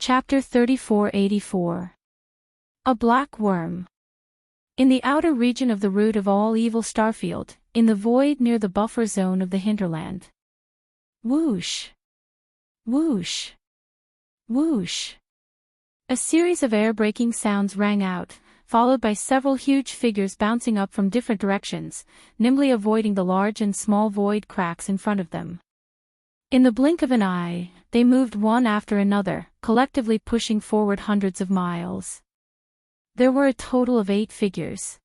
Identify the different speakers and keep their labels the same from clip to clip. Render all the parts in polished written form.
Speaker 1: Chapter 3484. A Black Worm. In the outer region of the root of all evil Starfield, in the void near the buffer zone of the hinterland. Whoosh! Whoosh! Whoosh! A series of air-breaking sounds rang out, followed by several huge figures bouncing up from different directions, nimbly avoiding the large and small void cracks in front of them. In the blink of an eye, they moved one after another, collectively pushing forward hundreds of miles. There were a total of 8 figures.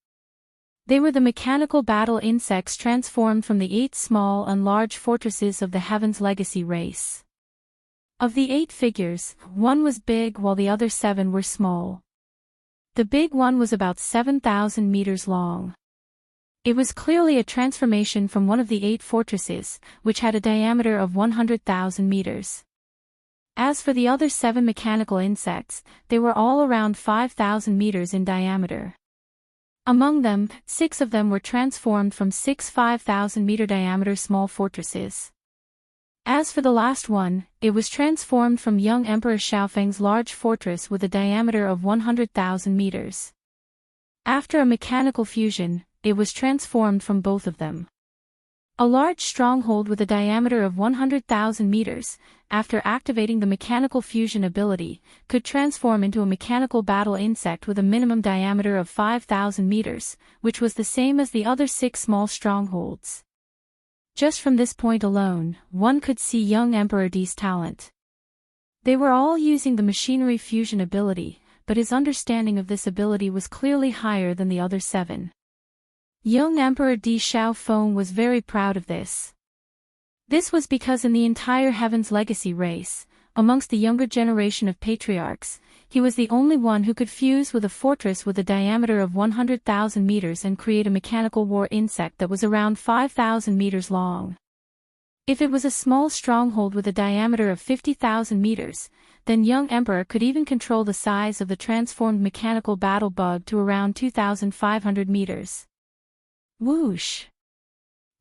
Speaker 1: They were the mechanical battle insects transformed from the 8 small and large fortresses of the Heaven's Legacy race. Of the 8 figures, one was big while the other 7 were small. The big one was about 7,000 meters long. It was clearly a transformation from one of the 8 fortresses, which had a diameter of 100,000 meters. As for the other 7 mechanical insects, they were all around 5,000 meters in diameter. Among them, 6 of them were transformed from 6 5,000-meter diameter small fortresses. As for the last one, it was transformed from young Emperor Xiaofeng's large fortress with a diameter of 100,000 meters. After a mechanical fusion, it was transformed from both of them. A large stronghold with a diameter of 100,000 meters, after activating the mechanical fusion ability, could transform into a mechanical battle insect with a minimum diameter of 5,000 meters, which was the same as the other 6 small strongholds. Just from this point alone, one could see young Emperor Di's talent. They were all using the machinery fusion ability, but his understanding of this ability was clearly higher than the other 7. Young Emperor Di Xiaofeng was very proud of this. This was because in the entire Heaven's Legacy race, amongst the younger generation of patriarchs, he was the only one who could fuse with a fortress with a diameter of 100,000 meters and create a mechanical war insect that was around 5,000 meters long. If it was a small stronghold with a diameter of 50,000 meters, then young Emperor could even control the size of the transformed mechanical battle bug to around 2,500 meters. Whoosh!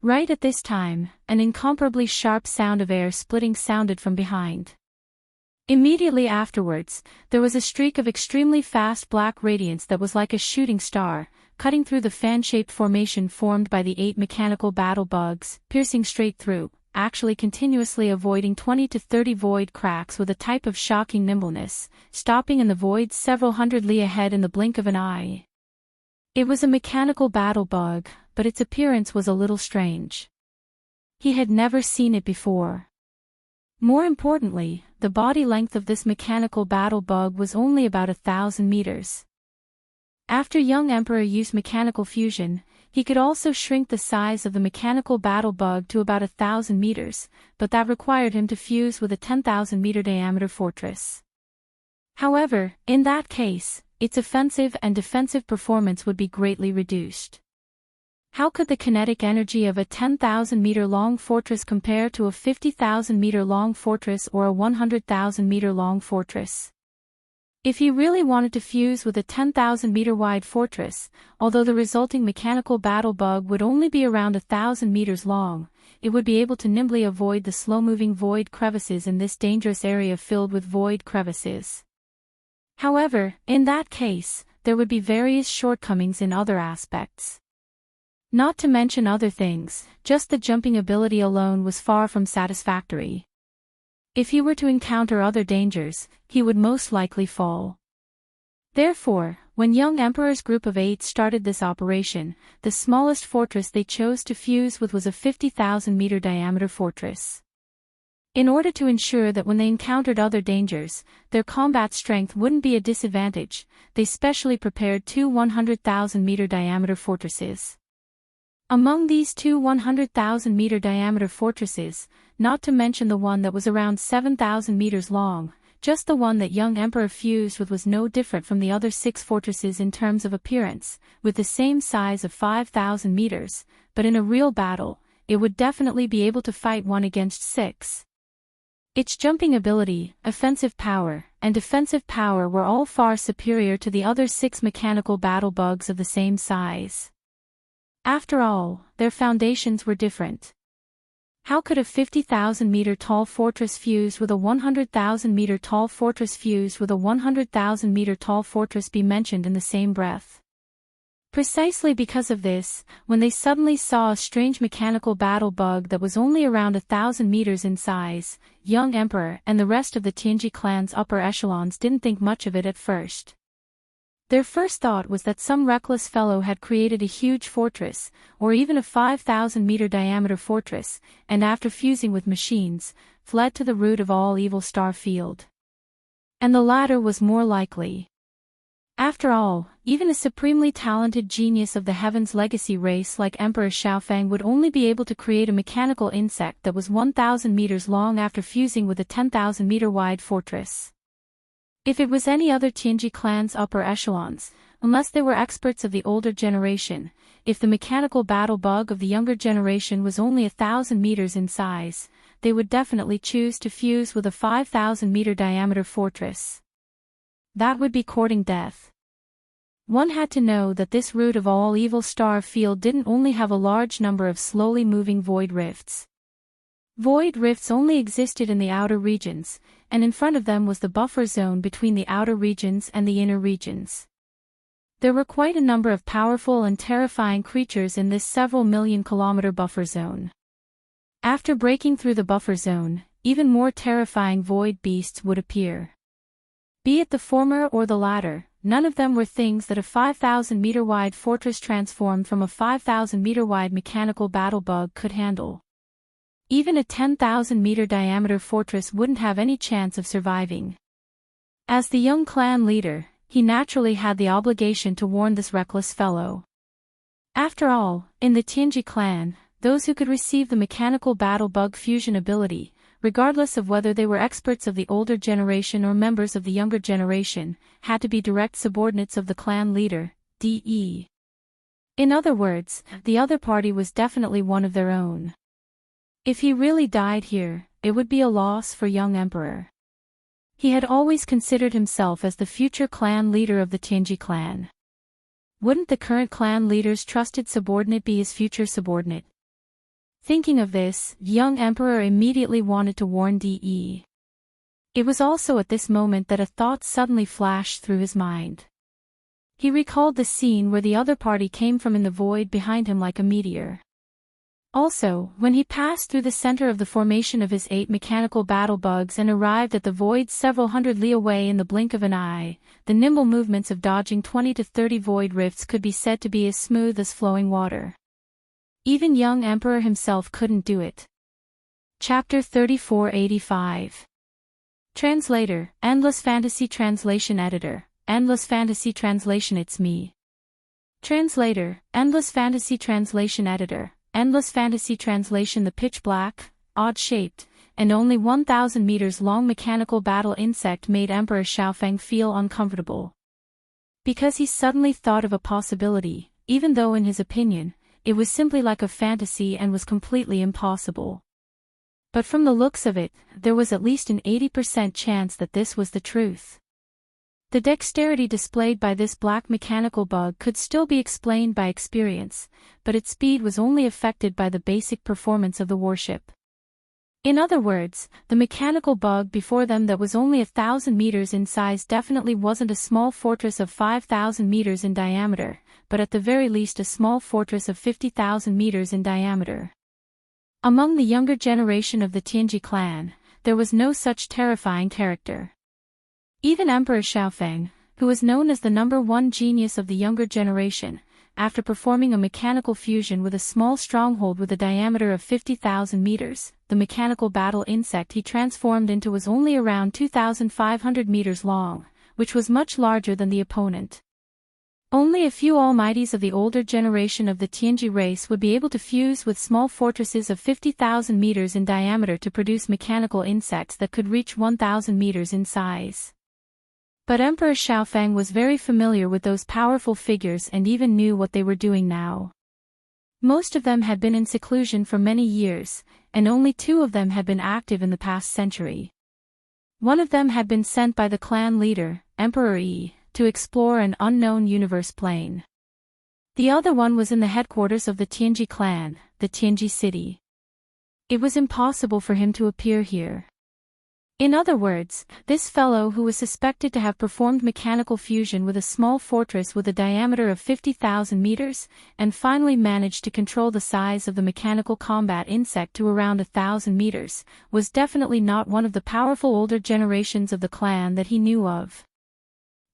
Speaker 1: Right at this time, an incomparably sharp sound of air splitting sounded from behind. Immediately afterwards, there was a streak of extremely fast black radiance that was like a shooting star, cutting through the fan-shaped formation formed by the 8 mechanical battle bugs, piercing straight through, actually continuously avoiding 20 to 30 void cracks with a type of shocking nimbleness, stopping in the void several hundred li ahead in the blink of an eye. It was a mechanical battle bug, but its appearance was a little strange. He had never seen it before. More importantly, the body length of this mechanical battle bug was only about 1,000 meters. After young Emperor used mechanical fusion, he could also shrink the size of the mechanical battle bug to about 1,000 meters, but that required him to fuse with a 10,000-meter diameter fortress. However, in that case, its offensive and defensive performance would be greatly reduced. How could the kinetic energy of a 10,000-meter-long fortress compare to a 50,000-meter-long fortress or a 100,000-meter-long fortress? If he really wanted to fuse with a 10,000-meter-wide fortress, although the resulting mechanical battle bug would only be around 1,000 meters long, it would be able to nimbly avoid the slow-moving void crevices in this dangerous area filled with void crevices. However, in that case, there would be various shortcomings in other aspects. Not to mention other things, just the jumping ability alone was far from satisfactory. If he were to encounter other dangers, he would most likely fall. Therefore, when young Emperor's group of 8 started this operation, the smallest fortress they chose to fuse with was a 50,000-meter diameter fortress. In order to ensure that when they encountered other dangers, their combat strength wouldn't be a disadvantage, they specially prepared 2 100,000-meter diameter fortresses. Among these 2 100,000-meter diameter fortresses, not to mention the one that was around 7,000 meters long, just the one that young Emperor fused with was no different from the other 6 fortresses in terms of appearance, with the same size of 5,000 meters, but in a real battle, it would definitely be able to fight 1 against 6. Its jumping ability, offensive power, and defensive power were all far superior to the other 6 mechanical battle bugs of the same size. After all, their foundations were different. How could a 50,000-meter-tall fortress fuse with a 100,000-meter-tall fortress fuse with a 100,000-meter-tall fortress be mentioned in the same breath? Precisely because of this, when they suddenly saw a strange mechanical battle bug that was only around 1,000 meters in size, young Emperor and the rest of the Tianji clan's upper echelons didn't think much of it at first. Their first thought was that some reckless fellow had created a huge fortress, or even a 5,000-meter diameter fortress, and after fusing with machines, fled to the root of all evil star field. And the latter was more likely. After all, even a supremely talented genius of the Heaven's legacy race like Emperor Xiaofeng would only be able to create a mechanical insect that was 1,000 meters long after fusing with a 10,000-meter wide fortress. If it was any other Tianji clan's upper echelons, unless they were experts of the older generation, if the mechanical battle bug of the younger generation was only 1,000 meters in size, they would definitely choose to fuse with a 5,000-meter diameter fortress. That would be courting death. One had to know that this root of all evil star field didn't only have a large number of slowly moving void rifts. Void rifts only existed in the outer regions, and in front of them was the buffer zone between the outer regions and the inner regions. There were quite a number of powerful and terrifying creatures in this several million-kilometer buffer zone. After breaking through the buffer zone, even more terrifying void beasts would appear. Be it the former or the latter, none of them were things that a 5,000-meter-wide fortress transformed from a 5,000-meter-wide mechanical battle bug could handle. Even a 10,000-meter diameter fortress wouldn't have any chance of surviving. As the young clan leader, he naturally had the obligation to warn this reckless fellow. After all, in the Tianji clan, those who could receive the mechanical battle bug fusion ability, regardless of whether they were experts of the older generation or members of the younger generation, had to be direct subordinates of the clan leader, DE. In other words, the other party was definitely one of their own. If he really died here, it would be a loss for young Emperor. He had always considered himself as the future clan leader of the Tianji clan. Wouldn't the current clan leader's trusted subordinate be his future subordinate? Thinking of this, young Emperor immediately wanted to warn DE. It was also at this moment that a thought suddenly flashed through his mind. He recalled the scene where the other party came from in the void behind him like a meteor. Also, when he passed through the center of the formation of his 8 mechanical battle bugs and arrived at the void several hundred li away in the blink of an eye, the nimble movements of dodging 20 to 30 void rifts could be said to be as smooth as flowing water. Even young Emperor himself couldn't do it. Chapter 3485. Translator, Endless Fantasy Translation Editor, Endless Fantasy Translation. It's me. Translator, Endless Fantasy Translation Editor, Endless Fantasy Translation. The pitch-black, odd-shaped, and only 1,000 meters long mechanical battle insect made Emperor Xiaofeng feel uncomfortable. Because he suddenly thought of a possibility, even though in his opinion, it was simply like a fantasy and was completely impossible. But from the looks of it, there was at least an 80% chance that this was the truth. The dexterity displayed by this black mechanical bug could still be explained by experience, but its speed was only affected by the basic performance of the warship. In other words, the mechanical bug before them that was only 1,000 meters in size definitely wasn't a small fortress of 5,000 meters in diameter, but at the very least a small fortress of 50,000 meters in diameter. Among the younger generation of the Tianji clan, there was no such terrifying character. Even Emperor Xiaofeng, who was known as the #1 genius of the younger generation, after performing a mechanical fusion with a small stronghold with a diameter of 50,000 meters, the mechanical battle insect he transformed into was only around 2,500 meters long, which was much larger than the opponent. Only a few almighties of the older generation of the Tianji race would be able to fuse with small fortresses of 50,000 meters in diameter to produce mechanical insects that could reach 1,000 meters in size. But Emperor Xiaofeng was very familiar with those powerful figures and even knew what they were doing now. Most of them had been in seclusion for many years, and only 2 of them had been active in the past century. One of them had been sent by the clan leader, Emperor Yi, to explore an unknown universe plane. The other one was in the headquarters of the Tianji clan, the Tianji city. It was impossible for him to appear here. In other words, this fellow who was suspected to have performed mechanical fusion with a small fortress with a diameter of 50,000 meters, and finally managed to control the size of the mechanical combat insect to around 1,000 meters, was definitely not one of the powerful older generations of the clan that he knew of.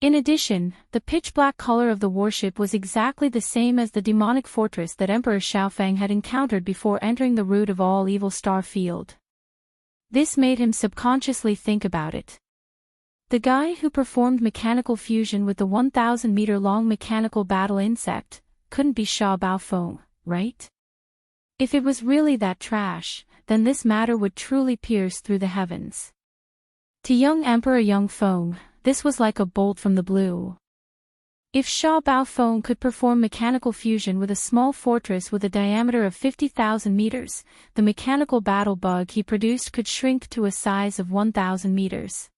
Speaker 1: In addition, the pitch-black color of the warship was exactly the same as the demonic fortress that Emperor Xiaofeng had encountered before entering the root of all evil star field. This made him subconsciously think about it. The guy who performed mechanical fusion with the 1,000-meter-long mechanical battle insect couldn't be Sha Baofeng, right? If it was really that trash, then this matter would truly pierce through the heavens. To young Emperor Yang Feng, this was like a bolt from the blue. If Sha Baofeng could perform mechanical fusion with a small fortress with a diameter of 50,000 meters, the mechanical battle bug he produced could shrink to a size of 1,000 meters.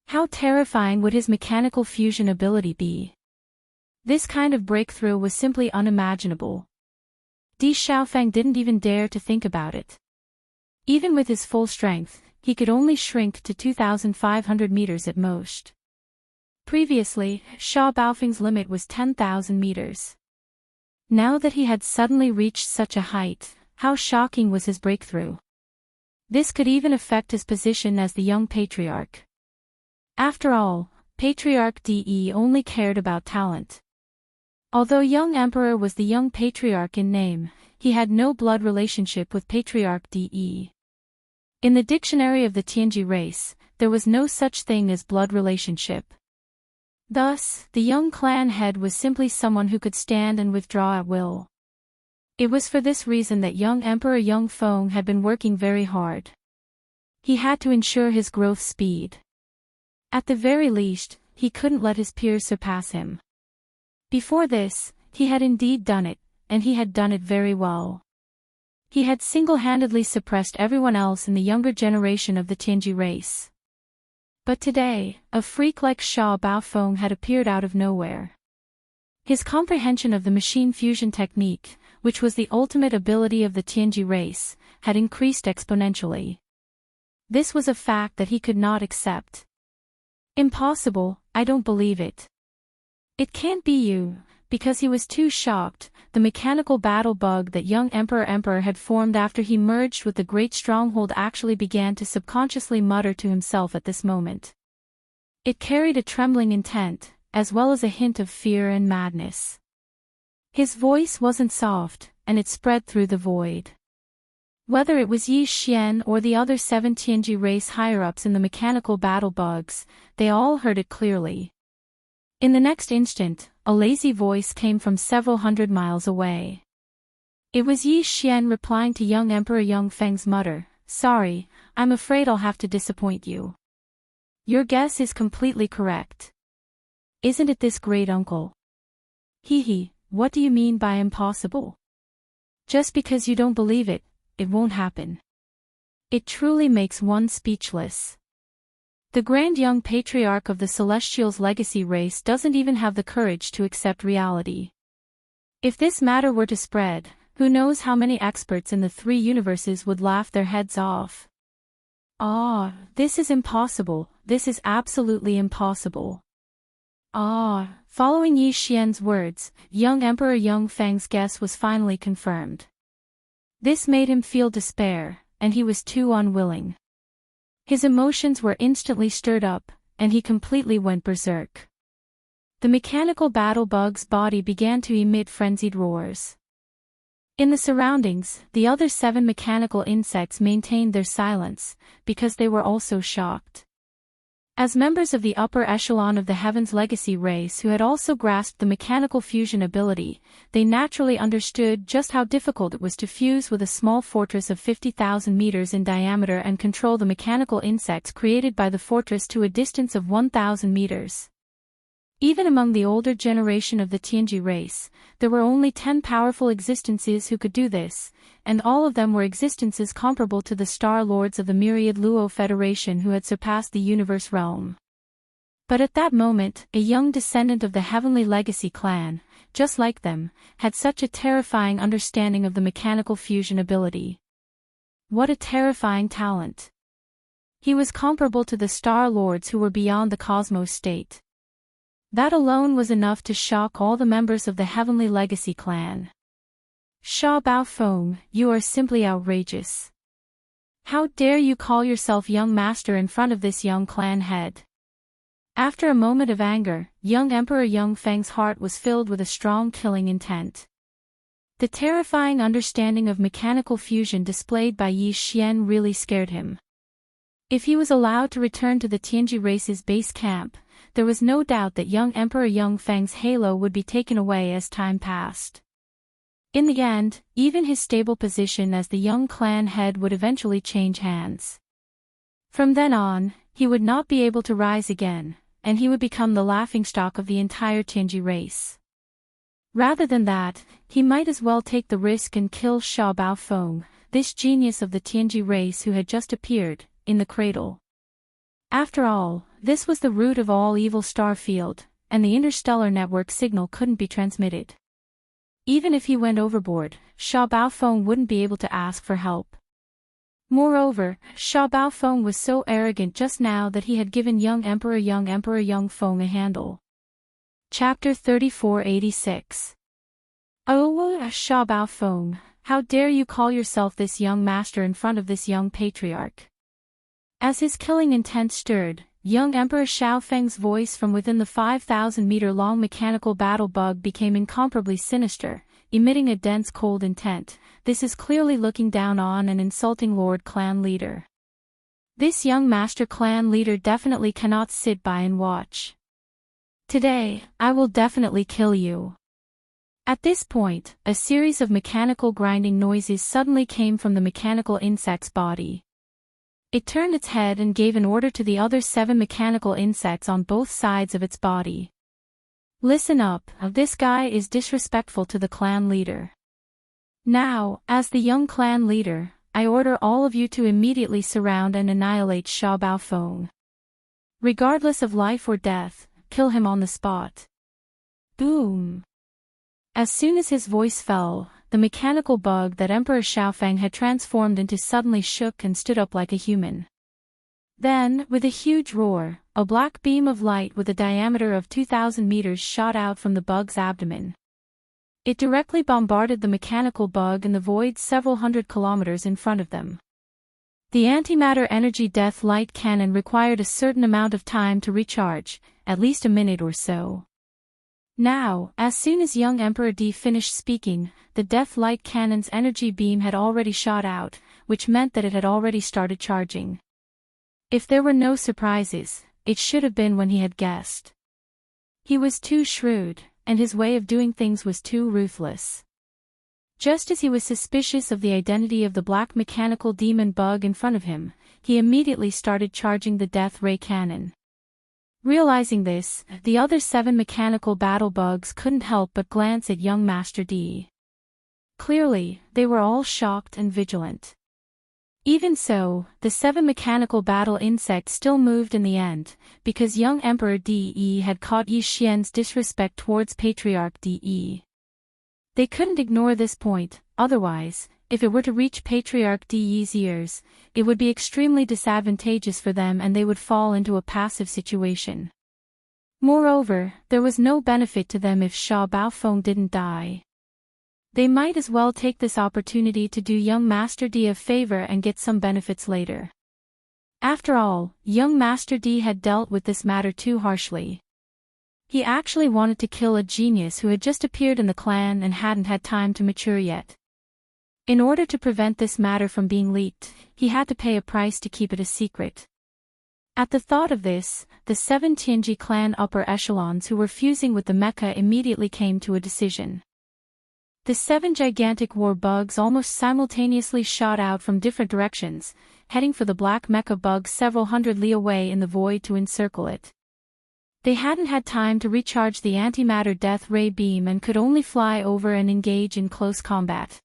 Speaker 1: How terrifying would his mechanical fusion ability be? This kind of breakthrough was simply unimaginable. Di Xiaofeng didn't even dare to think about it. Even with his full strength, he could only shrink to 2,500 meters at most. Previously, Sha Baofeng's limit was 10,000 meters. Now that he had suddenly reached such a height, how shocking was his breakthrough. This could even affect his position as the young patriarch. After all, Patriarch De only cared about talent. Although young emperor was the young patriarch in name, he had no blood relationship with Patriarch De. In the dictionary of the Tianji race, there was no such thing as blood relationship. Thus, the young clan head was simply someone who could stand and withdraw at will. It was for this reason that young Emperor Yang Feng had been working very hard. He had to ensure his growth speed. At the very least, he couldn't let his peers surpass him. Before this, he had indeed done it, and he had done it very well. He had single-handedly suppressed everyone else in the younger generation of the Tianji race. But today, a freak like Sha Baofeng had appeared out of nowhere. His comprehension of the machine fusion technique, which was the ultimate ability of the Tianji race, had increased exponentially. This was a fact that he could not accept. Impossible, I don't believe it. It can't be you, because he was too shocked. The mechanical battle bug that young Emperor had formed after he merged with the great stronghold actually began to subconsciously mutter to himself at this moment. It carried a trembling intent, as well as a hint of fear and madness. His voice wasn't soft, and it spread through the void. Whether it was Yi Xian or the other 7 Tianji race higher-ups in the mechanical battle bugs, they all heard it clearly. In the next instant, a lazy voice came from several hundred miles away. It was Yi Xian replying to young Emperor Yang Feng's mutter, "Sorry, I'm afraid I'll have to disappoint you. Your guess is completely correct. Isn't it this great uncle?" Hee, what do you mean by impossible? Just because you don't believe it, it won't happen. It truly makes one speechless. The grand young patriarch of the Celestials' legacy race doesn't even have the courage to accept reality. If this matter were to spread, who knows how many experts in the 3 universes would laugh their heads off. This is impossible, this is absolutely impossible. Following Yi Xian's words, young Emperor Yang Feng's guess was finally confirmed. This made him feel despair, and he was too unwilling. His emotions were instantly stirred up, and he completely went berserk. The mechanical battle bug's body began to emit frenzied roars. In the surroundings, the other 7 mechanical insects maintained their silence, because they were also shocked. As members of the upper echelon of the Heaven's Legacy race who had also grasped the mechanical fusion ability, they naturally understood just how difficult it was to fuse with a small fortress of 50,000 meters in diameter and control the mechanical insects created by the fortress to a distance of 1,000 meters. Even among the older generation of the Tianji race, there were only 10 powerful existences who could do this, and all of them were existences comparable to the Star Lords of the Myriad Luo Federation who had surpassed the universe realm. But at that moment, a young descendant of the Heavenly Legacy clan, just like them, had such a terrifying understanding of the mechanical fusion ability. What a terrifying talent. He was comparable to the Star Lords who were beyond the cosmos state. That alone was enough to shock all the members of the Heavenly Legacy clan. Sha Bao Feng, you are simply outrageous. How dare you call yourself young master in front of this young clan head? After a moment of anger, young Emperor Young Feng's heart was filled with a strong killing intent. The terrifying understanding of mechanical fusion displayed by Yi Xian really scared him. If he was allowed to return to the Tianji race's base camp, there was no doubt that young Emperor Young Feng's halo would be taken away as time passed. In the end, even his stable position as the young clan head would eventually change hands. From then on, he would not be able to rise again, and he would become the laughingstock of the entire Tianji race. Rather than that, he might as well take the risk and kill Sha Bao Feng, this genius of the Tianji race who had just appeared, in the cradle. After all, this was the root of all evil star field, and the interstellar network signal couldn't be transmitted. Even if he went overboard, Sha Bao Feng wouldn't be able to ask for help. Moreover, Sha Bao Feng was so arrogant just now that he had given young Emperor Young Feng a handle. Chapter 3486. Oh, Sha Bao Feng, how dare you call yourself this young master in front of this young patriarch? As his killing intent stirred, young Emperor Xiao Feng's voice from within the 5,000-meter-long mechanical battle bug became incomparably sinister, emitting a dense cold intent. This is clearly looking down on and insulting Lord Clan Leader. This young Master Clan Leader definitely cannot sit by and watch. Today, I will definitely kill you. At this point, a series of mechanical grinding noises suddenly came from the mechanical insect's body. It turned its head and gave an order to the other 7 mechanical insects on both sides of its body. Listen up, this guy is disrespectful to the clan leader. Now, as the young clan leader, I order all of you to immediately surround and annihilate Sha Bao Feng. Regardless of life or death, kill him on the spot. Boom! As soon as his voice fell, the mechanical bug that Emperor Xiaofeng had transformed into suddenly shook and stood up like a human. Then, with a huge roar, a black beam of light with a diameter of 2,000 meters shot out from the bug's abdomen. It directly bombarded the mechanical bug in the void several hundred kilometers in front of them. The antimatter energy death light cannon required a certain amount of time to recharge, at least a minute or so. Now, as soon as young Emperor D finished speaking, the death light cannon's energy beam had already shot out, which meant that it had already started charging. If there were no surprises, it should have been when he had guessed. He was too shrewd, and his way of doing things was too ruthless. Just as he was suspicious of the identity of the black mechanical demon bug in front of him, he immediately started charging the death ray cannon. Realizing this, the other 7 mechanical battle bugs couldn't help but glance at young Master D. Clearly, they were all shocked and vigilant. Even so, the 7 mechanical battle insects still moved in the end, because young Emperor De had caught Yi Xian's disrespect towards Patriarch De. They couldn't ignore this point, otherwise, if it were to reach Patriarch De's ears, it would be extremely disadvantageous for them and they would fall into a passive situation. Moreover, there was no benefit to them if Sha Bao Feng didn't die. They might as well take this opportunity to do young Master D a favor and get some benefits later. After all, young Master D had dealt with this matter too harshly. He actually wanted to kill a genius who had just appeared in the clan and hadn't had time to mature yet. In order to prevent this matter from being leaked, he had to pay a price to keep it a secret. At the thought of this, the 7 Tianji clan upper echelons who were fusing with the mecha immediately came to a decision. The 7 gigantic war bugs almost simultaneously shot out from different directions, heading for the black mecha bug several hundred li away in the void to encircle it. They hadn't had time to recharge the antimatter death ray beam and could only fly over and engage in close combat.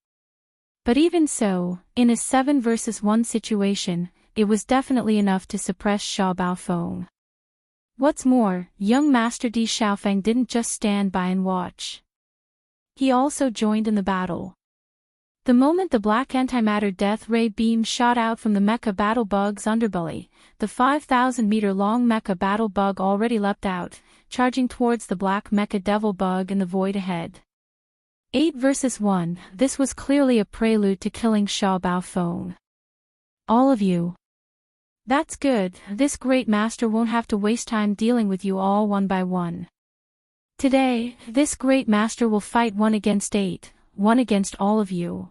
Speaker 1: But even so, in a 7 versus 1 situation, it was definitely enough to suppress Sha Bao Feng. What's more, young Master D Xiaofeng didn't just stand by and watch. He also joined in the battle. The moment the black antimatter death ray beam shot out from the mecha battle bug's underbelly, the 5,000-meter-long mecha battle bug already leapt out, charging towards the black mecha devil bug in the void ahead. 8 versus 1, this was clearly a prelude to killing Sha Bao Feng. All of you. That's good, this great master won't have to waste time dealing with you all one by one. Today, this great master will fight 1 against 8, 1 against all of you.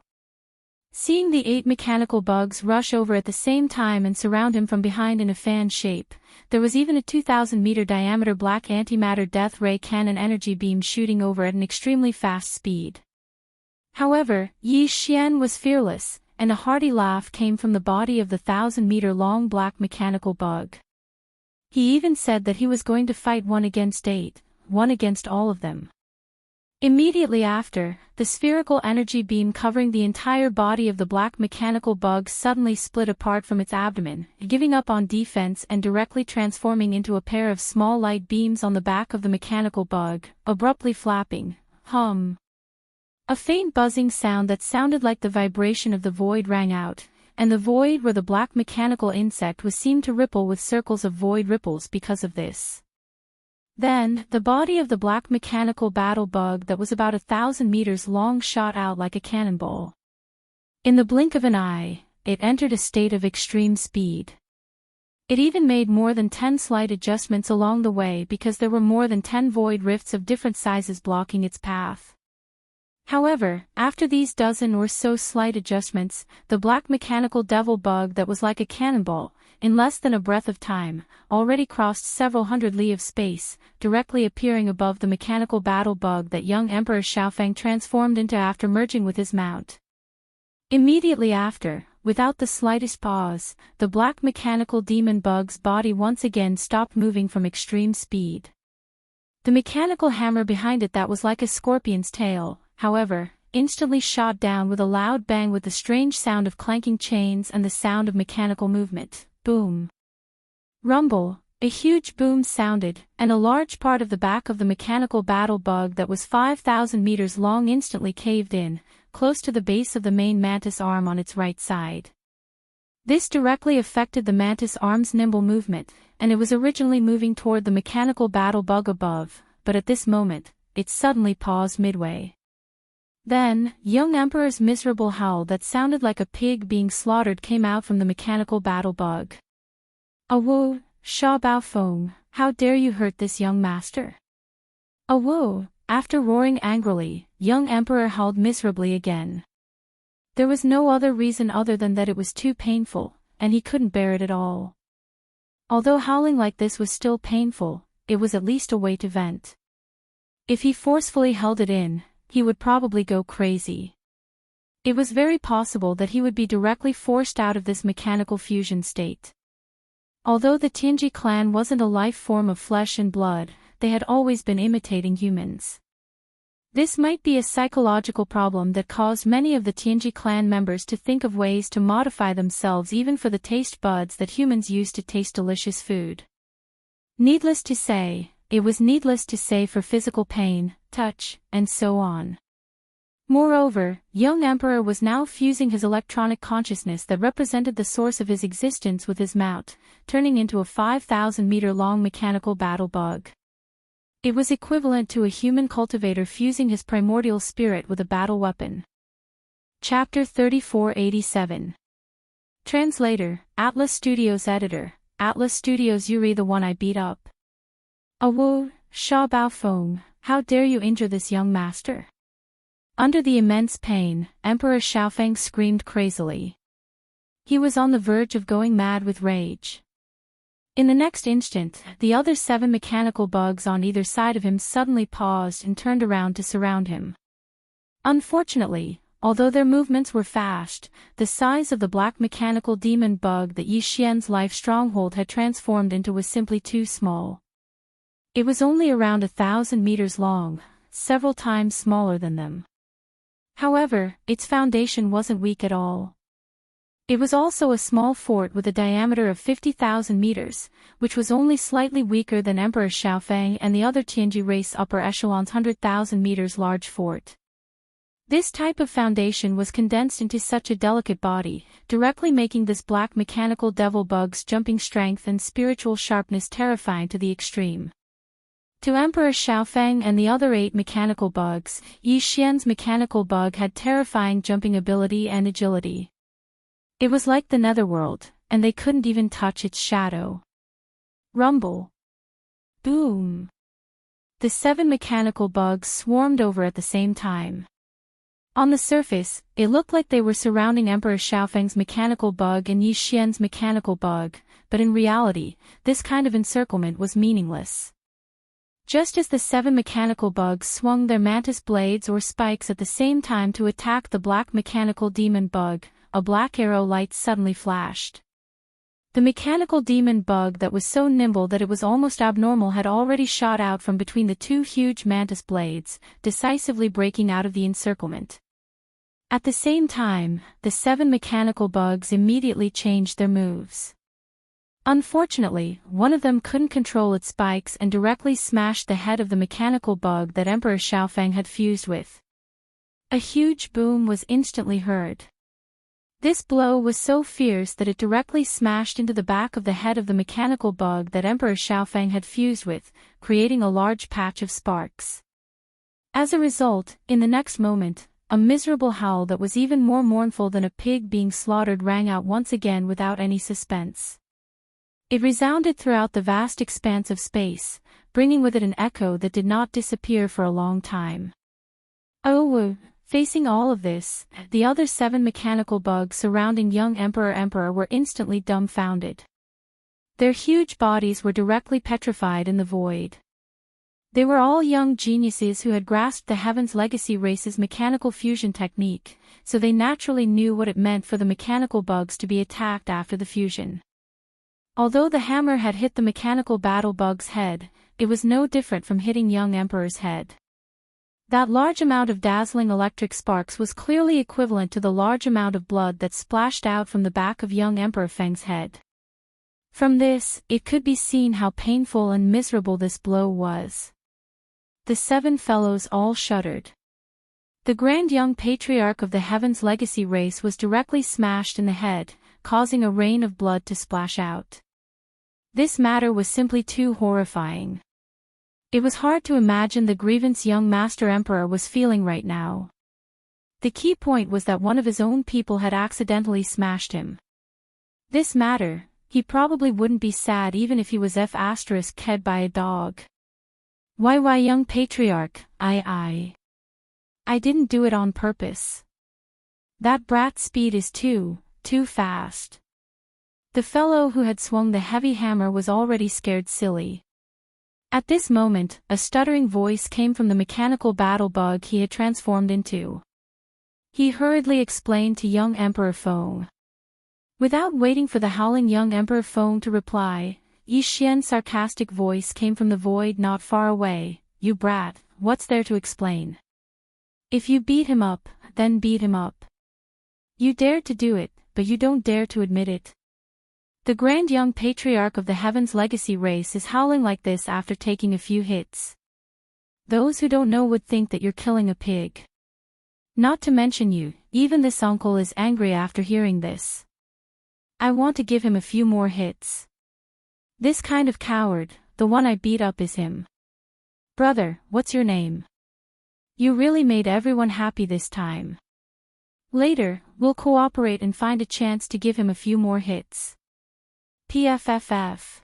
Speaker 1: Seeing the 8 mechanical bugs rush over at the same time and surround him from behind in a fan shape, there was even a 2,000-meter diameter black antimatter death ray cannon energy beam shooting over at an extremely fast speed. However, Yi Xian was fearless, and a hearty laugh came from the body of the 1,000-meter-long black mechanical bug. He even said that he was going to fight 1 against 8, 1 against all of them. Immediately after, the spherical energy beam covering the entire body of the black mechanical bug suddenly split apart from its abdomen, giving up on defense and directly transforming into a pair of small light beams on the back of the mechanical bug, abruptly flapping. Hum. A faint buzzing sound that sounded like the vibration of the void rang out, and the void where the black mechanical insect was seemed to ripple with circles of void ripples because of this. Then, the body of the black mechanical battle bug that was about 1,000 meters long shot out like a cannonball. In the blink of an eye, it entered a state of extreme speed. It even made more than 10 slight adjustments along the way because there were more than 10 void rifts of different sizes blocking its path. However, after these dozen or so slight adjustments, the black mechanical devil bug that was like a cannonball, in less than a breath of time, already crossed several hundred li of space, directly appearing above the mechanical battle bug that young Emperor Xiaofeng transformed into after merging with his mount. Immediately after, without the slightest pause, the black mechanical demon bug's body once again stopped moving from extreme speed. The mechanical hammer behind it that was like a scorpion's tail, however, instantly shot down with a loud bang with the strange sound of clanking chains and the sound of mechanical movement. Boom. Rumble, a huge boom sounded, and a large part of the back of the mechanical battle bug that was 5,000 meters long instantly caved in, close to the base of the main mantis arm on its right side. This directly affected the mantis arm's nimble movement, and it was originally moving toward the mechanical battle bug above, but at this moment, it suddenly paused midway. Then, young Emperor's miserable howl that sounded like a pig being slaughtered came out from the mechanical battle bug. Awo, Sha Bao Feng, how dare you hurt this young master? Awo, after roaring angrily, young Emperor howled miserably again. There was no other reason other than that it was too painful, and he couldn't bear it at all. Although howling like this was still painful, it was at least a way to vent. If he forcefully held it in, he would probably go crazy. It was very possible that he would be directly forced out of this mechanical fusion state. Although the Tianji clan wasn't a life form of flesh and blood, they had always been imitating humans. This might be a psychological problem that caused many of the Tianji clan members to think of ways to modify themselves even for the taste buds that humans use to taste delicious food. Needless to say, it was needless to say for physical pain, touch, and so on. Moreover, young Emperor was now fusing his electronic consciousness that represented the source of his existence with his mount, turning into a 5,000-meter-long mechanical battle bug. It was equivalent to a human cultivator fusing his primordial spirit with a battle weapon. Chapter 3487. Translator, Atlas Studios Editor, Atlas Studios Yuri the one I beat up. Awo, Sha Bao Feng, how dare you injure this young master? Under the immense pain, Emperor Xiaofeng screamed crazily. He was on the verge of going mad with rage. In the next instant, the other 7 mechanical bugs on either side of him suddenly paused and turned around to surround him. Unfortunately, although their movements were fast, the size of the black mechanical demon bug that Yi Xian's life stronghold had transformed into was simply too small. It was only around 1,000 meters long, several times smaller than them. However, its foundation wasn't weak at all. It was also a small fort with a diameter of 50,000 meters, which was only slightly weaker than Emperor Xiaofeng and the other Tianji race upper echelon's 100,000 meters large fort. This type of foundation was condensed into such a delicate body, directly making this black mechanical devil bug's jumping strength and spiritual sharpness terrifying to the extreme. To Emperor Xiaofeng and the other 8 mechanical bugs, Yi Xian's mechanical bug had terrifying jumping ability and agility. It was like the netherworld, and they couldn't even touch its shadow. Rumble. Boom. The 7 mechanical bugs swarmed over at the same time. On the surface, it looked like they were surrounding Emperor Xiaofeng's mechanical bug and Yi Xian's mechanical bug, but in reality, this kind of encirclement was meaningless. Just as the 7 mechanical bugs swung their mantis blades or spikes at the same time to attack the black mechanical demon bug, a black arrow light suddenly flashed. The mechanical demon bug that was so nimble that it was almost abnormal had already shot out from between the 2 huge mantis blades, decisively breaking out of the encirclement. At the same time, the 7 mechanical bugs immediately changed their moves. Unfortunately, one of them couldn't control its spikes and directly smashed the head of the mechanical bug that Emperor Xiaofeng had fused with. A huge boom was instantly heard. This blow was so fierce that it directly smashed into the back of the head of the mechanical bug that Emperor Xiaofeng had fused with, creating a large patch of sparks. As a result, in the next moment, a miserable howl that was even more mournful than a pig being slaughtered rang out once again without any suspense. It resounded throughout the vast expanse of space, bringing with it an echo that did not disappear for a long time. Oh! Facing all of this, the other 7 mechanical bugs surrounding young Emperor were instantly dumbfounded. Their huge bodies were directly petrified in the void. They were all young geniuses who had grasped the Heaven's Legacy race's mechanical fusion technique, so they naturally knew what it meant for the mechanical bugs to be attacked after the fusion. Although the hammer had hit the mechanical battle bug's head, it was no different from hitting young Emperor's head. That large amount of dazzling electric sparks was clearly equivalent to the large amount of blood that splashed out from the back of young Emperor Feng's head. From this, it could be seen how painful and miserable this blow was. The 7 fellows all shuddered. The grand young patriarch of the Heaven's Legacy race was directly smashed in the head, causing a rain of blood to splash out. This matter was simply too horrifying. It was hard to imagine the grievance young Master Emperor was feeling right now. The key point was that one of his own people had accidentally smashed him. This matter, he probably wouldn't be sad even if he was ked by a dog. Why young patriarch, I didn't do it on purpose. That brat's speed is too fast. The fellow who had swung the heavy hammer was already scared silly. At this moment, a stuttering voice came from the mechanical battle bug he had transformed into. He hurriedly explained to young Emperor Feng. Without waiting for the howling young Emperor Feng to reply, Yi Xian's sarcastic voice came from the void not far away. You brat, what's there to explain? If you beat him up, then beat him up. You dared to do it, but you don't dare to admit it. The grand young patriarch of the Heaven's Legacy race is howling like this after taking a few hits. Those who don't know would think that you're killing a pig. Not to mention you, even this uncle is angry after hearing this. I want to give him a few more hits. This kind of coward, the one I beat up is him. Brother, what's your name? You really made everyone happy this time. Later, we'll cooperate and find a chance to give him a few more hits. PFFF.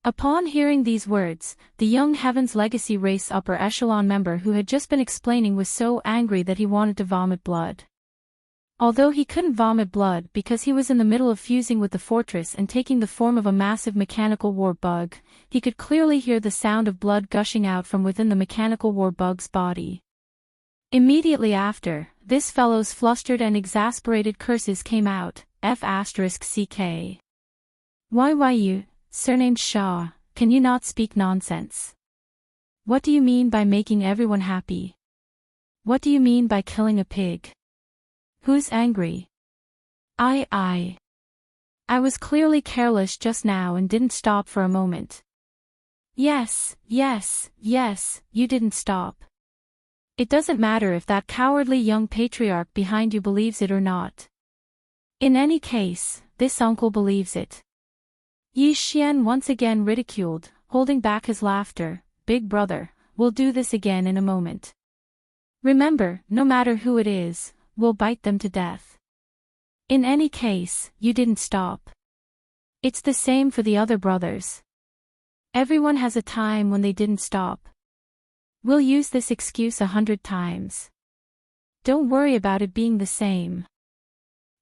Speaker 1: Upon hearing these words, the young Heaven's Legacy race upper echelon member who had just been explaining was so angry that he wanted to vomit blood. Although he couldn't vomit blood because he was in the middle of fusing with the fortress and taking the form of a massive mechanical war bug, he could clearly hear the sound of blood gushing out from within the mechanical war bug's body. Immediately after, this fellow's flustered and exasperated curses came out, F***CK. Why you, surnamed Shaw, can you not speak nonsense? What do you mean by making everyone happy? What do you mean by killing a pig? Who's angry? I was clearly careless just now and didn't stop for a moment. Yes, you didn't stop. It doesn't matter if that cowardly young patriarch behind you believes it or not. In any case, this uncle believes it. Yi Xian once again ridiculed, holding back his laughter. Big brother, we'll do this again in a moment. Remember, no matter who it is, we'll bite them to death. In any case, you didn't stop. It's the same for the other brothers. Everyone has a time when they didn't stop. We'll use this excuse 100 times. Don't worry about it being the same.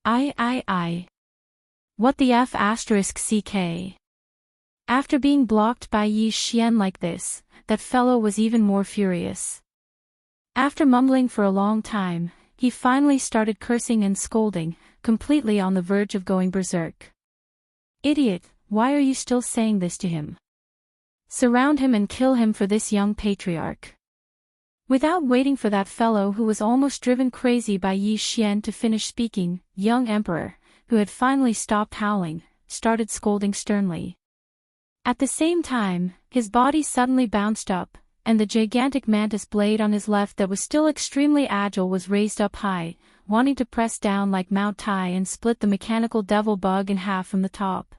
Speaker 1: I. What the F***ck? After being blocked by Yi Xian like this, that fellow was even more furious. After mumbling for a long time, he finally started cursing and scolding, completely on the verge of going berserk. Idiot, why are you still saying this to him? Surround him and kill him for this young patriarch. Without waiting for that fellow who was almost driven crazy by Yi Xian to finish speaking, young emperor, who had finally stopped howling, started scolding sternly. At the same time, his body suddenly bounced up, and the gigantic mantis blade on his left that was still extremely agile was raised up high, wanting to press down like Mount Tai and split the mechanical devil bug in half from the top.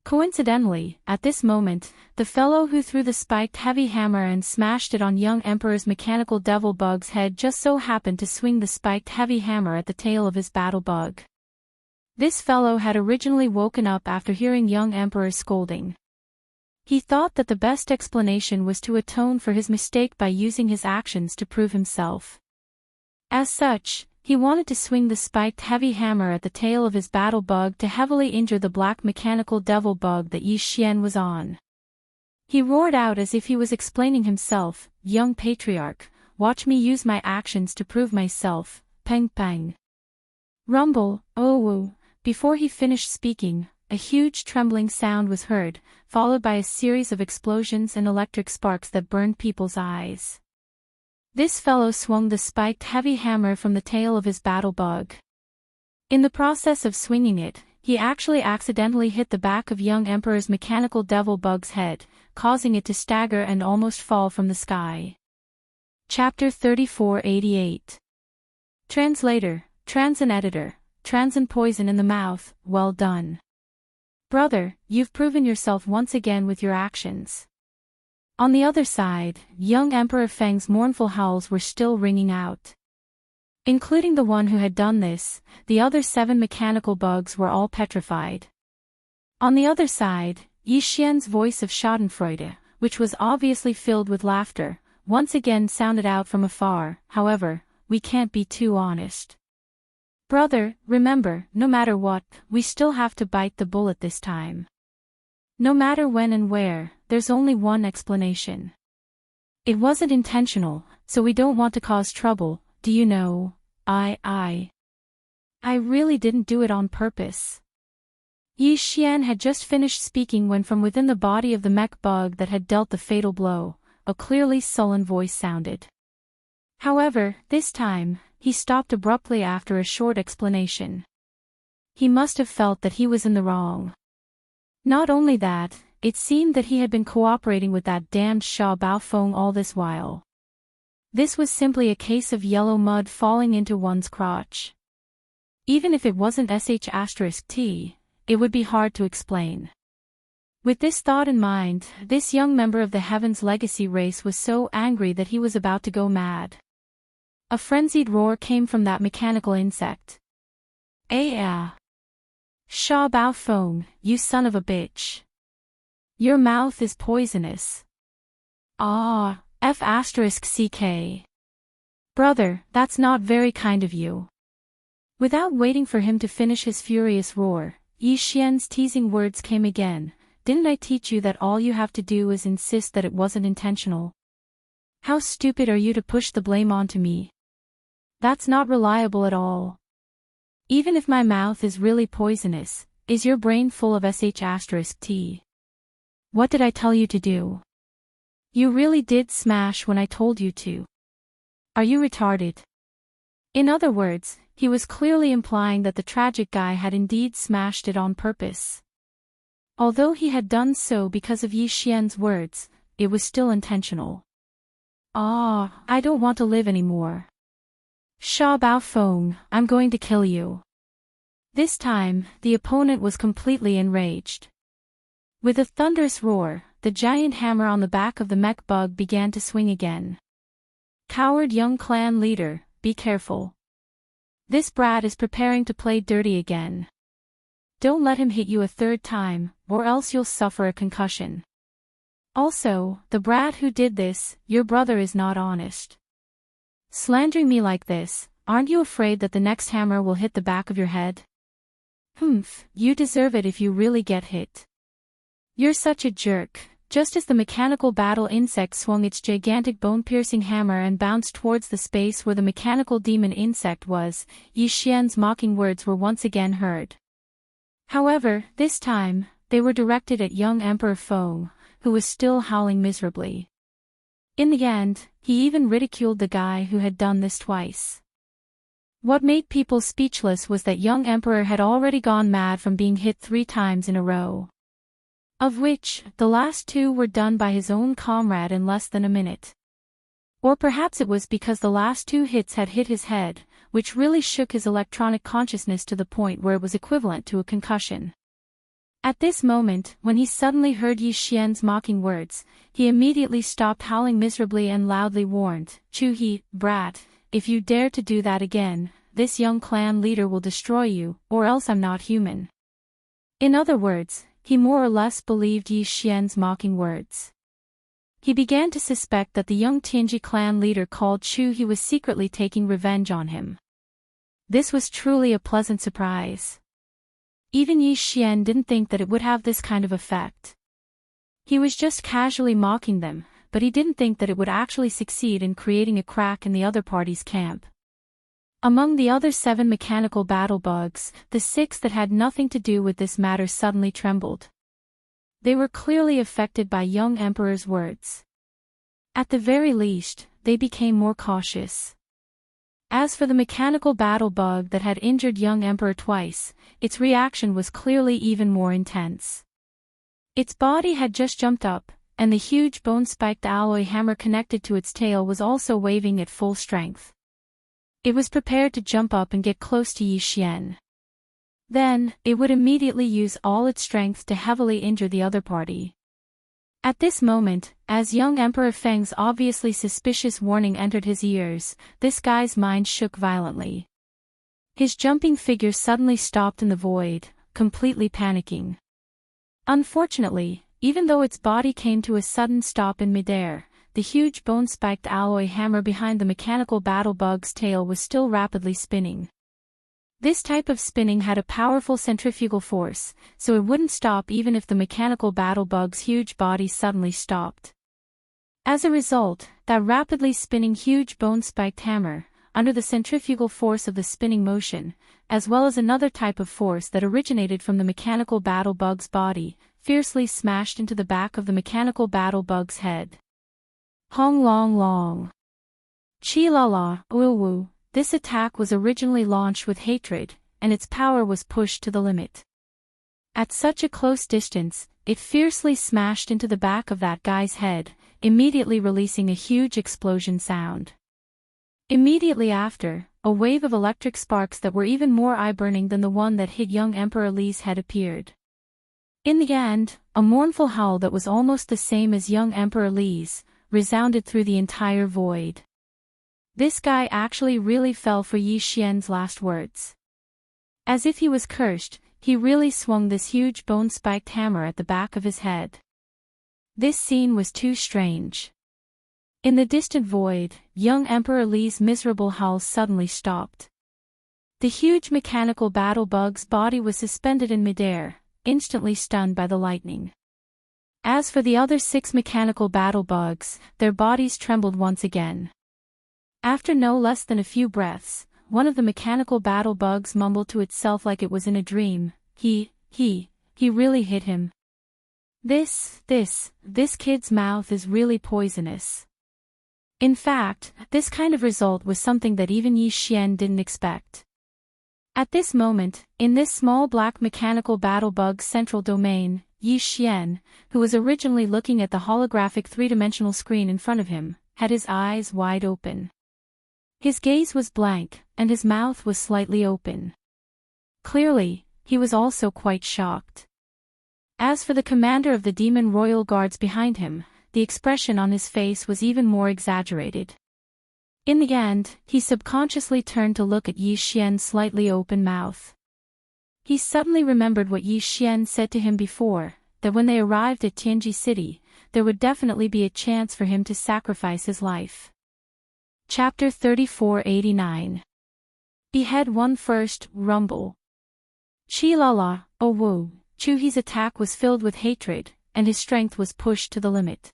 Speaker 1: Coincidentally, at this moment, the fellow who threw the spiked heavy hammer and smashed it on young emperor's mechanical devil bug's head just so happened to swing the spiked heavy hammer at the tail of his battle bug. This fellow had originally woken up after hearing young emperor's scolding. He thought that the best explanation was to atone for his mistake by using his actions to prove himself. As such, he wanted to swing the spiked heavy hammer at the tail of his battle bug to heavily injure the black mechanical devil bug that Yi Xian was on. He roared out as if he was explaining himself, "Young patriarch, watch me use my actions to prove myself, peng peng." Rumble, oh woo. Before he finished speaking, a huge trembling sound was heard, followed by a series of explosions and electric sparks that burned people's eyes. This fellow swung the spiked heavy hammer from the tail of his battle bug. In the process of swinging it, he actually accidentally hit the back of young emperor's mechanical devil bug's head, causing it to stagger and almost fall from the sky. Chapter 3488. Translator, Transin Editor, Transin Poison in the Mouth, well done. Brother, you've proven yourself once again with your actions. On the other side, young Emperor Feng's mournful howls were still ringing out. Including the one who had done this, the other 7 mechanical bugs were all petrified. On the other side, Yi Xian's voice of schadenfreude, which was obviously filled with laughter, once again sounded out from afar. However, we can't be too honest. Brother, remember, no matter what, we still have to bite the bullet this time. No matter when and where, there's only one explanation. It wasn't intentional, so we don't want to cause trouble, do you know? I really didn't do it on purpose. Yi Xian had just finished speaking when from within the body of the mech bug that had dealt the fatal blow, a clearly sullen voice sounded. However, this time, he stopped abruptly after a short explanation. He must have felt that he was in the wrong. Not only that, it seemed that he had been cooperating with that damned Sha Baofeng all this while. This was simply a case of yellow mud falling into one's crotch. Even if it wasn't sh*t, it would be hard to explain. With this thought in mind, this young member of the Heaven's Legacy race was so angry that he was about to go mad. A frenzied roar came from that mechanical insect. Sha Baofeng, you son of a bitch. Your mouth is poisonous. F***ck. Brother, that's not very kind of you. Without waiting for him to finish his furious roar, Yi Xian's teasing words came again. Didn't I teach you that all you have to do is insist that it wasn't intentional? How stupid are you to push the blame onto me? That's not reliable at all. Even if my mouth is really poisonous, is your brain full of sh*t? What did I tell you to do? You really did smash when I told you to. Are you retarded? In other words, he was clearly implying that the tragic guy had indeed smashed it on purpose. Although he had done so because of Yi Xian's words, it was still intentional. Ah, I don't want to live anymore. Sha Bao Feng, I'm going to kill you. This time, the opponent was completely enraged. With a thunderous roar, the giant hammer on the back of the mech bug began to swing again. Coward young clan leader, be careful. This brat is preparing to play dirty again. Don't let him hit you a third time, or else you'll suffer a concussion. Also, the brat who did this, your brother is not honest. Slandering me like this, aren't you afraid that the next hammer will hit the back of your head? Humph, you deserve it if you really get hit. You're such a jerk. Just as the mechanical battle insect swung its gigantic bone-piercing hammer and bounced towards the space where the mechanical demon insect was, Yi Xian's mocking words were once again heard. However, this time, they were directed at young Emperor Feng, who was still howling miserably. In the end, he even ridiculed the guy who had done this twice. What made people speechless was that young emperor had already gone mad from being hit 3 times in a row. Of which, the last 2 were done by his own comrade in less than a minute. Or perhaps it was because the last 2 hits had hit his head, which really shook his electronic consciousness to the point where it was equivalent to a concussion. At this moment, when he suddenly heard Yi Xian's mocking words, he immediately stopped howling miserably and loudly warned, "Chu He, brat, if you dare to do that again, this young clan leader will destroy you, or else I'm not human." In other words, he more or less believed Yi Xian's mocking words. He began to suspect that the young Tianji clan leader called Chu He was secretly taking revenge on him. This was truly a pleasant surprise. Even Yi Xian didn't think that it would have this kind of effect. He was just casually mocking them, but he didn't think that it would actually succeed in creating a crack in the other party's camp. Among the other 7 mechanical battle bugs, the 6 that had nothing to do with this matter suddenly trembled. They were clearly affected by young emperor's words. At the very least, they became more cautious. As for the mechanical battle bug that had injured young emperor twice, its reaction was clearly even more intense. Its body had just jumped up, and the huge bone-spiked alloy hammer connected to its tail was also waving at full strength. It was prepared to jump up and get close to Yi Xian. Then, it would immediately use all its strength to heavily injure the other party. At this moment, as young Emperor Feng's obviously suspicious warning entered his ears, this guy's mind shook violently. His jumping figure suddenly stopped in the void, completely panicking. Unfortunately, even though its body came to a sudden stop in midair, the huge bone-spiked alloy hammer behind the mechanical battle bug's tail was still rapidly spinning. This type of spinning had a powerful centrifugal force, so it wouldn't stop even if the mechanical battle bug's huge body suddenly stopped. As a result, that rapidly spinning huge bone-spiked hammer, under the centrifugal force of the spinning motion, as well as another type of force that originated from the mechanical battle bug's body, fiercely smashed into the back of the mechanical battle bug's head. Hong long long. Chi la la, wu wu. This attack was originally launched with hatred, and its power was pushed to the limit. At such a close distance, it fiercely smashed into the back of that guy's head, immediately releasing a huge explosion sound. Immediately after, a wave of electric sparks that were even more eye-burning than the one that hit young Emperor Li's head appeared. In the end, a mournful howl that was almost the same as young Emperor Li's, resounded through the entire void. This guy actually really fell for Yi Xian's last words. As if he was cursed, he really swung this huge bone-spiked hammer at the back of his head. This scene was too strange. In the distant void, young Emperor Li's miserable howls suddenly stopped. The huge mechanical battle bug's body was suspended in midair, instantly stunned by the lightning. As for the other 6 mechanical battle bugs, their bodies trembled once again. After no less than a few breaths, one of the mechanical battle bugs mumbled to itself like it was in a dream, he really hit him. This kid's mouth is really poisonous. In fact, this kind of result was something that even Yi Xian didn't expect. At this moment, in this small black mechanical battle bug's central domain, Yi Xian, who was originally looking at the holographic 3-dimensional screen in front of him, had his eyes wide open. His gaze was blank, and his mouth was slightly open. Clearly, he was also quite shocked. As for the commander of the demon royal guards behind him, the expression on his face was even more exaggerated. In the end, he subconsciously turned to look at Yi Xian's slightly open mouth. He suddenly remembered what Yi Xian said to him before, that when they arrived at Tianji City, there would definitely be a chance for him to sacrifice his life. Chapter 3489. Behead One First, Rumble. Chi-la-la, oh woo, Chu-hee's attack was filled with hatred, and his strength was pushed to the limit.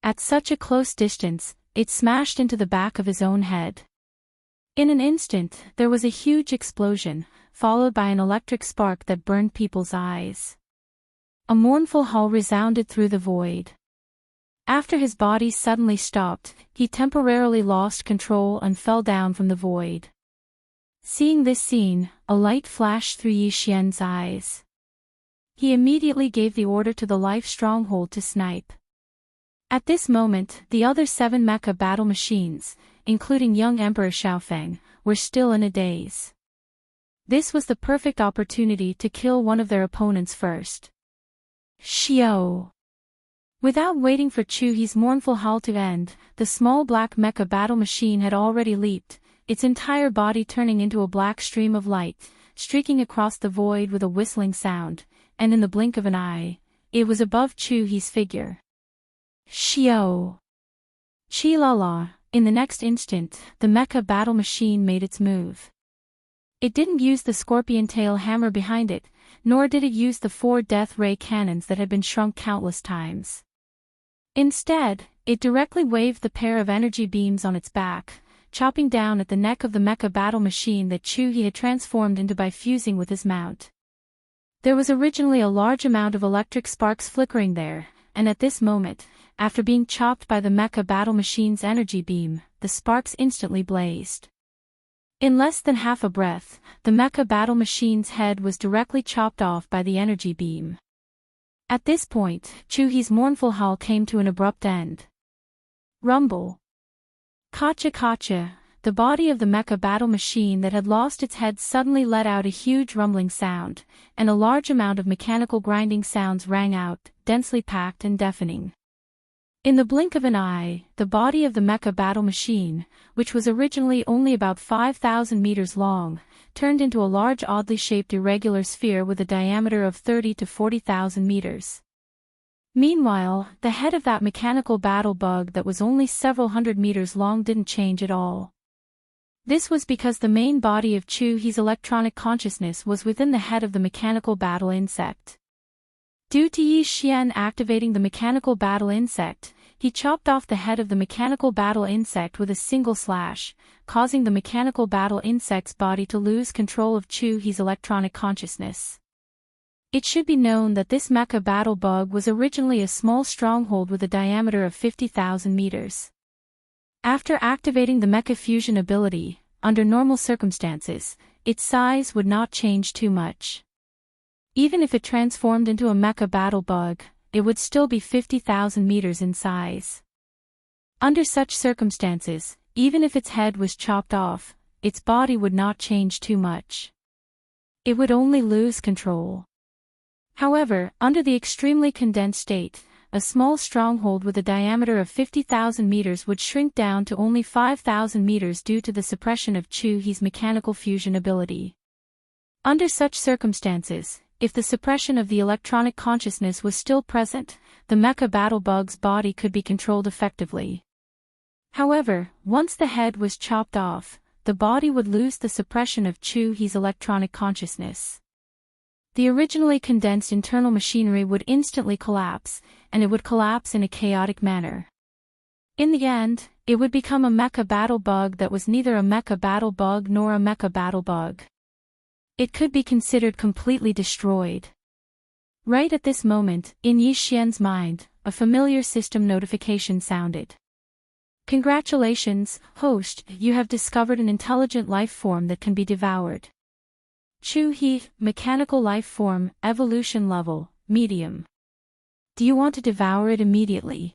Speaker 1: At such a close distance, it smashed into the back of his own head. In an instant, there was a huge explosion, followed by an electric spark that burned people's eyes. A mournful howl resounded through the void. After his body suddenly stopped, he temporarily lost control and fell down from the void. Seeing this scene, a light flashed through Yi Xian's eyes. He immediately gave the order to the life stronghold to snipe. At this moment, the other 7 mecha battle machines, including young Emperor Xiaofeng, were still in a daze. This was the perfect opportunity to kill one of their opponents first. Xiao! Without waiting for Chu-hee's mournful howl to end, the small black mecha battle machine had already leaped, its entire body turning into a black stream of light, streaking across the void with a whistling sound, and in the blink of an eye, it was above Chu-hee's figure. Xiao! Chi-la-la, in the next instant, the mecha battle machine made its move. It didn't use the scorpion tail hammer behind it, nor did it use the 4 death ray cannons that had been shrunk countless times. Instead, it directly waved the pair of energy beams on its back, chopping down at the neck of the mecha battle machine that Chu-hee had transformed into by fusing with his mount. There was originally a large amount of electric sparks flickering there, and at this moment, after being chopped by the mecha battle machine's energy beam, the sparks instantly blazed. In less than half a breath, the mecha battle machine's head was directly chopped off by the energy beam. At this point, Chu-hee's mournful howl came to an abrupt end. Rumble. Kacha-kacha, the body of the mecha battle machine that had lost its head suddenly let out a huge rumbling sound, and a large amount of mechanical grinding sounds rang out, densely packed and deafening. In the blink of an eye, the body of the mecha battle machine, which was originally only about 5,000 meters long, turned into a large oddly shaped irregular sphere with a diameter of 30 to 40,000 meters. Meanwhile, the head of that mechanical battle bug that was only several hundred meters long didn't change at all. This was because the main body of Chu-hee's electronic consciousness was within the head of the mechanical battle insect. Due to Yi Xian activating the mechanical battle insect, he chopped off the head of the mechanical battle insect with a single slash, causing the mechanical battle insect's body to lose control of Chu-hee's electronic consciousness. It should be known that this mecha battle bug was originally a small stronghold with a diameter of 50,000 meters. After activating the mecha fusion ability, under normal circumstances, its size would not change too much. Even if it transformed into a mecha battle bug, it would still be 50,000 meters in size. Under such circumstances, even if its head was chopped off, its body would not change too much. It would only lose control. However, under the extremely condensed state, a small stronghold with a diameter of 50,000 meters would shrink down to only 5,000 meters due to the suppression of Chu-hee's mechanical fusion ability. Under such circumstances, if the suppression of the electronic consciousness was still present, the mecha battle bug's body could be controlled effectively. However, once the head was chopped off, the body would lose the suppression of Chu-hee's electronic consciousness. The originally condensed internal machinery would instantly collapse, and it would collapse in a chaotic manner. In the end, it would become a mecha battle bug that was neither a mecha battle bug nor a mecha battle bug. It could be considered completely destroyed. Right at this moment, in Yi Xian's mind, a familiar system notification sounded. Congratulations, host, you have discovered an intelligent life form that can be devoured. Chu-hee, mechanical life form, evolution level, medium. Do you want to devour it immediately?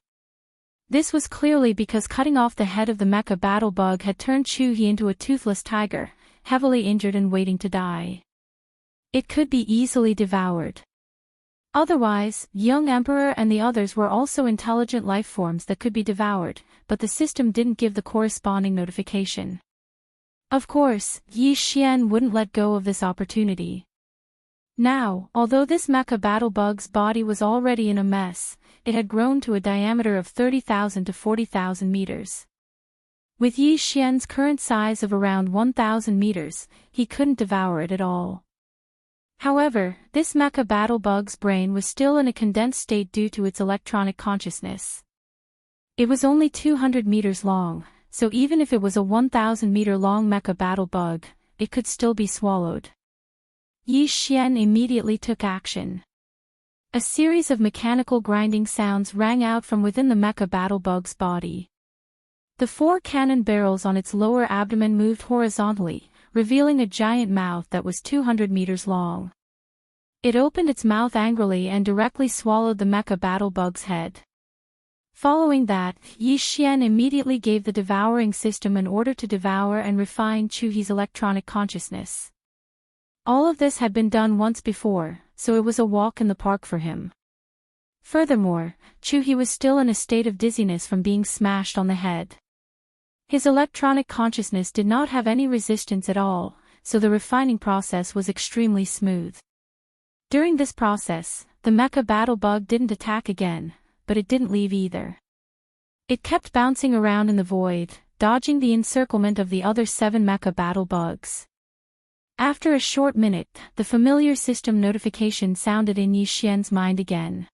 Speaker 1: This was clearly because cutting off the head of the mecha battle bug had turned Chu-He into a toothless tiger, heavily injured and waiting to die. It could be easily devoured. Otherwise, young Emperor and the others were also intelligent life forms that could be devoured, but the system didn't give the corresponding notification. Of course, Yi Xian wouldn't let go of this opportunity. Now, although this mecha battle bug's body was already in a mess, it had grown to a diameter of 30,000 to 40,000 meters. With Yi Xian's current size of around 1,000 meters, he couldn't devour it at all. However, this mecha battle bug's brain was still in a condensed state due to its electronic consciousness. It was only 200 meters long, so even if it was a 1,000-meter long mecha battle bug, it could still be swallowed. Yi Xian immediately took action. A series of mechanical grinding sounds rang out from within the mecha battle bug's body. The 4 cannon barrels on its lower abdomen moved horizontally, revealing a giant mouth that was 200 meters long. It opened its mouth angrily and directly swallowed the mecha battle bug's head. Following that, Yi Xian immediately gave the devouring system an order to devour and refine Chu-He's electronic consciousness. All of this had been done once before, so it was a walk in the park for him. Furthermore, Chu-He was still in a state of dizziness from being smashed on the head. His electronic consciousness did not have any resistance at all, so the refining process was extremely smooth. During this process, the mecha battle bug didn't attack again, but it didn't leave either. It kept bouncing around in the void, dodging the encirclement of the other 7 mecha battle bugs. After a short minute, the familiar system notification sounded in Yi Xian's mind again.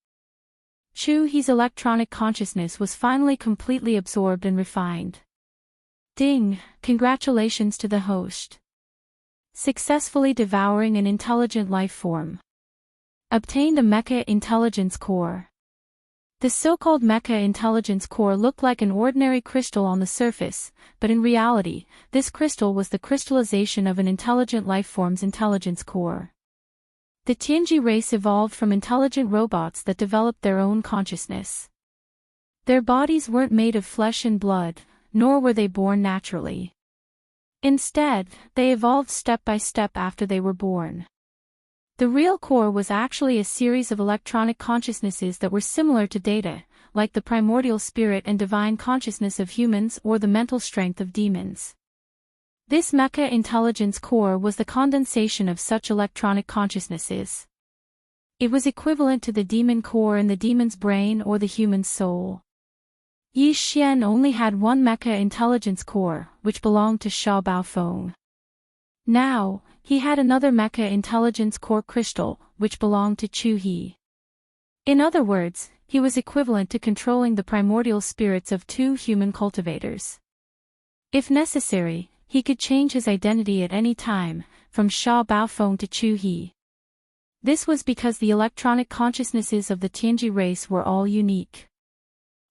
Speaker 1: Chu-He's electronic consciousness was finally completely absorbed and refined. Ding! Congratulations to the host. Successfully devouring an intelligent life form. Obtained a Mecha Intelligence Core. The so-called Mecha Intelligence Core looked like an ordinary crystal on the surface, but in reality, this crystal was the crystallization of an intelligent life form's intelligence core. The Tianji race evolved from intelligent robots that developed their own consciousness. Their bodies weren't made of flesh and blood, nor were they born naturally. Instead, they evolved step by step after they were born. The real core was actually a series of electronic consciousnesses that were similar to data, like the primordial spirit and divine consciousness of humans or the mental strength of demons. This Mecha Intelligence Core was the condensation of such electronic consciousnesses. It was equivalent to the demon core in the demon's brain or the human's soul. Yi Xian only had one Mecha Intelligence Core, which belonged to Sha Baofeng. Now, he had another Mecha Intelligence Core crystal, which belonged to Chu-He. In other words, he was equivalent to controlling the primordial spirits of 2 human cultivators. If necessary, he could change his identity at any time, from Sha Baofeng to Chu-He. This was because the electronic consciousnesses of the Tianji race were all unique.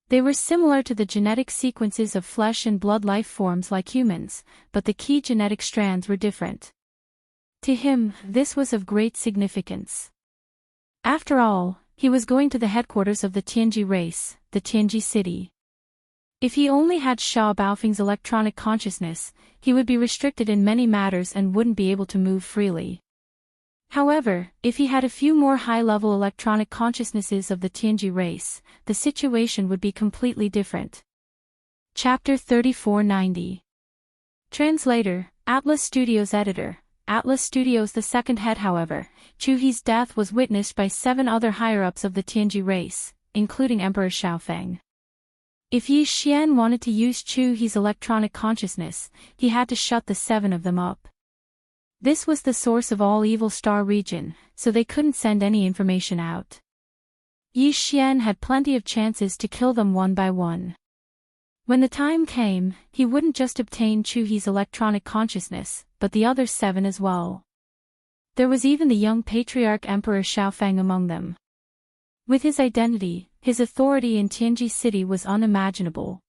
Speaker 1: They were similar to the genetic sequences of flesh and blood life forms like humans, but the key genetic strands were different. To him, this was of great significance. After all, he was going to the headquarters of the Tianji race, the Tianji city. If he only had Sha Baofeng's electronic consciousness, he would be restricted in many matters and wouldn't be able to move freely. However, if he had a few more high-level electronic consciousnesses of the Tianji race, the situation would be completely different. Chapter 3490. Translator, Atlas Studios Editor. Atlas Studios' the second head. However, Chu-He's death was witnessed by 7 other higher-ups of the Tianji race, including Emperor Xiaofeng. If Yi Xian wanted to use Chu-He's electronic consciousness, he had to shut the 7 of them up. This was the source of all Evil Star region, so they couldn't send any information out. Yi Xian had plenty of chances to kill them one by one. When the time came, he wouldn't just obtain Chu-He's electronic consciousness, but the other 7 as well. There was even the young patriarch Emperor Xiaofeng among them. With his identity, his authority in Tianji City was unimaginable.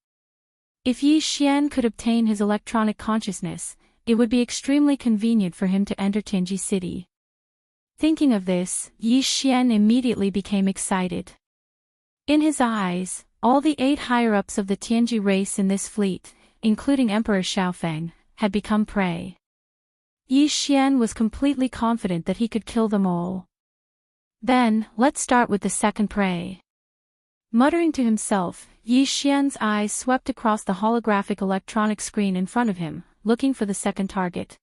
Speaker 1: If Yi Xian could obtain his electronic consciousness, it would be extremely convenient for him to enter Tianji City. Thinking of this, Yi Xian immediately became excited. In his eyes, all the 8 higher-ups of the Tianji race in this fleet, including Emperor Xiaofeng, had become prey. Yi Xian was completely confident that he could kill them all. Then, let's start with the second prey. Muttering to himself, Yi Xian's eyes swept across the holographic electronic screen in front of him, looking for the second target.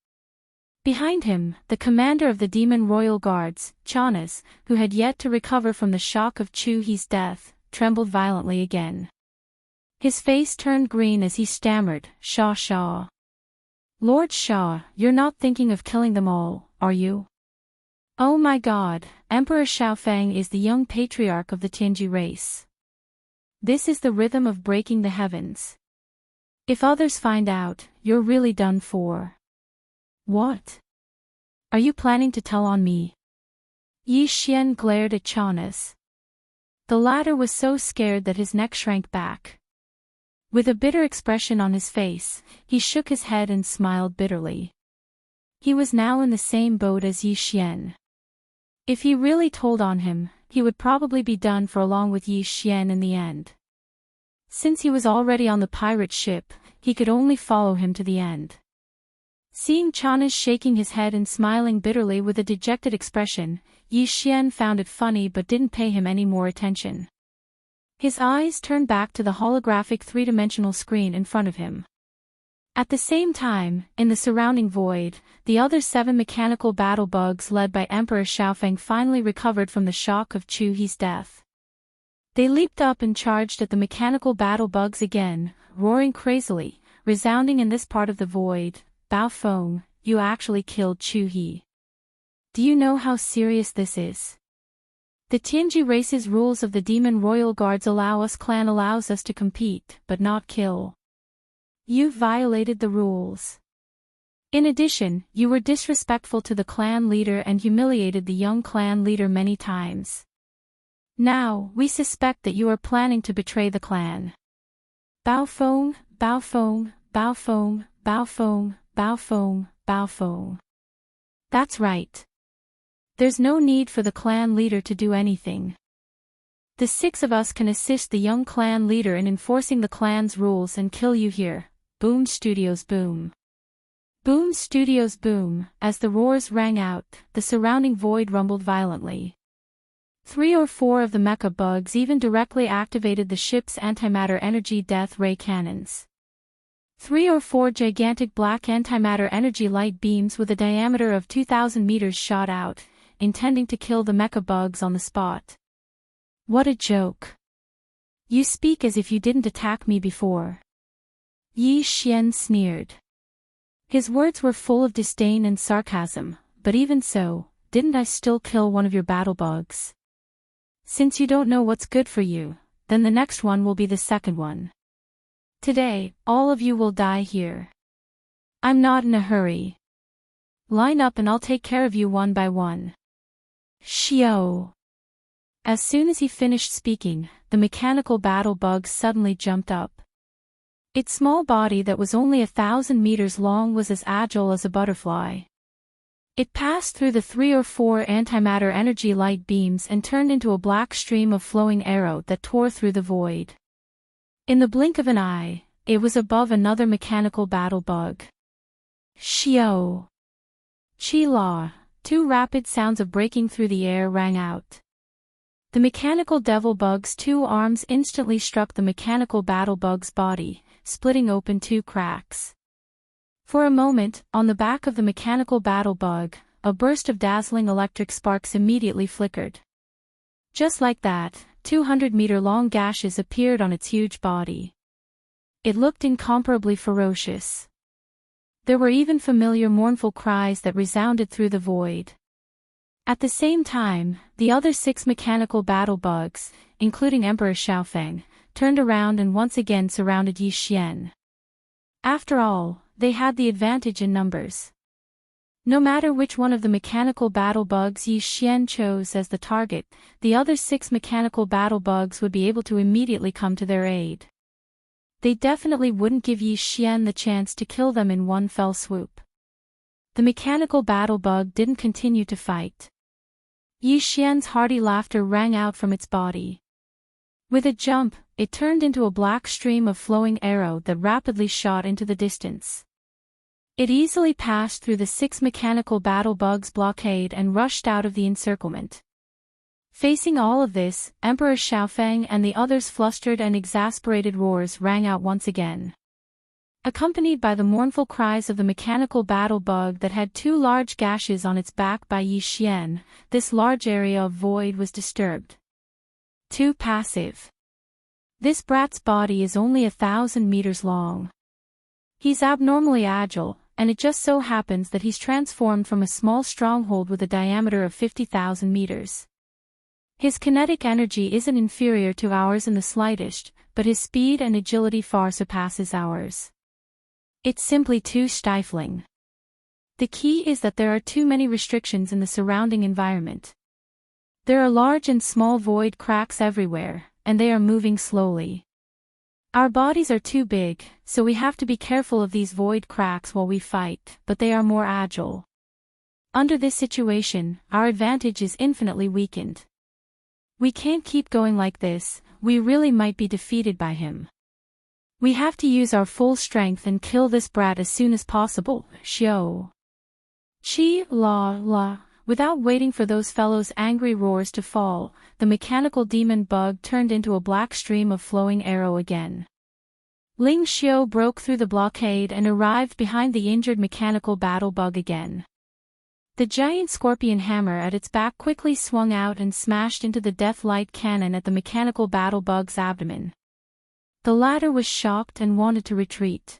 Speaker 1: Behind him, the commander of the Demon Royal Guards, Chanas, who had yet to recover from the shock of Chu He's death, trembled violently again. His face turned green as he stammered, Shaw. Lord Shaw, you're not thinking of killing them all, are you? Oh my god, Emperor Xiaofeng is the young patriarch of the Tianji race. This is the rhythm of breaking the heavens. If others find out, you're really done for. What? Are you planning to tell on me? Yi Xian glared at Chanas. The latter was so scared that his neck shrank back. With a bitter expression on his face, he shook his head and smiled bitterly. He was now in the same boat as Yi Xian. If he really told on him, he would probably be done for along with Yi Xian in the end. Since he was already on the pirate ship, he could only follow him to the end. Seeing Chanas shaking his head and smiling bitterly with a dejected expression, Yi Xian found it funny but didn't pay him any more attention. His eyes turned back to the holographic three-dimensional screen in front of him. At the same time, in the surrounding void, the other 7 mechanical battle bugs led by Emperor Xiaofeng finally recovered from the shock of Chu He's death. They leaped up and charged at the mechanical battle bugs again, roaring crazily, resounding in this part of the void, Bao Feng, you actually killed Chu He. Do you know how serious this is? The Tianji race's rules of the Demon Royal Guards allows us to compete, but not kill. You've violated the rules. In addition, you were disrespectful to the clan leader and humiliated the young clan leader many times. Now, we suspect that you are planning to betray the clan. Bao Feng, Bao Feng, Bao Feng, Bao Feng, Bao Feng, Bao Feng. That's right. There's no need for the clan leader to do anything. The 6 of us can assist the young clan leader in enforcing the clan's rules and kill you here. Boom Studios boom. Boom Studios boom. As the roars rang out, the surrounding void rumbled violently. 3 or 4 of the mecha bugs even directly activated the ship's antimatter energy death ray cannons. 3 or 4 gigantic black antimatter energy light beams with a diameter of 2,000 meters shot out, intending to kill the mecha bugs on the spot. What a joke. You speak as if you didn't attack me before. Yi Xian sneered. His words were full of disdain and sarcasm, but even so, didn't I still kill one of your battle bugs? Since you don't know what's good for you, then the next one will be the second one. Today, all of you will die here. I'm not in a hurry. Line up and I'll take care of you one by one. Xiao. As soon as he finished speaking, the mechanical battle bug suddenly jumped up. Its small body that was only 1,000 meters long was as agile as a butterfly. It passed through the 3 or 4 antimatter energy light beams and turned into a black stream of flowing arrow that tore through the void. In the blink of an eye, it was above another mechanical battle bug. Xiao. Chi-la, 2 rapid sounds of breaking through the air rang out. The mechanical devil bug's 2 arms instantly struck the mechanical battle bug's body, splitting open 2 cracks. For a moment, on the back of the mechanical battle bug, a burst of dazzling electric sparks immediately flickered. Just like that, 200-meter-long gashes appeared on its huge body. It looked incomparably ferocious. There were even familiar mournful cries that resounded through the void. At the same time, the other 6 mechanical battle bugs, including Emperor Xiaofeng, turned around and once again surrounded Yi Xian. After all, they had the advantage in numbers. No matter which one of the mechanical battle bugs Yi Xian chose as the target, the other 6 mechanical battle bugs would be able to immediately come to their aid. They definitely wouldn't give Yi Xian the chance to kill them in one fell swoop. The mechanical battle bug didn't continue to fight. Yi Xian's hearty laughter rang out from its body. With a jump, it turned into a black stream of flowing arrow that rapidly shot into the distance. It easily passed through the 6 mechanical battle bugs' blockade and rushed out of the encirclement. Facing all of this, Emperor Xiaofeng and the others' flustered and exasperated roars rang out once again. Accompanied by the mournful cries of the mechanical battle bug that had 2 large gashes on its back by Yi Xian, this large area of void was disturbed. Too passive. This brat's body is only 1,000 meters long. He's abnormally agile, and it just so happens that he's transformed from a small stronghold with a diameter of 50,000 meters. His kinetic energy isn't inferior to ours in the slightest, but his speed and agility far surpasses ours. It's simply too stifling. The key is that there are too many restrictions in the surrounding environment. There are large and small void cracks everywhere, and they are moving slowly. Our bodies are too big, so we have to be careful of these void cracks while we fight, but they are more agile. Under this situation, our advantage is infinitely weakened. We can't keep going like this, we really might be defeated by him. We have to use our full strength and kill this brat as soon as possible, Xiao. Chi la la. Without waiting for those fellows' angry roars to fall, the mechanical demon bug turned into a black stream of flowing arrow again. Ling Xiao broke through the blockade and arrived behind the injured mechanical battle bug again. The giant scorpion hammer at its back quickly swung out and smashed into the death light cannon at the mechanical battle bug's abdomen. The latter was shocked and wanted to retreat.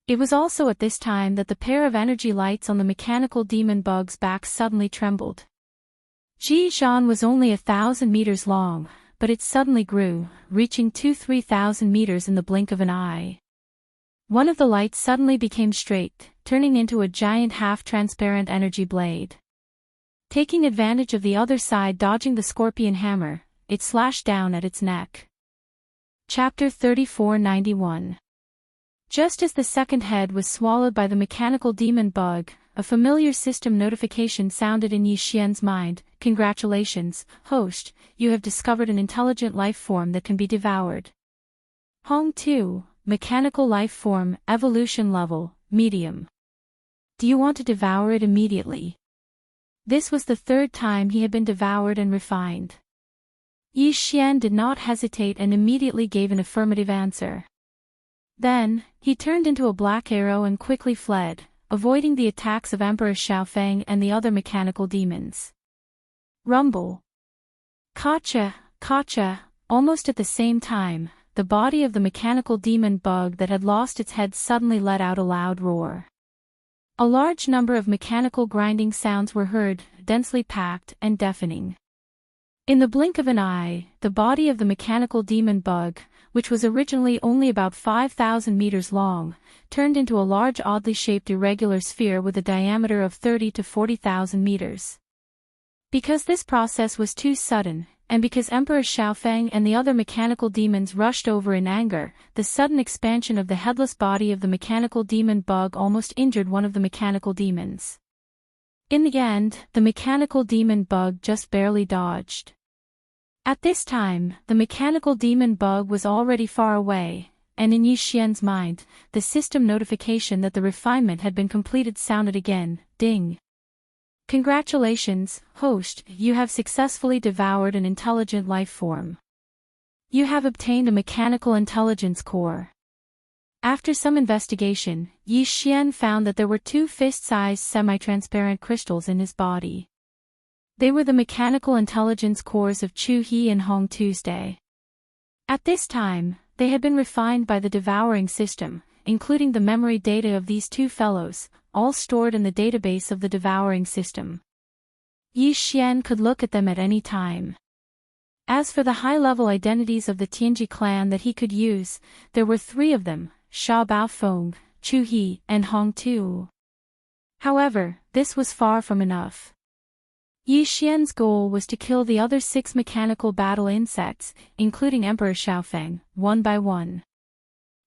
Speaker 1: It was also at this time that the pair of energy lights on the mechanical demon bug's back suddenly trembled. Ji Zhan was only 1,000 meters long, but it suddenly grew, reaching 2,000–3,000 meters in the blink of an eye. One of the lights suddenly became straight, turning into a giant half-transparent energy blade. Taking advantage of the other side dodging the scorpion hammer, it slashed down at its neck. Chapter 3491. Just as the second head was swallowed by the mechanical demon bug, a familiar system notification sounded in Yi Xian's mind. Congratulations, host, you have discovered an intelligent life form that can be devoured. Hong 2, mechanical life form, evolution level, medium. Do you want to devour it immediately? This was the 3rd time he had been devoured and refined. Yi Xian did not hesitate and immediately gave an affirmative answer. Then, he turned into a black arrow and quickly fled, avoiding the attacks of Emperor Xiaofeng and the other mechanical demons. Rumble. Kacha, kacha. Almost at the same time, the body of the mechanical demon bug that had lost its head suddenly let out a loud roar. A large number of mechanical grinding sounds were heard, densely packed and deafening. In the blink of an eye, the body of the mechanical demon bug, which was originally only about 5,000 meters long, turned into a large oddly shaped irregular sphere with a diameter of 30 to 40,000 meters. Because this process was too sudden, and because Emperor Xiaofeng and the other mechanical demons rushed over in anger, the sudden expansion of the headless body of the mechanical demon bug almost injured one of the mechanical demons. In the end, the mechanical demon bug just barely dodged. At this time, the mechanical demon bug was already far away, and in Yi Xian's mind, the system notification that the refinement had been completed sounded again, ding. Congratulations, host, you have successfully devoured an intelligent life form. You have obtained a mechanical intelligence core. After some investigation, Yi Xian found that there were 2 fist-sized semi-transparent crystals in his body. They were the mechanical intelligence cores of Chu He and Hong Tuesday. At this time, they had been refined by the devouring system, including the memory data of these 2 fellows, all stored in the database of the devouring system. Yi Xian could look at them at any time. As for the high-level identities of the Tianji clan that he could use, there were 3 of them, Sha Baofeng, Chu He, and Hong Tu. However, this was far from enough. Yi Xian's goal was to kill the other 6 mechanical battle insects, including Emperor Xiaofeng, one by one.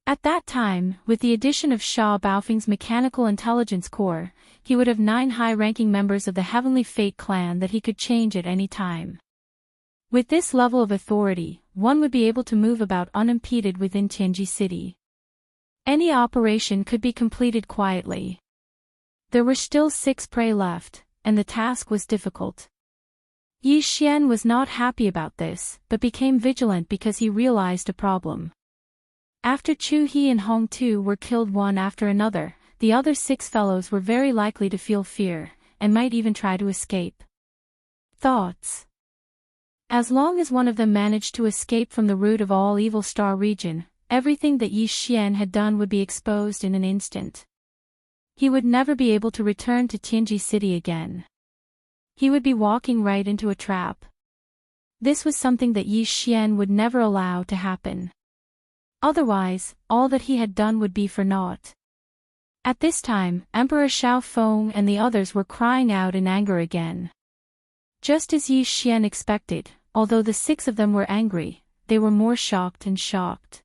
Speaker 1: At that time, with the addition of Sha Baofeng's mechanical intelligence core, he would have 9 high-ranking members of the Heavenly Fate clan that he could change at any time. With this level of authority, one would be able to move about unimpeded within Tianji City. Any operation could be completed quietly. There were still 6 prey left, and the task was difficult. Yi Xian was not happy about this, but became vigilant because he realized a problem. After Chu He and Hong Tu were killed one after another, the other 6 fellows were very likely to feel fear, and might even try to escape. Thoughts. As long as one of them managed to escape from the root of all evil Star region, everything that Yi Xian had done would be exposed in an instant. He would never be able to return to Tianji City again. He would be walking right into a trap. This was something that Yi Xian would never allow to happen. Otherwise, all that he had done would be for naught. At this time, Emperor Xiao Feng and the others were crying out in anger again. Just as Yi Xian expected, although the 6 of them were angry, they were more shocked and shocked.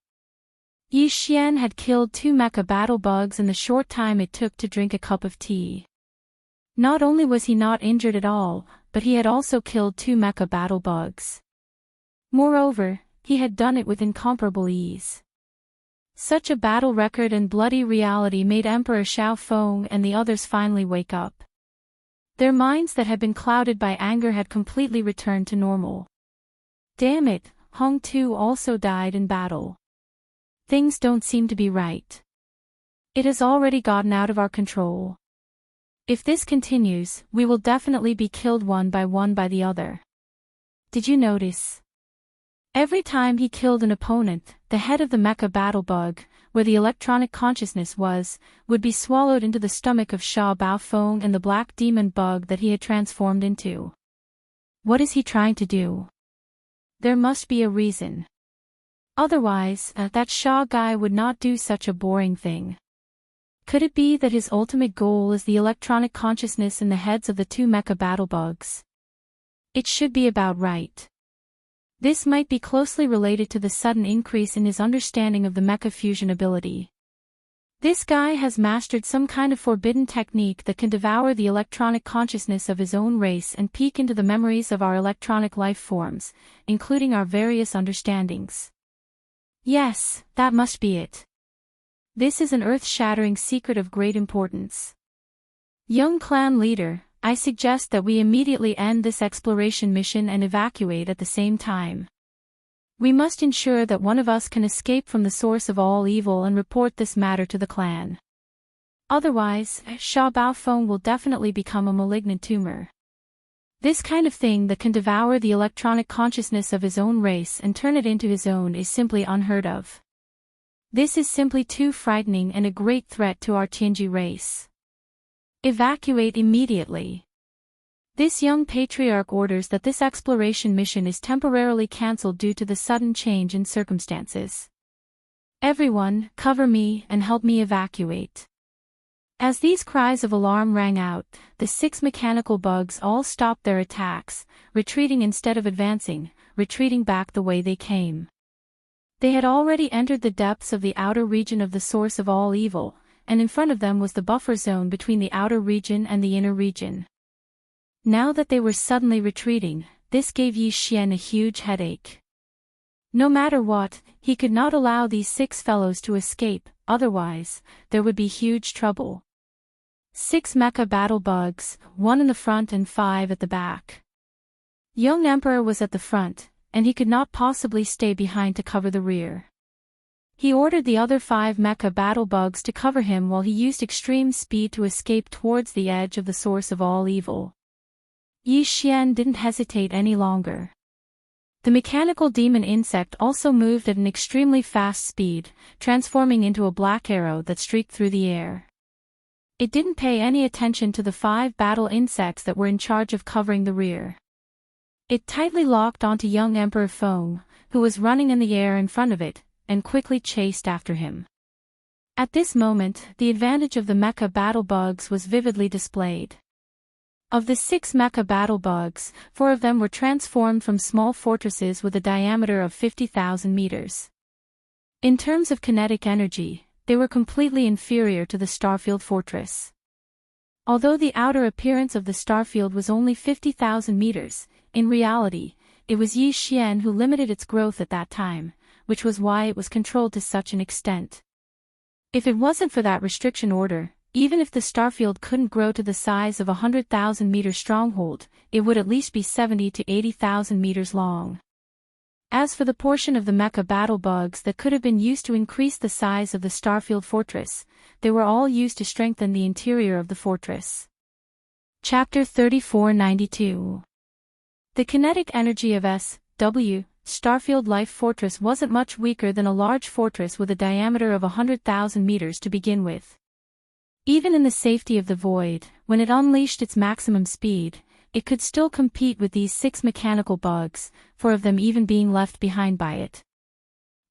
Speaker 1: Yi Xian had killed 2 mecha battle bugs in the short time it took to drink a cup of tea. Not only was he not injured at all, but he had also killed 2 mecha battle bugs. Moreover, he had done it with incomparable ease. Such a battle record and bloody reality made Emperor Xiao Feng and the others finally wake up. Their minds that had been clouded by anger had completely returned to normal. Damn it, Hong Tu also died in battle. Things don't seem to be right. It has already gotten out of our control. If this continues, we will definitely be killed one by the other. Did you notice? Every time he killed an opponent, the head of the mecha battle bug, where the electronic consciousness was, would be swallowed into the stomach of Sha Baofeng and the black demon bug that he had transformed into. What is he trying to do? There must be a reason. Otherwise, that Sha guy would not do such a boring thing. Could it be that his ultimate goal is the electronic consciousness in the heads of the 2 mecha battle bugs? It should be about right. This might be closely related to the sudden increase in his understanding of the mecha fusion ability. This guy has mastered some kind of forbidden technique that can devour the electronic consciousness of his own race and peek into the memories of our electronic life forms, including our various understandings. Yes, that must be it. This is an earth-shattering secret of great importance. Young clan leader, I suggest that we immediately end this exploration mission and evacuate at the same time. We must ensure that one of us can escape from the source of all evil and report this matter to the clan. Otherwise, Sha Baofeng will definitely become a malignant tumor. This kind of thing that can devour the electronic consciousness of his own race and turn it into his own is simply unheard of. This is simply too frightening and a great threat to our Tianji race. Evacuate immediately. This young patriarch orders that this exploration mission is temporarily cancelled due to the sudden change in circumstances. Everyone, cover me and help me evacuate. As these cries of alarm rang out, the 6 mechanical bugs all stopped their attacks, retreating instead of advancing, retreating back the way they came. They had already entered the depths of the outer region of the source of all evil, and in front of them was the buffer zone between the outer region and the inner region. Now that they were suddenly retreating, this gave Yi Xian a huge headache. No matter what, he could not allow these 6 fellows to escape, otherwise, there would be huge trouble. 6 mecha battle bugs, 1 in the front and 5 at the back. Young Emperor was at the front, and he could not possibly stay behind to cover the rear. He ordered the other 5 mecha battle bugs to cover him while he used extreme speed to escape towards the edge of the source of all evil. Yi Xian didn't hesitate any longer. The mechanical demon insect also moved at an extremely fast speed, transforming into a black arrow that streaked through the air. It didn't pay any attention to the 5 battle insects that were in charge of covering the rear. It tightly locked onto young Emperor Feng, who was running in the air in front of it, and quickly chased after him. At this moment, the advantage of the mecha battle bugs was vividly displayed. Of the 6 mecha battle bugs, 4 of them were transformed from small fortresses with a diameter of 50,000 meters. In terms of kinetic energy, they were completely inferior to the Starfield fortress. Although the outer appearance of the Starfield was only 50,000 meters, in reality, it was Yi Xian who limited its growth at that time, which was why it was controlled to such an extent. If it wasn't for that restriction order, even if the starfield couldn't grow to the size of a 100,000-meter stronghold, it would at least be 70 to 80,000 meters long. As for the portion of the mecha battle bugs that could have been used to increase the size of the starfield fortress, they were all used to strengthen the interior of the fortress. Chapter 3492. The kinetic energy of S.W. Starfield Life Fortress wasn't much weaker than a large fortress with a diameter of 100,000 meters to begin with. Even in the safety of the void, when it unleashed its maximum speed, it could still compete with these 6 mechanical bugs, 4 of them even being left behind by it.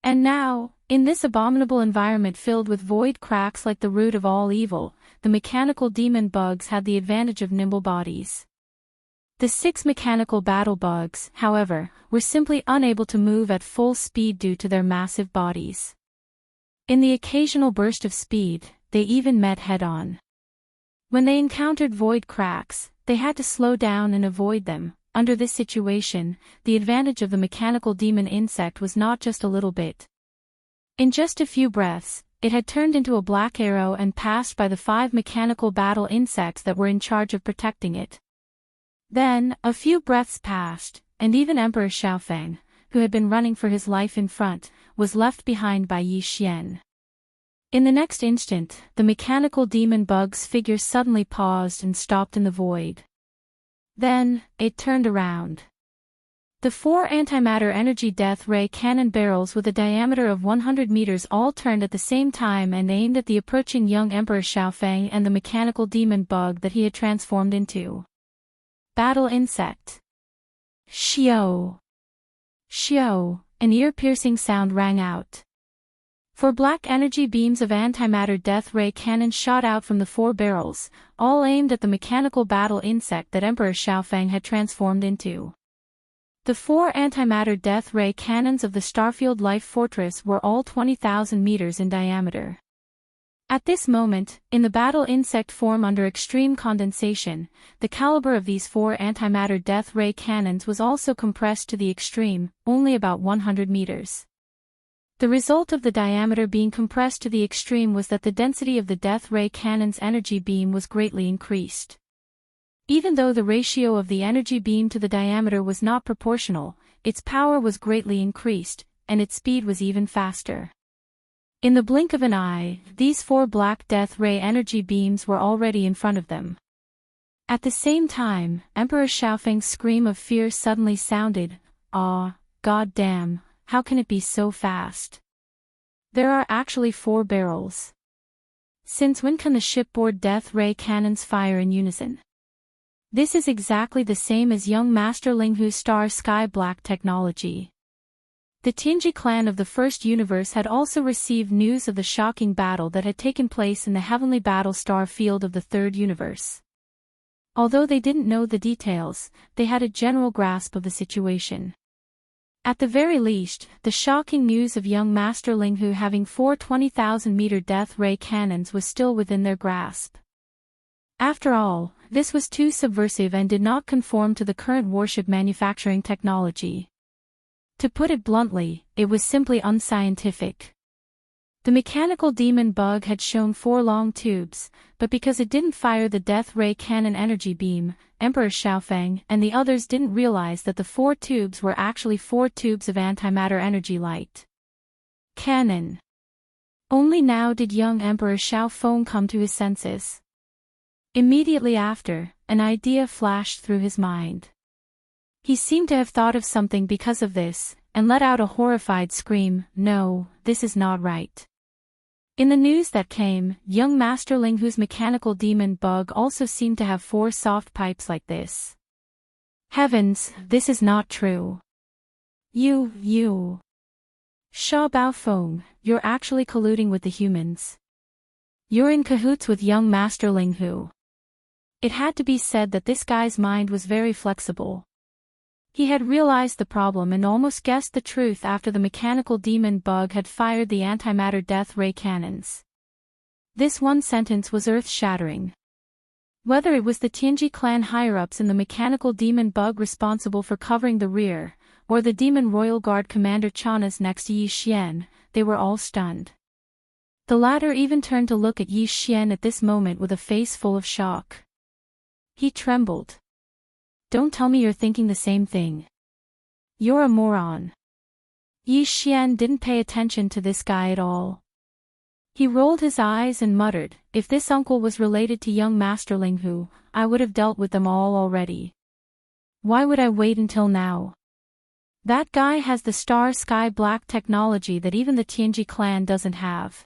Speaker 1: And now, in this abominable environment filled with void cracks like the root of all evil, the mechanical demon bugs had the advantage of nimble bodies. The 6 mechanical battle bugs, however, were simply unable to move at full speed due to their massive bodies. In the occasional burst of speed, they even met head-on. When they encountered void cracks, they had to slow down and avoid them. Under this situation, the advantage of the mechanical demon insect was not just a little bit. In just a few breaths, it had turned into a black arrow and passed by the 5 mechanical battle insects that were in charge of protecting it. Then, a few breaths passed, and even Emperor Xiaofeng, who had been running for his life in front, was left behind by Yi Xian. In the next instant, the mechanical demon bug's figure suddenly paused and stopped in the void. Then, it turned around. The 4 antimatter energy death ray cannon barrels with a diameter of 100 meters all turned at the same time and aimed at the approaching young Emperor Xiaofeng and the mechanical demon bug that he had transformed into. Battle insect. Xiao. Xiao, an ear-piercing sound rang out. 4 black energy beams of antimatter death ray cannons shot out from the 4 barrels, all aimed at the mechanical battle insect that Emperor Xiaofeng had transformed into. The 4 antimatter death ray cannons of the Starfield Life Fortress were all 20,000 meters in diameter. At this moment, in the battle insect form under extreme condensation, the caliber of these 4 antimatter death ray cannons was also compressed to the extreme, only about 100 meters. The result of the diameter being compressed to the extreme was that the density of the death ray cannon's energy beam was greatly increased. Even though the ratio of the energy beam to the diameter was not proportional, its power was greatly increased, and its speed was even faster. In the blink of an eye, these 4 black death ray energy beams were already in front of them. At the same time, Emperor Xiaofeng's scream of fear suddenly sounded. "Ah, god damn, how can it be so fast? There are actually 4 barrels. Since when can the shipboard death ray cannons fire in unison?" This is exactly the same as young Master Linghu's Star Sky Black technology. The Tianji clan of the First Universe had also received news of the shocking battle that had taken place in the heavenly battle star field of the Third Universe. Although they didn't know the details, they had a general grasp of the situation. At the very least, the shocking news of young Master Linghu having 4 20,000-meter death ray cannons was still within their grasp. After all, this was too subversive and did not conform to the current warship manufacturing technology. To put it bluntly, it was simply unscientific. The mechanical demon bug had shown 4 long tubes, but because it didn't fire the death ray cannon energy beam, Emperor Xiaofeng and the others didn't realize that the 4 tubes were actually 4 tubes of antimatter energy light cannon. Only now did young Emperor Xiaofeng come to his senses. Immediately after, an idea flashed through his mind. He seemed to have thought of something because of this, and let out a horrified scream. "No, this is not right." In the news that came, young Master Linghu's mechanical demon bug also seemed to have 4 soft pipes like this. Heavens, this is not true. You. Sha Baofeng, you're actually colluding with the humans. You're in cahoots with young Master Linghu. It had to be said that this guy's mind was very flexible. He had realized the problem and almost guessed the truth after the mechanical demon bug had fired the antimatter death ray cannons. This one sentence was earth-shattering. Whether it was the Tianji clan higher-ups in the mechanical demon bug responsible for covering the rear, or the Demon Royal Guard Commander Chanas next to Yi Xian, they were all stunned. The latter even turned to look at Yi Xian at this moment with a face full of shock. He trembled. "Don't tell me you're thinking the same thing. You're a moron." Yi Xian didn't pay attention to this guy at all. He rolled his eyes and muttered, "If this uncle was related to young Master Ling Hu, I would have dealt with them all already. Why would I wait until now? That guy has the star sky black technology that even the Tianji clan doesn't have.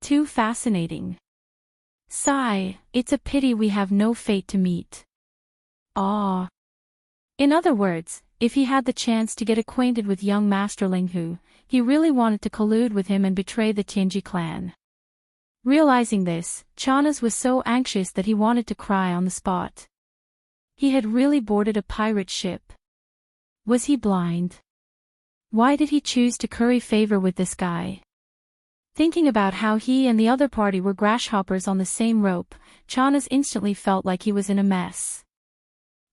Speaker 1: Too fascinating. Sigh, it's a pity we have no fate to meet." Ah. In other words, if he had the chance to get acquainted with young Master Ling Hu, he really wanted to collude with him and betray the Tianji clan. Realizing this, Chanas was so anxious that he wanted to cry on the spot. He had really boarded a pirate ship. Was he blind? Why did he choose to curry favor with this guy? Thinking about how he and the other party were grasshoppers on the same rope, Chanas instantly felt like he was in a mess.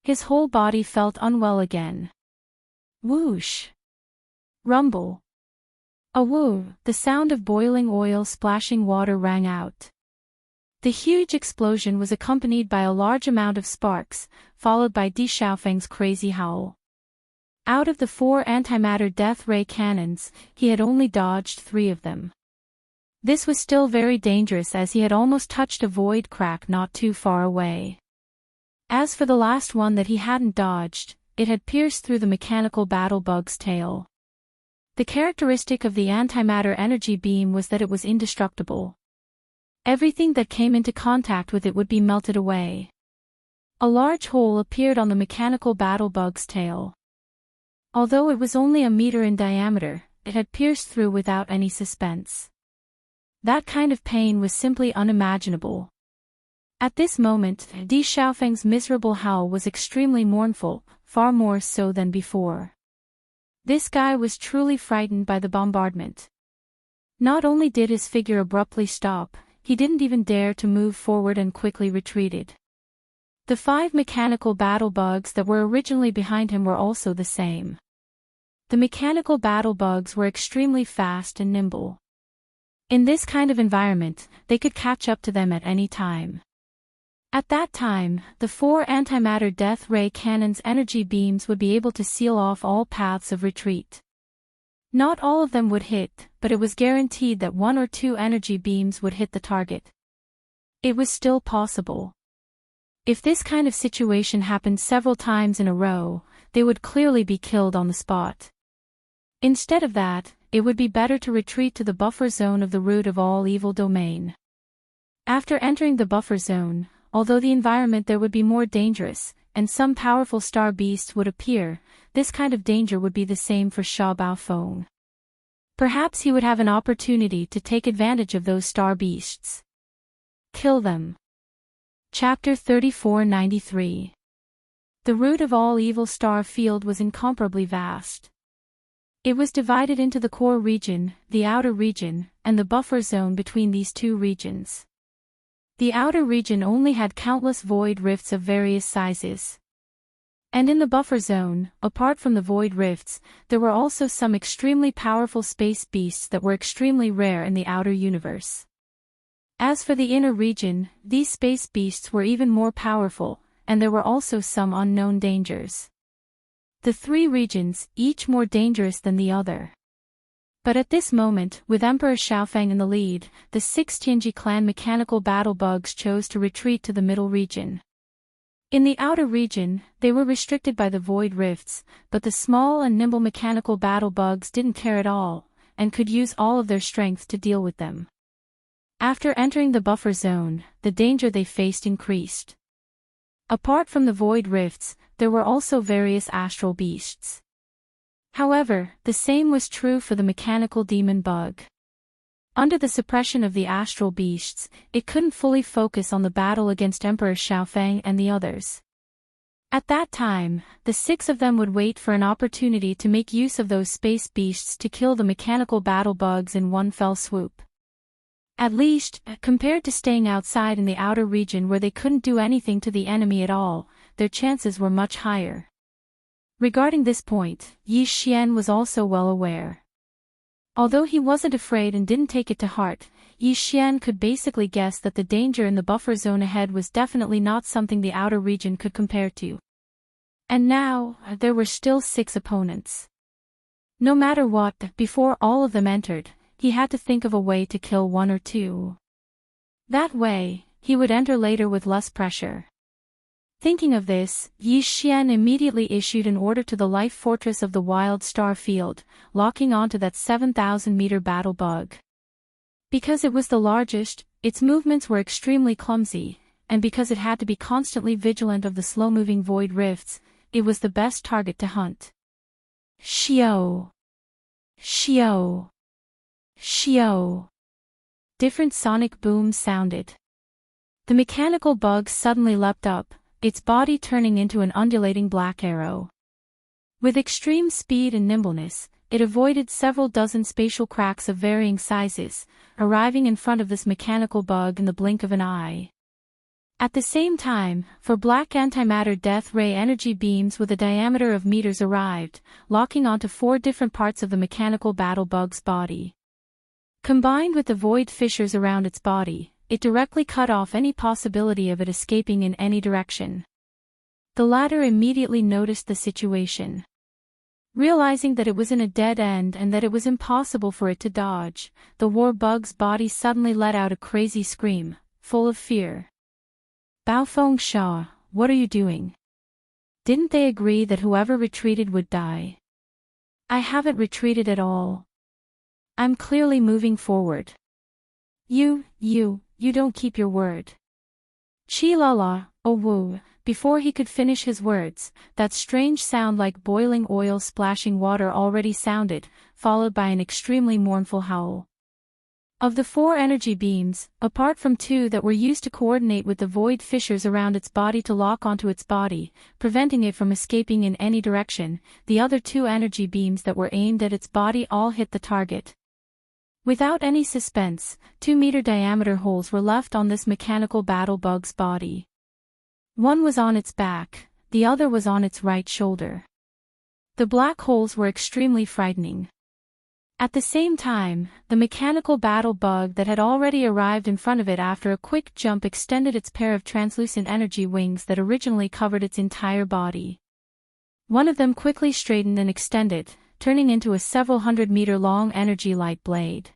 Speaker 1: His whole body felt unwell again. Whoosh! Rumble! A woo! The sound of boiling oil splashing water rang out. The huge explosion was accompanied by a large amount of sparks, followed by Di Xiaofeng's crazy howl. Out of the 4 antimatter death ray cannons, he had only dodged 3 of them. This was still very dangerous as he had almost touched a void crack not too far away. As for the last one that he hadn't dodged, it had pierced through the mechanical battle bug's tail. The characteristic of the antimatter energy beam was that it was indestructible. Everything that came into contact with it would be melted away. A large hole appeared on the mechanical battle bug's tail. Although it was only a meter in diameter, it had pierced through without any suspense. That kind of pain was simply unimaginable. At this moment, Di Xiaofeng's miserable howl was extremely mournful, far more so than before. This guy was truly frightened by the bombardment. Not only did his figure abruptly stop, he didn't even dare to move forward and quickly retreated. The 5 mechanical battle bugs that were originally behind him were also the same. The mechanical battle bugs were extremely fast and nimble. In this kind of environment, they could catch up to them at any time. At that time, the 4 antimatter death ray cannons' energy beams would be able to seal off all paths of retreat. Not all of them would hit, but it was guaranteed that 1 or 2 energy beams would hit the target. It was still possible. If this kind of situation happened several times in a row, they would clearly be killed on the spot. Instead of that, it would be better to retreat to the buffer zone of the root of all evil domain. After entering the buffer zone, although the environment there would be more dangerous, and some powerful star beasts would appear, this kind of danger would be the same for Sha Baofeng. Perhaps he would have an opportunity to take advantage of those star beasts. Kill them. Chapter 3493. The root of all evil star field was incomparably vast. It was divided into the core region, the outer region, and the buffer zone between these 2 regions. The outer region only had countless void rifts of various sizes. And in the buffer zone, apart from the void rifts, there were also some extremely powerful space beasts that were extremely rare in the outer universe. As for the inner region, these space beasts were even more powerful, and there were also some unknown dangers. The 3 regions, each more dangerous than the other. But at this moment, with Emperor Xiaofeng in the lead, the 6 Tianji clan mechanical battle bugs chose to retreat to the middle region. In the outer region, they were restricted by the void rifts, but the small and nimble mechanical battle bugs didn't care at all, and could use all of their strength to deal with them. After entering the buffer zone, the danger they faced increased. Apart from the void rifts, there were also various astral beasts. However, the same was true for the mechanical demon bug. Under the suppression of the astral beasts, it couldn't fully focus on the battle against Emperor Xiaofeng and the others. At that time, the 6 of them would wait for an opportunity to make use of those space beasts to kill the mechanical battle bugs in one fell swoop. At least, compared to staying outside in the outer region where they couldn't do anything to the enemy at all, their chances were much higher. Regarding this point, Yi Xian was also well aware. Although he wasn't afraid and didn't take it to heart, Yi Xian could basically guess that the danger in the buffer zone ahead was definitely not something the outer region could compare to. And now, there were still 6 opponents. No matter what, before all of them entered, he had to think of a way to kill 1 or 2. That way, he would enter later with less pressure. Thinking of this, Yi Xian immediately issued an order to the life fortress of the Wild Star Field, locking onto that 7,000-meter battle bug. Because it was the largest, its movements were extremely clumsy, and because it had to be constantly vigilant of the slow-moving void rifts, it was the best target to hunt. Xiao! Xiao! Xiao! Different sonic booms sounded. The mechanical bug suddenly leapt up, its body turning into an undulating black arrow. With extreme speed and nimbleness, it avoided several dozen spatial cracks of varying sizes, arriving in front of this mechanical bug in the blink of an eye. At the same time, 4 black antimatter death ray energy beams with a diameter of meters arrived, locking onto 4 different parts of the mechanical battle bug's body. Combined with the void fissures around its body, it directly cut off any possibility of it escaping in any direction. The latter immediately noticed the situation. Realizing that it was in a dead end and that it was impossible for it to dodge, the war bug's body suddenly let out a crazy scream, full of fear. Baofeng Sha, what are you doing? Didn't they agree that whoever retreated would die? I haven't retreated at all. I'm clearly moving forward. You don't keep your word. Chi la la, oh woo. Before he could finish his words, that strange sound like boiling oil splashing water already sounded, followed by an extremely mournful howl. Of the 4 energy beams, apart from 2 that were used to coordinate with the void fissures around its body to lock onto its body, preventing it from escaping in any direction, the other 2 energy beams that were aimed at its body all hit the target. Without any suspense, 2-meter diameter holes were left on this mechanical battle bug's body. One was on its back, the other was on its right shoulder. The black holes were extremely frightening. At the same time, the mechanical battle bug that had already arrived in front of it after a quick jump extended its pair of translucent energy wings that originally covered its entire body. One of them quickly straightened and extended, turning into a several 100-meter-long energy light blade.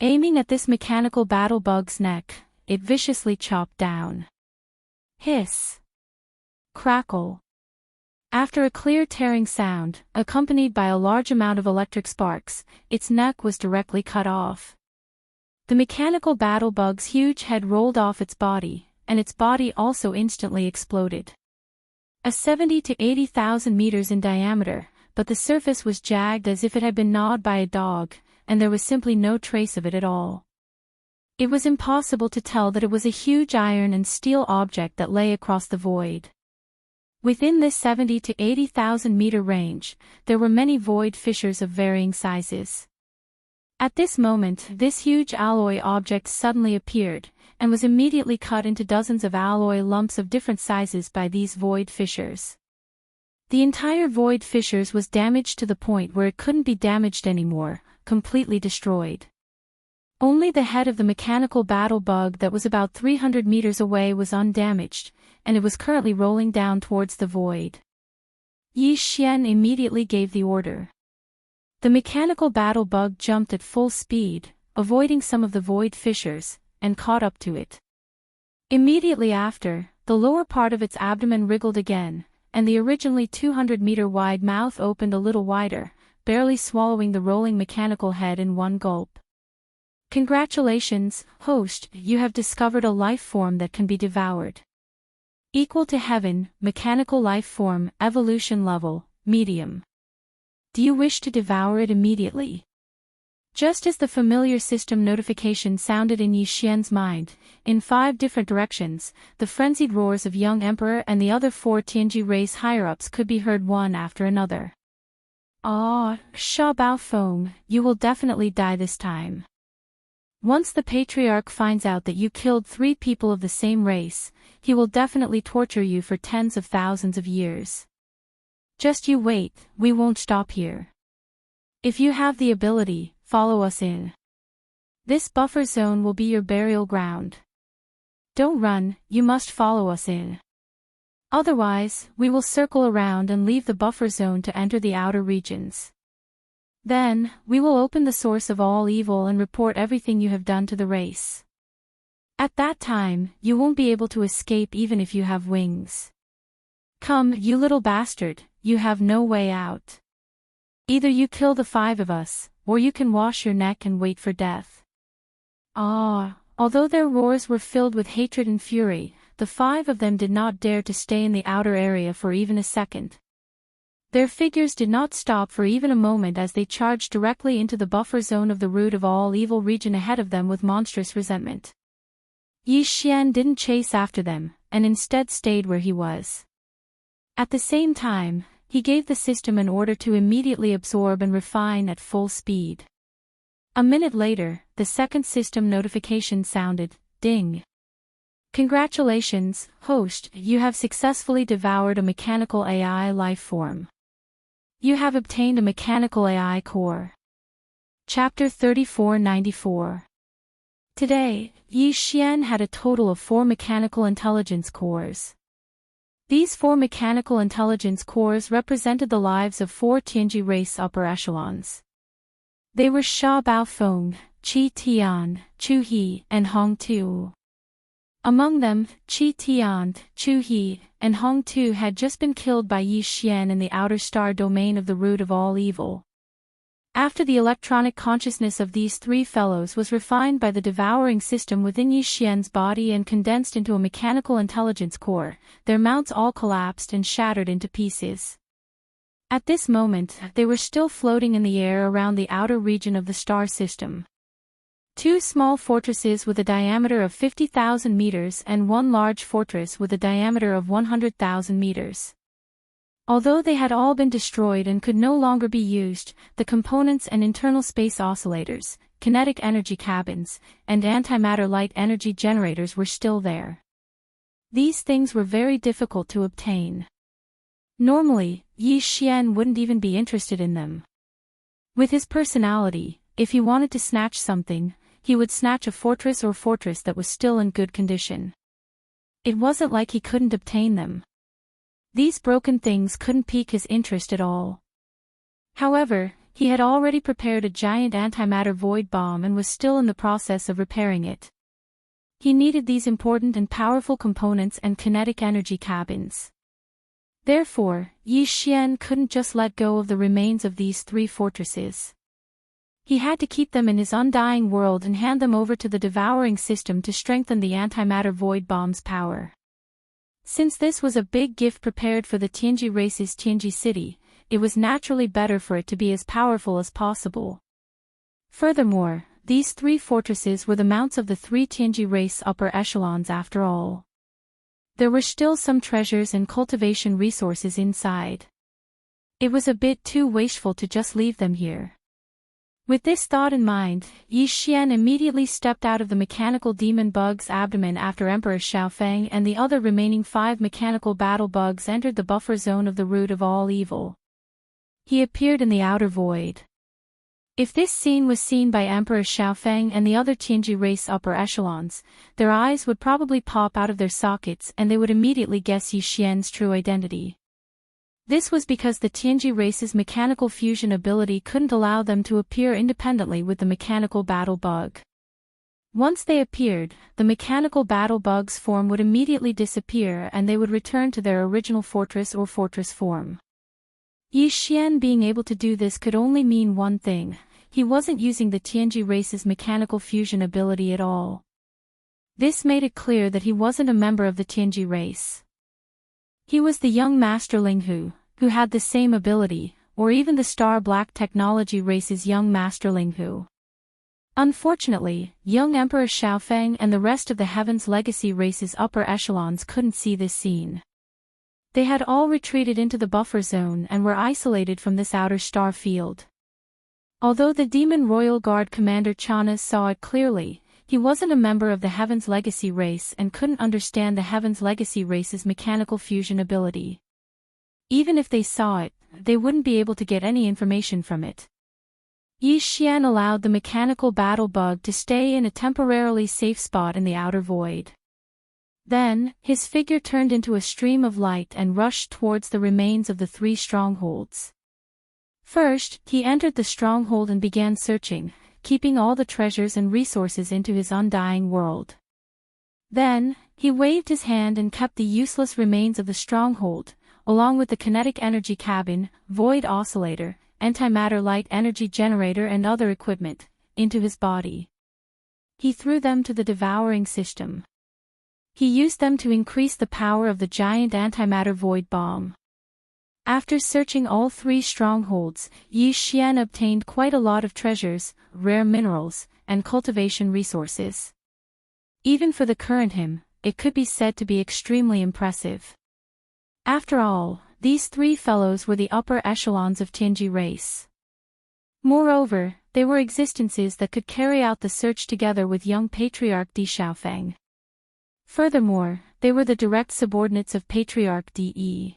Speaker 1: Aiming at this mechanical battle bug's neck, it viciously chopped down. Hiss. Crackle. After a clear tearing sound, accompanied by a large amount of electric sparks, its neck was directly cut off. The mechanical battle bug's huge head rolled off its body, and its body also instantly exploded. A 70 to 80,000 meters in diameter, but the surface was jagged as if it had been gnawed by a dog, and there was simply no trace of it at all. It was impossible to tell that it was a huge iron and steel object that lay across the void. Within this 70 to 80,000 meter range, there were many void fissures of varying sizes. At this moment, this huge alloy object suddenly appeared, and was immediately cut into dozens of alloy lumps of different sizes by these void fissures. The entire void fissures was damaged to the point where it couldn't be damaged anymore, completely destroyed. Only the head of the mechanical battle bug that was about 300 meters away was undamaged, and it was currently rolling down towards the void. Yi Xian immediately gave the order. The mechanical battle bug jumped at full speed, avoiding some of the void fissures, and caught up to it. Immediately after, the lower part of its abdomen wriggled again, and the originally 200-meter-wide mouth opened a little wider, barely swallowing the rolling mechanical head in one gulp. Congratulations, host, you have discovered a life form that can be devoured. Equal to heaven, mechanical life form, evolution level, medium. Do you wish to devour it immediately? Just as the familiar system notification sounded in Yi Xian's mind, in 5 different directions, the frenzied roars of young emperor and the other 4 Tianji race higher-ups could be heard one after another. Ah, Sha Baofeng, you will definitely die this time. Once the patriarch finds out that you killed 3 people of the same race, he will definitely torture you for tens of thousands of years. Just you wait, we won't stop here. If you have the ability, follow us in. This buffer zone will be your burial ground. Don't run, you must follow us in. Otherwise, we will circle around and leave the buffer zone to enter the outer regions. Then, we will open the source of all evil and report everything you have done to the race. At that time, you won't be able to escape even if you have wings. Come, you little bastard, you have no way out. Either you kill the 5 of us, or you can wash your neck and wait for death. Although their roars were filled with hatred and fury, the 5 of them did not dare to stay in the outer area for even a second. Their figures did not stop for even a moment as they charged directly into the buffer zone of the root of all evil region ahead of them with monstrous resentment. Yi Xian didn't chase after them, and instead stayed where he was. At the same time, he gave the system an order to immediately absorb and refine at full speed. A minute later, the second system notification sounded, ding. Congratulations, host, you have successfully devoured a mechanical AI life form. You have obtained a mechanical AI core. Chapter 3494. Today, Yi Xian had a total of 4 mechanical intelligence cores. These 4 mechanical intelligence cores represented the lives of 4 Tianji race upper echelons. They were Sha Baofeng, Qi Tian, Chu He, and Hong Tu. Among them, Qi Tian, Chu He, and Hong Tu had just been killed by Yi Xian in the outer star domain of the root of all evil. After the electronic consciousness of these 3 fellows was refined by the devouring system within Yi Xian's body and condensed into a mechanical intelligence core, their mounts all collapsed and shattered into pieces. At this moment, they were still floating in the air around the outer region of the star system. 2 small fortresses with a diameter of 50,000 meters and 1 large fortress with a diameter of 100,000 meters. Although they had all been destroyed and could no longer be used, the components and internal space oscillators, kinetic energy cabins, and antimatter light energy generators were still there. These things were very difficult to obtain. Normally, Yi Xian wouldn't even be interested in them. With his personality, if he wanted to snatch something, he would snatch a fortress or fortress that was still in good condition. It wasn't like he couldn't obtain them. These broken things couldn't pique his interest at all. However, he had already prepared a giant antimatter void bomb and was still in the process of repairing it. He needed these important and powerful components and kinetic energy cabins. Therefore, Yi Xian couldn't just let go of the remains of these 3 fortresses. He had to keep them in his undying world and hand them over to the devouring system to strengthen the antimatter void bomb's power. Since this was a big gift prepared for the Tianji race's Tianji city, it was naturally better for it to be as powerful as possible. Furthermore, these 3 fortresses were the mounts of the 3 Tianji race upper echelons after all. There were still some treasures and cultivation resources inside. It was a bit too wasteful to just leave them here. With this thought in mind, Yi Xian immediately stepped out of the mechanical demon bug's abdomen after Emperor Xiaofeng and the other remaining 5 mechanical battle bugs entered the buffer zone of the root of all evil. He appeared in the outer void. If this scene was seen by Emperor Xiaofeng and the other Tianji race upper echelons, their eyes would probably pop out of their sockets and they would immediately guess Yi Xian's true identity. This was because the Tianji race's mechanical fusion ability couldn't allow them to appear independently with the mechanical battle bug. Once they appeared, the mechanical battle bug's form would immediately disappear and they would return to their original fortress or fortress form. Yi Xian being able to do this could only mean one thing: he wasn't using the Tianji race's mechanical fusion ability at all. This made it clear that he wasn't a member of the Tianji race. He was the young masterling who had the same ability, or even the Star Black Technology race's young masterling who. Unfortunately, young Emperor Xiaofeng and the rest of the Heaven's Legacy race's upper echelons couldn't see this scene. They had all retreated into the buffer zone and were isolated from this outer star field. Although the Demon Royal Guard Commander Chanas saw it clearly, he wasn't a member of the Heaven's Legacy race and couldn't understand the Heaven's Legacy race's mechanical fusion ability. Even if they saw it, they wouldn't be able to get any information from it. Yi Xian allowed the mechanical battle bug to stay in a temporarily safe spot in the outer void. Then, his figure turned into a stream of light and rushed towards the remains of the 3 strongholds. First, he entered the stronghold and began searching, keeping all the treasures and resources into his undying world. Then, he waved his hand and kept the useless remains of the stronghold, along with the kinetic energy cabin, void oscillator, antimatter light energy generator and other equipment, into his body. He threw them to the devouring system. He used them to increase the power of the giant antimatter void bomb. After searching all 3 strongholds, Yi Xian obtained quite a lot of treasures, rare minerals, and cultivation resources. Even for the current him, it could be said to be extremely impressive. After all, these 3 fellows were the upper echelons of Tianji race. Moreover, they were existences that could carry out the search together with young Patriarch Di Xiaofeng. Furthermore, they were the direct subordinates of Patriarch Di.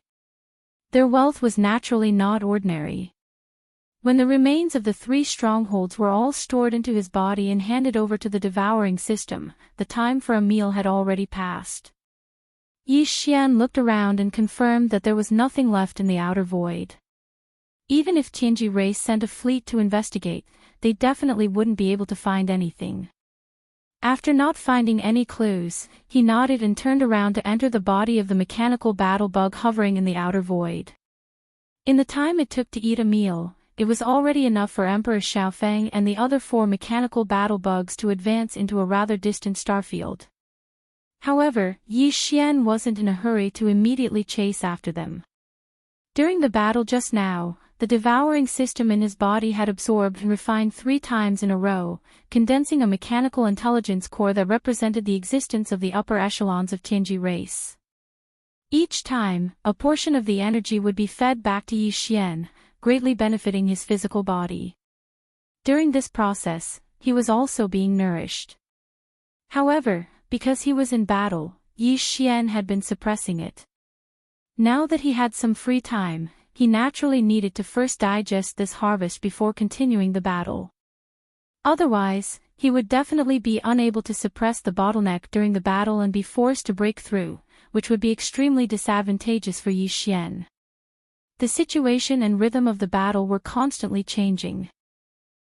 Speaker 1: Their wealth was naturally not ordinary. When the remains of the 3 strongholds were all stored into his body and handed over to the devouring system, the time for a meal had already passed. Yi Xian looked around and confirmed that there was nothing left in the outer void. Even if Tianji race sent a fleet to investigate, they definitely wouldn't be able to find anything. After not finding any clues, he nodded and turned around to enter the body of the mechanical battle bug hovering in the outer void. In the time it took to eat a meal, it was already enough for Emperor Xiaofeng and the other 4 mechanical battle bugs to advance into a rather distant starfield. However, Yi Xian wasn't in a hurry to immediately chase after them. During the battle just now, the devouring system in his body had absorbed and refined 3 times in a row, condensing a mechanical intelligence core that represented the existence of the upper echelons of Tianji race. Each time, a portion of the energy would be fed back to Yi Xian, greatly benefiting his physical body. During this process, he was also being nourished. However, because he was in battle, Yi Xian had been suppressing it. Now that he had some free time, he naturally needed to first digest this harvest before continuing the battle. Otherwise, he would definitely be unable to suppress the bottleneck during the battle and be forced to break through, which would be extremely disadvantageous for Yi Xian. The situation and rhythm of the battle were constantly changing.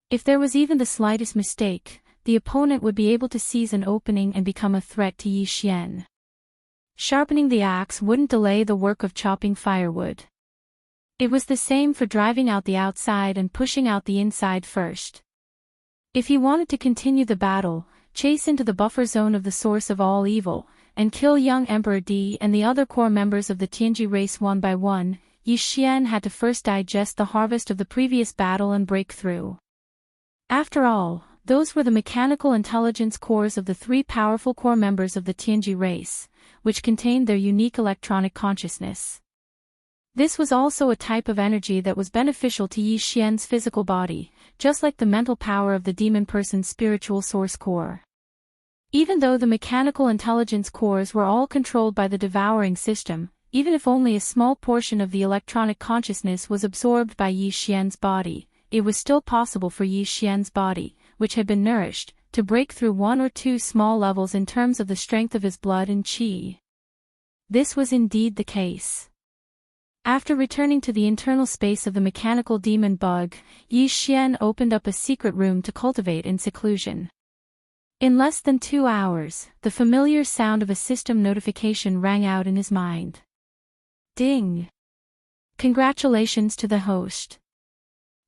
Speaker 1: If there was even the slightest mistake, the opponent would be able to seize an opening and become a threat to Yi Xian. Sharpening the axe wouldn't delay the work of chopping firewood. It was the same for driving out the outside and pushing out the inside first. If he wanted to continue the battle, chase into the buffer zone of the source of all evil, and kill young Emperor Di and the other core members of the Tianji race one by one, Yi Xian had to first digest the harvest of the previous battle and break through. After all, those were the mechanical intelligence cores of the 3 powerful core members of the Tianji race, which contained their unique electronic consciousness. This was also a type of energy that was beneficial to Yi Xian's physical body, just like the mental power of the demon person's spiritual source core. Even though the mechanical intelligence cores were all controlled by the devouring system, even if only a small portion of the electronic consciousness was absorbed by Yi Xian's body, it was still possible for Yi Xian's body, which had been nourished, to break through 1 or 2 small levels in terms of the strength of his blood and qi. This was indeed the case. After returning to the internal space of the mechanical demon bug, Yi Xian opened up a secret room to cultivate in seclusion. In less than 2 hours, the familiar sound of a system notification rang out in his mind. Ding! Congratulations to the host.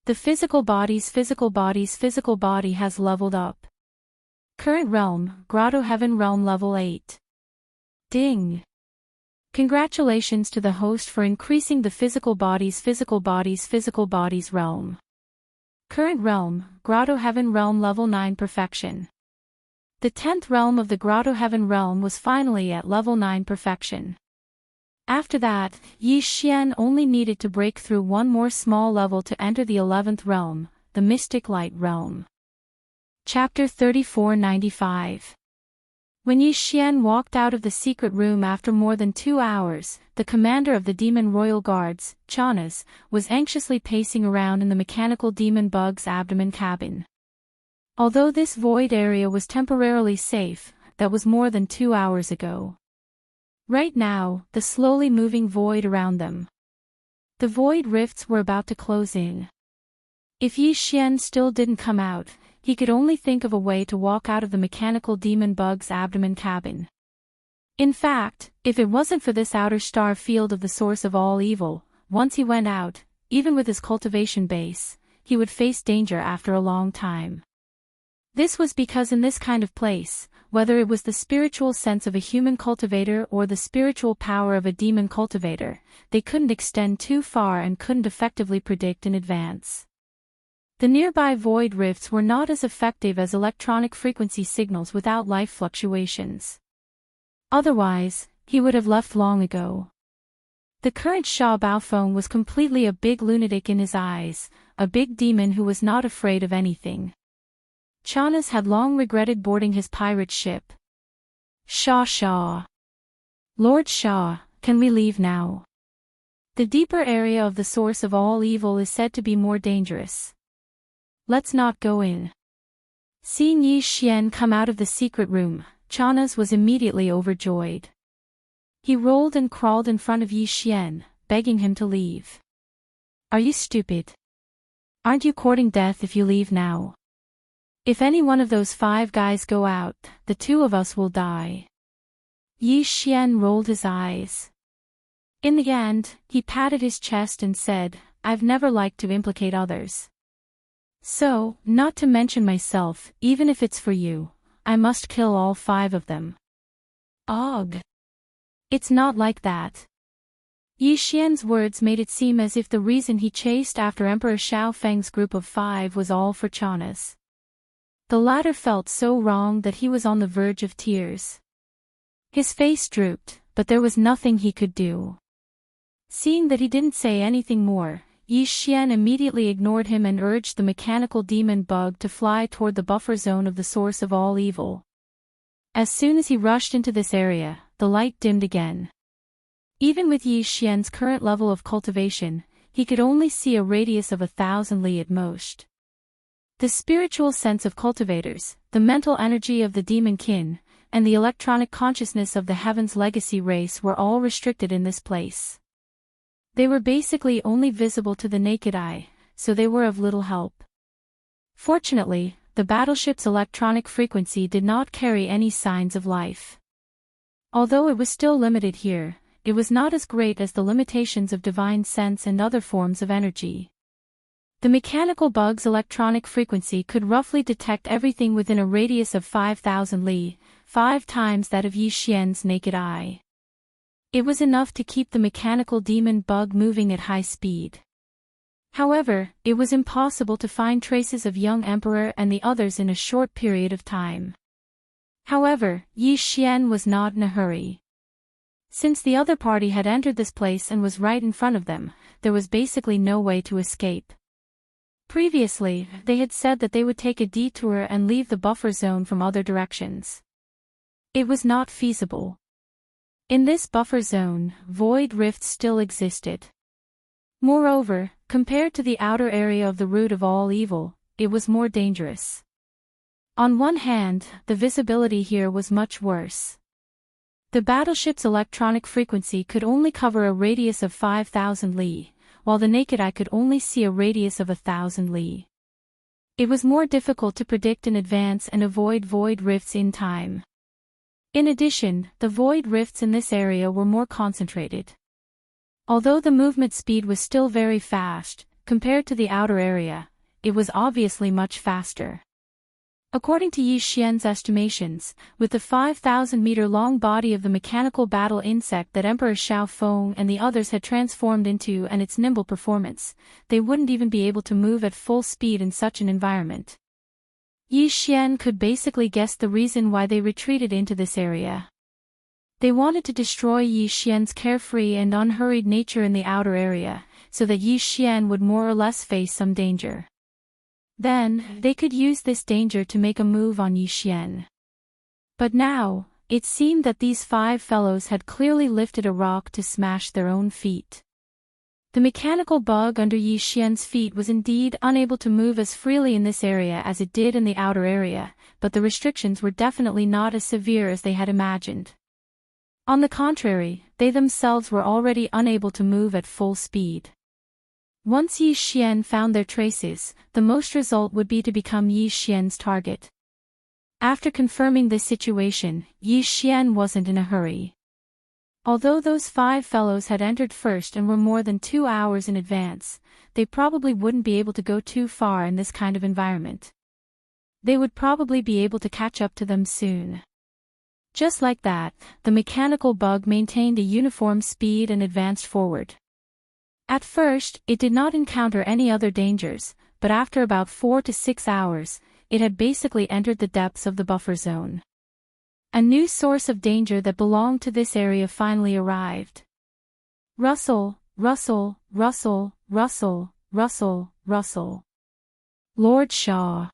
Speaker 1: The physical body has leveled up. Current realm, Grotto Heaven Realm Level 8. Ding! Congratulations to the host for increasing the physical body's realm. Current realm, Grotto Heaven Realm Level 9 Perfection. The 10th realm of the Grotto Heaven Realm was finally at Level 9 Perfection. After that, Yi Xian only needed to break through 1 more small level to enter the 11th realm, the Mystic Light Realm. Chapter 3495. When Yi Xian walked out of the secret room after more than 2 hours, the commander of the demon royal guards, Chanas, was anxiously pacing around in the mechanical demon bug's abdomen cabin. Although this void area was temporarily safe, that was more than 2 hours ago. Right now, the slowly moving void around them. The void rifts were about to close in. If Yi Xian still didn't come out, he could only think of a way to walk out of the mechanical demon bug's abdomen cabin. In fact, if it wasn't for this outer star field of the source of all evil, once he went out, even with his cultivation base, he would face danger after a long time. This was because in this kind of place, whether it was the spiritual sense of a human cultivator or the spiritual power of a demon cultivator, they couldn't extend too far and couldn't effectively predict in advance. The nearby void rifts were not as effective as electronic frequency signals without life fluctuations. Otherwise, he would have left long ago. The current Sha Baofeng was completely a big lunatic in his eyes, a big demon who was not afraid of anything. Chanas had long regretted boarding his pirate ship. Sha. Lord Sha, can we leave now? The deeper area of the source of all evil is said to be more dangerous. Let's not go in. Seeing Yi Xian come out of the secret room, Chanas was immediately overjoyed. He rolled and crawled in front of Yi Xian, begging him to leave. Are you stupid? Aren't you courting death if you leave now? If any one of those 5 guys go out, the 2 of us will die. Yi Xian rolled his eyes. In the end, he patted his chest and said, I've never liked to implicate others. So, not to mention myself, even if it's for you, I must kill all 5 of them. Ugh. It's not like that. Yi Xian's words made it seem as if the reason he chased after Emperor Xiao Feng's group of 5 was all for Chanas. The latter felt so wrong that he was on the verge of tears. His face drooped, but there was nothing he could do. Seeing that he didn't say anything more, Yi Xian immediately ignored him and urged the mechanical demon bug to fly toward the buffer zone of the source of all evil. As soon as he rushed into this area, the light dimmed again. Even with Yi Xian's current level of cultivation, he could only see a radius of 1,000 li at most. The spiritual sense of cultivators, the mental energy of the demon kin, and the electronic consciousness of the Heaven's legacy race were all restricted in this place. They were basically only visible to the naked eye, so they were of little help. Fortunately, the battleship's electronic frequency did not carry any signs of life. Although it was still limited here, it was not as great as the limitations of divine sense and other forms of energy. The mechanical bug's electronic frequency could roughly detect everything within a radius of 5,000 li, 5 times that of Yi Xian's naked eye. It was enough to keep the mechanical demon bug moving at high speed. However, it was impossible to find traces of young emperor and the others in a short period of time. However, Yi Xian was not in a hurry. Since the other party had entered this place and was right in front of them, there was basically no way to escape. Previously, they had said that they would take a detour and leave the buffer zone from other directions. It was not feasible. In this buffer zone, void rifts still existed. Moreover, compared to the outer area of the root of all evil, it was more dangerous. On one hand, the visibility here was much worse. The battleship's electronic frequency could only cover a radius of 5,000 li, while the naked eye could only see a radius of 1,000 li. It was more difficult to predict in advance and avoid void rifts in time. In addition, the void rifts in this area were more concentrated. Although the movement speed was still very fast, compared to the outer area, it was obviously much faster. According to Yi Xian's estimations, with the 5,000-meter-long body of the mechanical battle insect that Emperor Xiao Feng and the others had transformed into and its nimble performance, they wouldn't even be able to move at full speed in such an environment. Yi Xian could basically guess the reason why they retreated into this area. They wanted to destroy Yi Xian's carefree and unhurried nature in the outer area, so that Yi Xian would more or less face some danger. Then, they could use this danger to make a move on Yi Xian. But now, it seemed that these 5 fellows had clearly lifted a rock to smash their own feet. The mechanical bug under Yi Xian's feet was indeed unable to move as freely in this area as it did in the outer area, but the restrictions were definitely not as severe as they had imagined. On the contrary, they themselves were already unable to move at full speed. Once Yi Xian found their traces, the most result would be to become Yi Xian's target. After confirming this situation, Yi Xian wasn't in a hurry. Although those 5 fellows had entered first and were more than 2 hours in advance, they probably wouldn't be able to go too far in this kind of environment. They would probably be able to catch up to them soon. Just like that, the mechanical bug maintained a uniform speed and advanced forward. At first, it did not encounter any other dangers, but after about 4 to 6 hours, it had basically entered the depths of the buffer zone. A new source of danger that belonged to this area finally arrived. Rustle, rustle, rustle, rustle, rustle, rustle. Lord Shaw.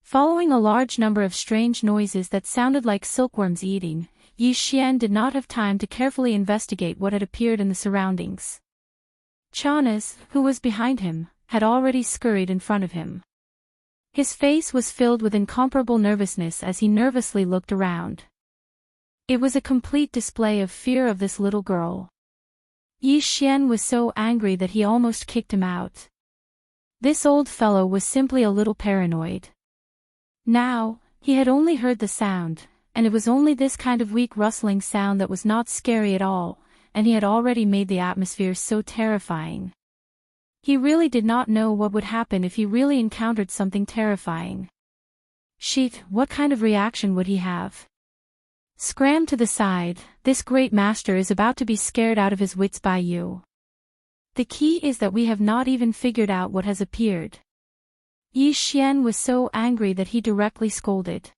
Speaker 1: Following a large number of strange noises that sounded like silkworms eating, Yi Xian did not have time to carefully investigate what had appeared in the surroundings. Chanas, who was behind him, had already scurried in front of him. His face was filled with incomparable nervousness as he nervously looked around. It was a complete display of fear of this little girl. Yi Xian was so angry that he almost kicked him out. This old fellow was simply a little paranoid. Now, he had only heard the sound, and it was only this kind of weak rustling sound that was not scary at all, and he had already made the atmosphere so terrifying. He really did not know what would happen if he really encountered something terrifying. Shit, what kind of reaction would he have? Scram to the side, this great master is about to be scared out of his wits by you. The key is that we have not even figured out what has appeared. Yi Xian was so angry that he directly scolded.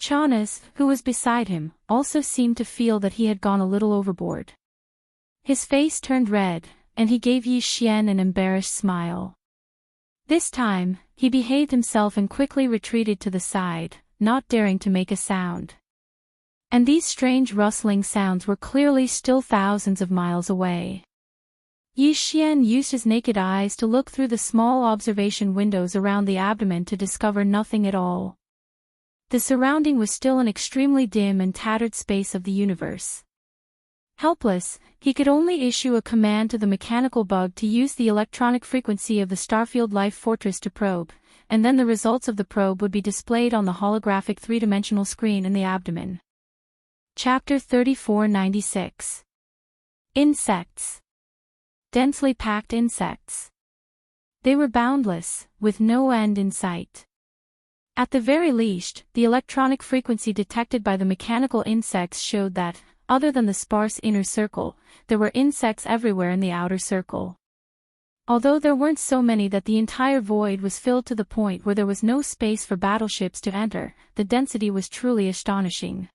Speaker 1: Chanas, who was beside him, also seemed to feel that he had gone a little overboard. His face turned red, and he gave Yi Xian an embarrassed smile. This time, he behaved himself and quickly retreated to the side, not daring to make a sound. And these strange rustling sounds were clearly still thousands of miles away. Yi Xian used his naked eyes to look through the small observation windows around the abdomen to discover nothing at all. The surrounding was still an extremely dim and tattered space of the universe. Helpless, he could only issue a command to the mechanical bug to use the electronic frequency of the Starfield Life Fortress to probe, and then the results of the probe would be displayed on the holographic three-dimensional screen in the abdomen. Chapter 3496. Insects. Densely packed insects. They were boundless, with no end in sight. At the very least, the electronic frequency detected by the mechanical insects showed that, other than the sparse inner circle, there were insects everywhere in the outer circle. Although there weren't so many that the entire void was filled to the point where there was no space for battleships to enter, the density was truly astonishing.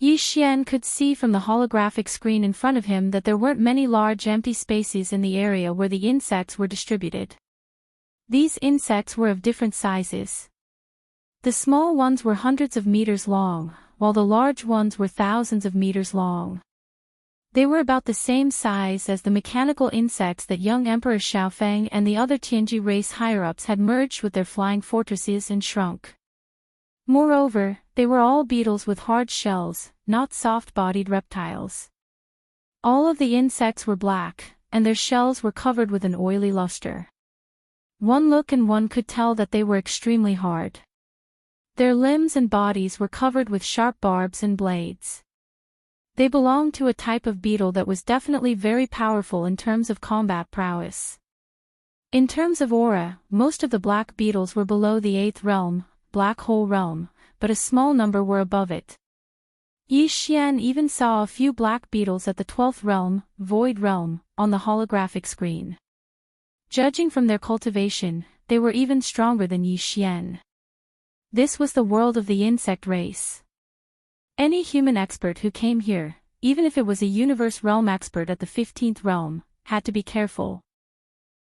Speaker 1: Yi Xian could see from the holographic screen in front of him that there weren't many large empty spaces in the area where the insects were distributed. These insects were of different sizes. The small ones were hundreds of meters long, while the large ones were thousands of meters long. They were about the same size as the mechanical insects that young Emperor Xiaofeng and the other Tianji race higher-ups had merged with their flying fortresses and shrunk. Moreover, they were all beetles with hard shells, not soft-bodied reptiles. All of the insects were black, and their shells were covered with an oily luster. One look and one could tell that they were extremely hard. Their limbs and bodies were covered with sharp barbs and blades. They belonged to a type of beetle that was definitely very powerful in terms of combat prowess. In terms of aura, most of the black beetles were below the 8th realm, black hole realm, but a small number were above it. Yi Xian even saw a few black beetles at the 12th realm, void realm, on the holographic screen. Judging from their cultivation, they were even stronger than Yi Xian. This was the world of the insect race. Any human expert who came here, even if it was a universe realm expert at the 15th realm, had to be careful.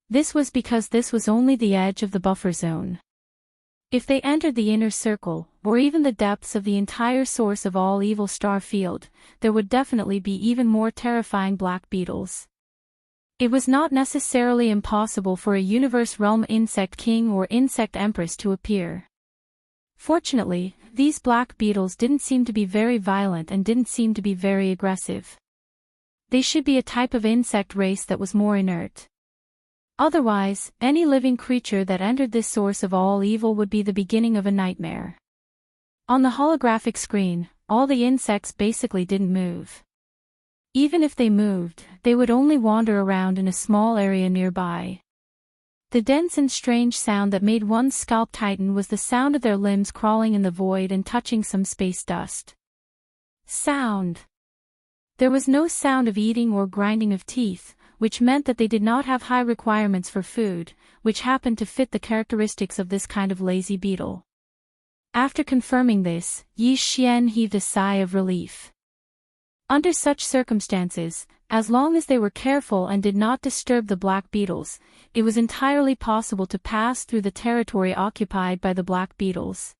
Speaker 1: This was because this was only the edge of the buffer zone. If they entered the inner circle, or even the depths of the entire source of all evil star field, there would definitely be even more terrifying black beetles. It was not necessarily impossible for a universe realm insect king or insect empress to appear. Fortunately, these black beetles didn't seem to be very violent and didn't seem to be very aggressive. They should be a type of insect race that was more inert. Otherwise, any living creature that entered this source of all evil would be the beginning of a nightmare. On the holographic screen, all the insects basically didn't move. Even if they moved, they would only wander around in a small area nearby. The dense and strange sound that made one's scalp tighten was the sound of their limbs crawling in the void and touching some space dust. Sound. There was no sound of eating or grinding of teeth, which meant that they did not have high requirements for food, which happened to fit the characteristics of this kind of lazy beetle. After confirming this, Yi Xian heaved a sigh of relief. Under such circumstances, as long as they were careful and did not disturb the black beetles, it was entirely possible to pass through the territory occupied by the black beetles.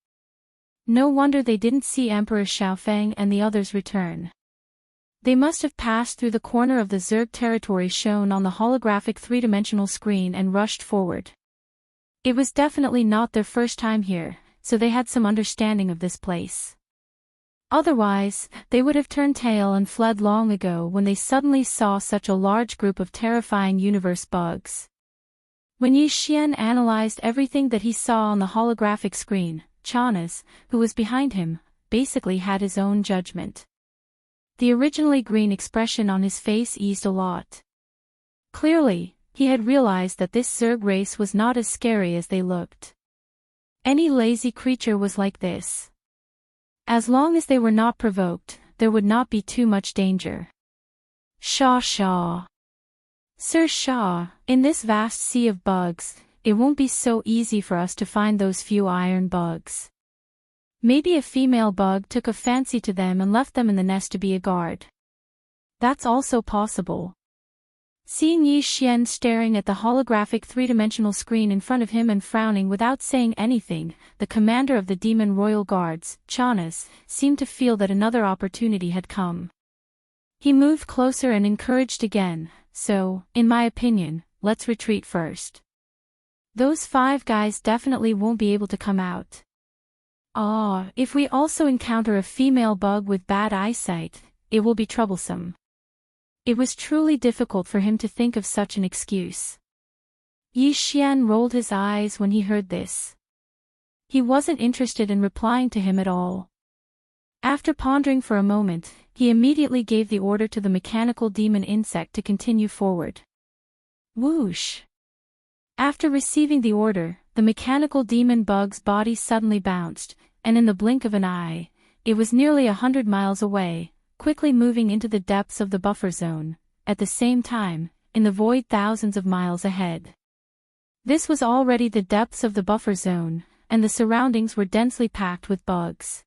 Speaker 1: No wonder they didn't see Emperor Xiaofeng and the others return. They must have passed through the corner of the Zerg territory shown on the holographic three-dimensional screen and rushed forward. It was definitely not their first time here, so they had some understanding of this place. Otherwise, they would have turned tail and fled long ago when they suddenly saw such a large group of terrifying universe bugs. When Yi Xian analyzed everything that he saw on the holographic screen, Chanas, who was behind him, basically had his own judgment. The originally green expression on his face eased a lot. Clearly, he had realized that this Zerg race was not as scary as they looked. Any lazy creature was like this. As long as they were not provoked, there would not be too much danger. Shaw. Sir Shaw, in this vast sea of bugs, it won't be so easy for us to find those few iron bugs. Maybe a female bug took a fancy to them and left them in the nest to be a guard. That's also possible. Seeing Yi Xian staring at the holographic three-dimensional screen in front of him and frowning without saying anything, the commander of the Demon Royal Guards, Chanas, seemed to feel that another opportunity had come. He moved closer and encouraged again, so, in my opinion, let's retreat first. Those 5 guys definitely won't be able to come out. If we also encounter a female bug with bad eyesight, it will be troublesome. It was truly difficult for him to think of such an excuse. Yi Xian rolled his eyes when he heard this. He wasn't interested in replying to him at all. After pondering for a moment, he immediately gave the order to the mechanical demon insect to continue forward. Whoosh! After receiving the order, the mechanical demon bug's body suddenly bounced, and in the blink of an eye, it was nearly 100 miles away, quickly moving into the depths of the buffer zone, at the same time, in the void thousands of miles ahead. This was already the depths of the buffer zone, and the surroundings were densely packed with bugs.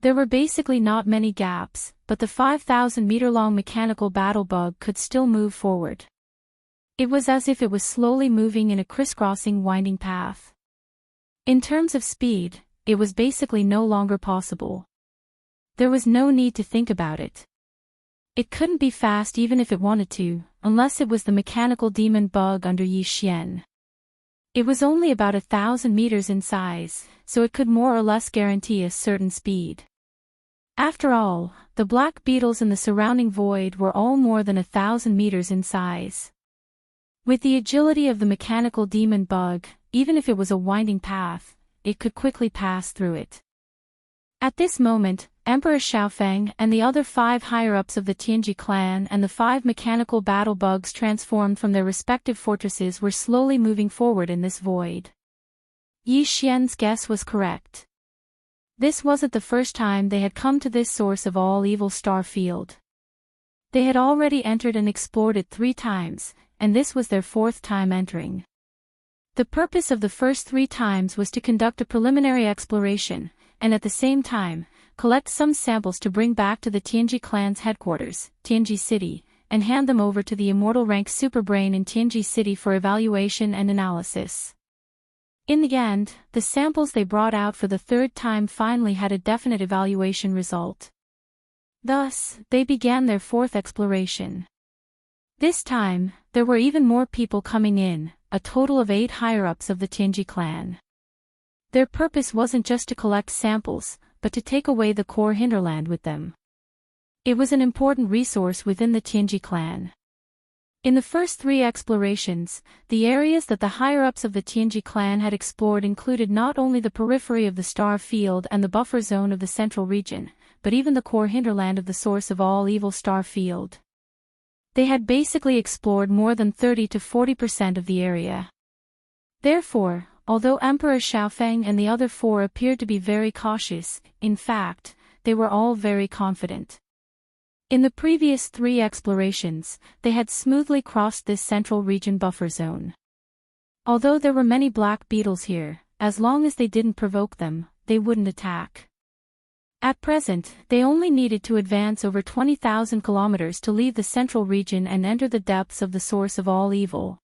Speaker 1: There were basically not many gaps, but the 5,000-meter-long mechanical battle bug could still move forward. It was as if it was slowly moving in a crisscrossing winding path. In terms of speed, it was basically no longer possible. There was no need to think about it. It couldn't be fast even if it wanted to, unless it was the mechanical demon bug under Yi Xian. It was only about 1,000 meters in size, so it could more or less guarantee a certain speed. After all, the black beetles in the surrounding void were all more than 1,000 meters in size. With the agility of the mechanical demon bug, even if it was a winding path, it could quickly pass through it. At this moment, Emperor Xiaofeng and the other 5 higher-ups of the Tianji clan and the 5 mechanical battle bugs transformed from their respective fortresses were slowly moving forward in this void. Yi Xian's guess was correct. This wasn't the first time they had come to this source of all evil star field. They had already entered and explored it 3 times, and this was their 4th time entering. The purpose of the first 3 times was to conduct a preliminary exploration, and at the same time, collect some samples to bring back to the Tianji clan's headquarters, Tianji City, and hand them over to the immortal rank superbrain in Tianji City for evaluation and analysis. In the end, the samples they brought out for the third time finally had a definite evaluation result. Thus, they began their fourth exploration. This time, there were even more people coming in, a total of 8 higher-ups of the Tianji clan. Their purpose wasn't just to collect samples, but to take away the core hinterland with them. It was an important resource within the Tianji clan. In the first 3 explorations, the areas that the higher-ups of the Tianji clan had explored included not only the periphery of the star field and the buffer zone of the central region, but even the core hinterland of the source of all evil star field. They had basically explored more than 30 to 40% of the area. Therefore, although Emperor Xiaofeng and the other 4 appeared to be very cautious, in fact, they were all very confident. In the previous 3 explorations, they had smoothly crossed this central region buffer zone. Although there were many black beetles here, as long as they didn't provoke them, they wouldn't attack. At present, they only needed to advance over 20,000 kilometers to leave the central region and enter the depths of the source of all evil.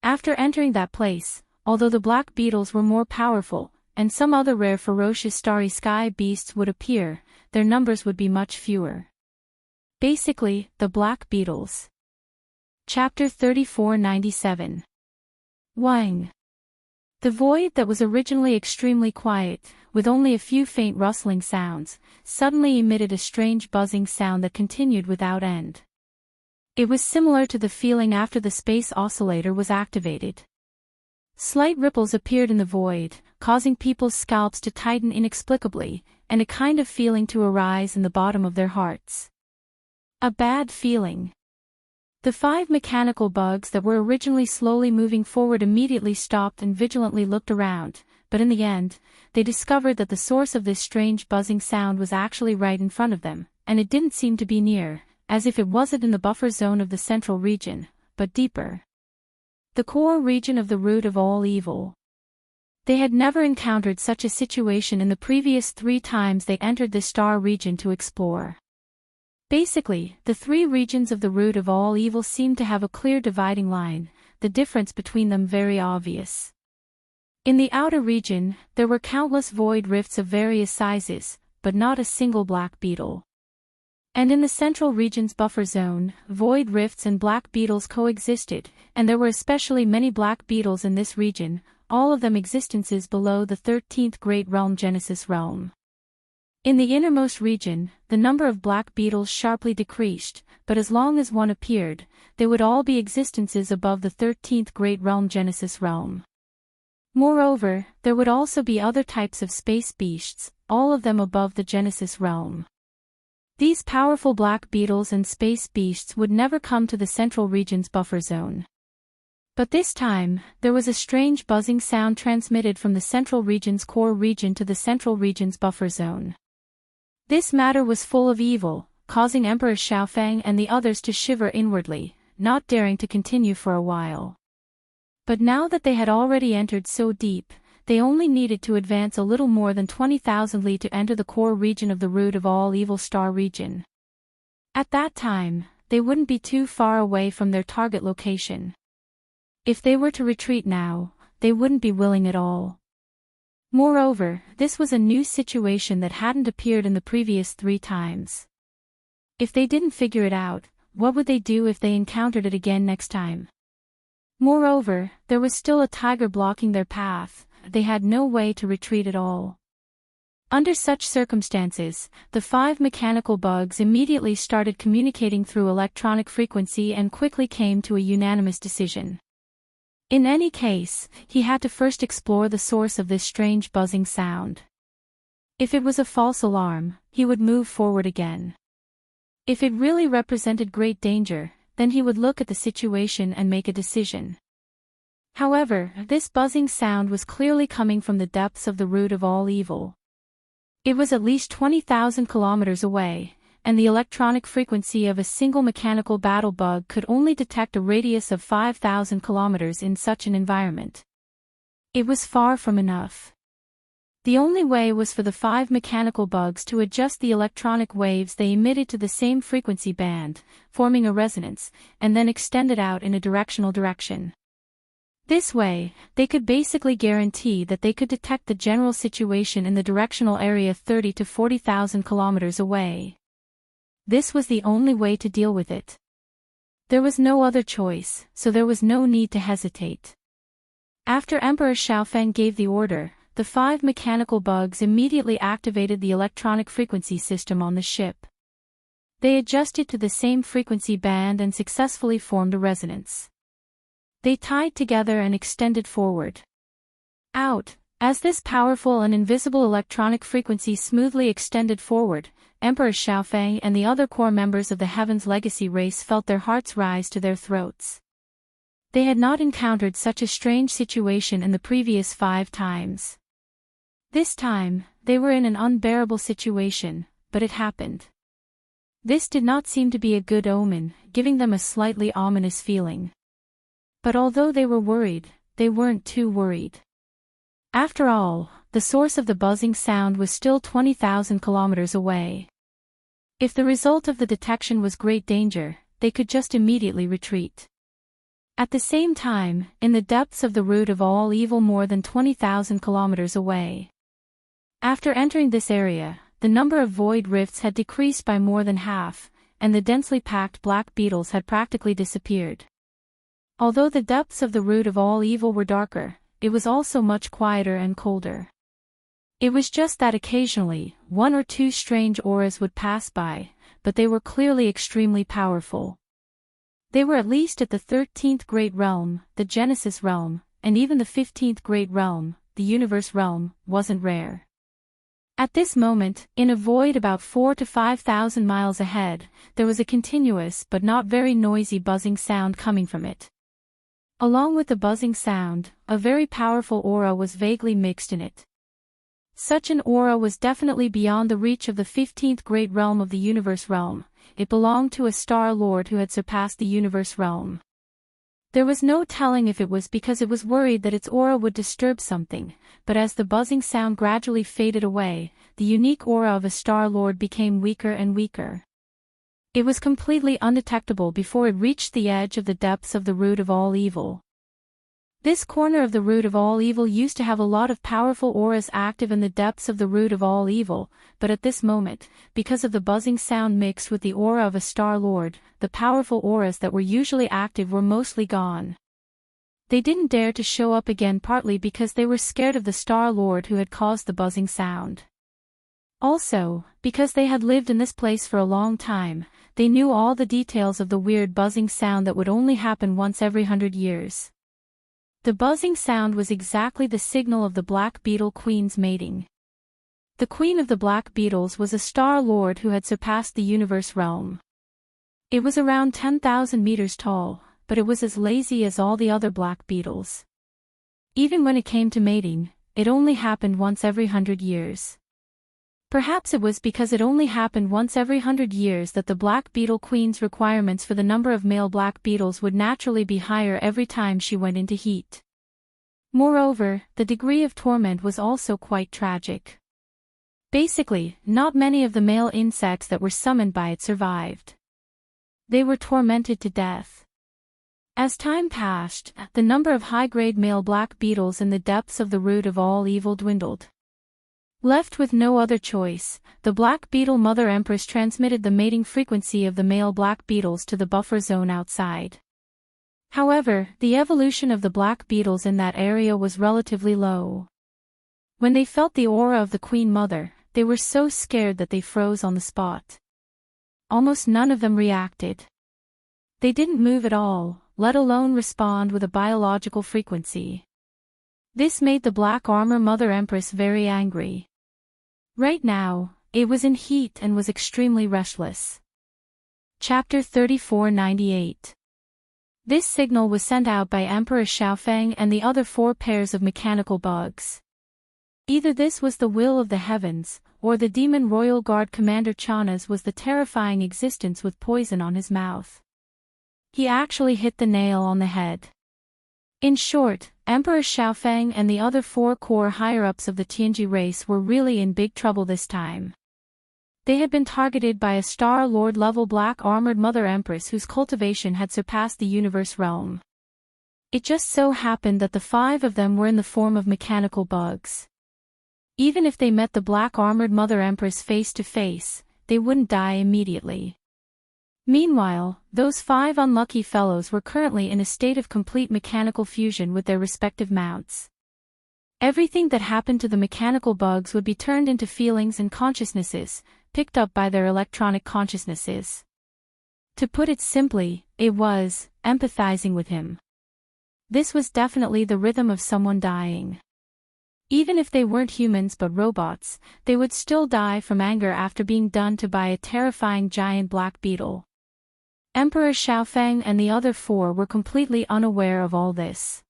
Speaker 1: After entering that place, although the black beetles were more powerful, and some other rare ferocious starry sky beasts would appear, their numbers would be much fewer. Basically, the black beetles. Chapter 3497. Wang. The void that was originally extremely quiet, with only a few faint rustling sounds, suddenly emitted a strange buzzing sound that continued without end. It was similar to the feeling after the space oscillator was activated. Slight ripples appeared in the void, causing people's scalps to tighten inexplicably, and a kind of feeling to arise in the bottom of their hearts. A bad feeling. The 5 mechanical bugs that were originally slowly moving forward immediately stopped and vigilantly looked around, but in the end, they discovered that the source of this strange buzzing sound was actually right in front of them, and it didn't seem to be near, as if it wasn't in the buffer zone of the central region, but deeper. The core region of the root of all evil. They had never encountered such a situation in the previous 3 times they entered this star region to explore. Basically, the 3 regions of the root of all evil seemed to have a clear dividing line, the difference between them very obvious. In the outer region, there were countless void rifts of various sizes, but not a single black beetle. And in the central region's buffer zone, void rifts and black beetles coexisted, and there were especially many black beetles in this region, all of them existences below the 13th Great Realm Genesis Realm. In the innermost region, the number of black beetles sharply decreased, but as long as one appeared, they would all be existences above the 13th Great Realm Genesis Realm. Moreover, there would also be other types of space beasts, all of them above the Genesis Realm. These powerful black beetles and space beasts would never come to the central region's buffer zone. But this time, there was a strange buzzing sound transmitted from the central region's core region to the central region's buffer zone. This matter was full of evil, causing Emperor Xiaofeng and the others to shiver inwardly, not daring to continue for a while. But now that they had already entered so deep, they only needed to advance a little more than 20,000 li to enter the core region of the root of all evil star region. At that time, they wouldn't be too far away from their target location. If they were to retreat now, they wouldn't be willing at all. Moreover, this was a new situation that hadn't appeared in the previous 3 times. If they didn't figure it out, what would they do if they encountered it again next time? Moreover, there was still a tiger blocking their path, they had no way to retreat at all. Under such circumstances, the 5 mechanical bugs immediately started communicating through electronic frequency and quickly came to a unanimous decision. In any case, he had to first explore the source of this strange buzzing sound. If it was a false alarm, he would move forward again. If it really represented great danger, then he would look at the situation and make a decision. However, this buzzing sound was clearly coming from the depths of the root of all evil. It was at least 20,000 kilometers away, and the electronic frequency of a single mechanical battle bug could only detect a radius of 5,000 kilometers in such an environment. It was far from enough. The only way was for the 5 mechanical bugs to adjust the electronic waves they emitted to the same frequency band, forming a resonance, and then extend it out in a directional direction. This way, they could basically guarantee that they could detect the general situation in the directional area 30 to 40,000 kilometers away. This was the only way to deal with it. There was no other choice, so there was no need to hesitate. After Emperor Xiaofeng gave the order, the 5 mechanical bugs immediately activated the electronic frequency system on the ship. They adjusted to the same frequency band and successfully formed a resonance. They tied together and extended forward. Out. As this powerful and invisible electronic frequency smoothly extended forward, Emperor Xiaofeng and the other core members of the Heaven's Legacy race felt their hearts rise to their throats. They had not encountered such a strange situation in the previous 5 times. This time, they were in an unbearable situation, but it happened. This did not seem to be a good omen, giving them a slightly ominous feeling. But although they were worried, they weren't too worried. After all, the source of the buzzing sound was still 20,000 kilometers away. If the result of the detection was great danger, they could just immediately retreat. At the same time, in the depths of the root of all evil more than 20,000 kilometers away. After entering this area, the number of void rifts had decreased by more than half, and the densely packed black beetles had practically disappeared. Although the depths of the root of all evil were darker, it was also much quieter and colder. It was just that occasionally, 1 or 2 strange auras would pass by, but they were clearly extremely powerful. They were at least at the 13th Great Realm, the Genesis Realm, and even the 15th Great Realm, the Universe Realm, wasn't rare. At this moment, in a void about 4 to 5,000 miles ahead, there was a continuous but not very noisy buzzing sound coming from it. Along with the buzzing sound, a very powerful aura was vaguely mixed in it. Such an aura was definitely beyond the reach of the 15th Great Realm of the Universe Realm. It belonged to a Star Lord who had surpassed the Universe Realm. There was no telling if it was because it was worried that its aura would disturb something, but as the buzzing sound gradually faded away, the unique aura of a Star Lord became weaker and weaker. It was completely undetectable before it reached the edge of the depths of the root of all evil. This corner of the root of all evil used to have a lot of powerful auras active in the depths of the root of all evil, but at this moment, because of the buzzing sound mixed with the aura of a Star Lord, the powerful auras that were usually active were mostly gone. They didn't dare to show up again, partly because they were scared of the Star Lord who had caused the buzzing sound. Also, because they had lived in this place for a long time, they knew all the details of the weird buzzing sound that would only happen once every 100 years. The buzzing sound was exactly the signal of the Black Beetle Queen's mating. The Queen of the Black Beetles was a Star Lord who had surpassed the Universe Realm. It was around 10,000 meters tall, but it was as lazy as all the other black beetles. Even when it came to mating, it only happened once every 100 years. Perhaps it was because it only happened once every 100 years that the Black Beetle Queen's requirements for the number of male black beetles would naturally be higher every time she went into heat. Moreover, the degree of torment was also quite tragic. Basically, not many of the male insects that were summoned by it survived. They were tormented to death. As time passed, the number of high-grade male black beetles in the depths of the root of all evil dwindled. Left with no other choice, the Black Beetle Mother Empress transmitted the mating frequency of the male black beetles to the buffer zone outside. However, the evolution of the black beetles in that area was relatively low. When they felt the aura of the Queen Mother, they were so scared that they froze on the spot. Almost none of them reacted. They didn't move at all, let alone respond with a biological frequency. This made the Black Armor Mother Empress very angry. Right now, it was in heat and was extremely restless. Chapter 3498. This signal was sent out by Emperor Xiaofeng and the other 4 pairs of mechanical bugs. Either this was the will of the heavens, or the Demon Royal Guard Commander Chana's was the terrifying existence with poison on his mouth. He actually hit the nail on the head. In short, Emperor Xiaofeng and the other 4 core higher-ups of the Tianji race were really in big trouble this time. They had been targeted by a Star Lord-level Black Armored Mother Empress whose cultivation had surpassed the Universe Realm. It just so happened that the 5 of them were in the form of mechanical bugs. Even if they met the black-armored Mother Empress face to face, they wouldn't die immediately. Meanwhile, those 5 unlucky fellows were currently in a state of complete mechanical fusion with their respective mounts. Everything that happened to the mechanical bugs would be turned into feelings and consciousnesses, picked up by their electronic consciousnesses. To put it simply, it was empathizing with him. This was definitely the rhythm of someone dying. Even if they weren't humans but robots, they would still die from anger after being done to by a terrifying giant black beetle. Emperor Xiaofeng and the other 4 were completely unaware of all this.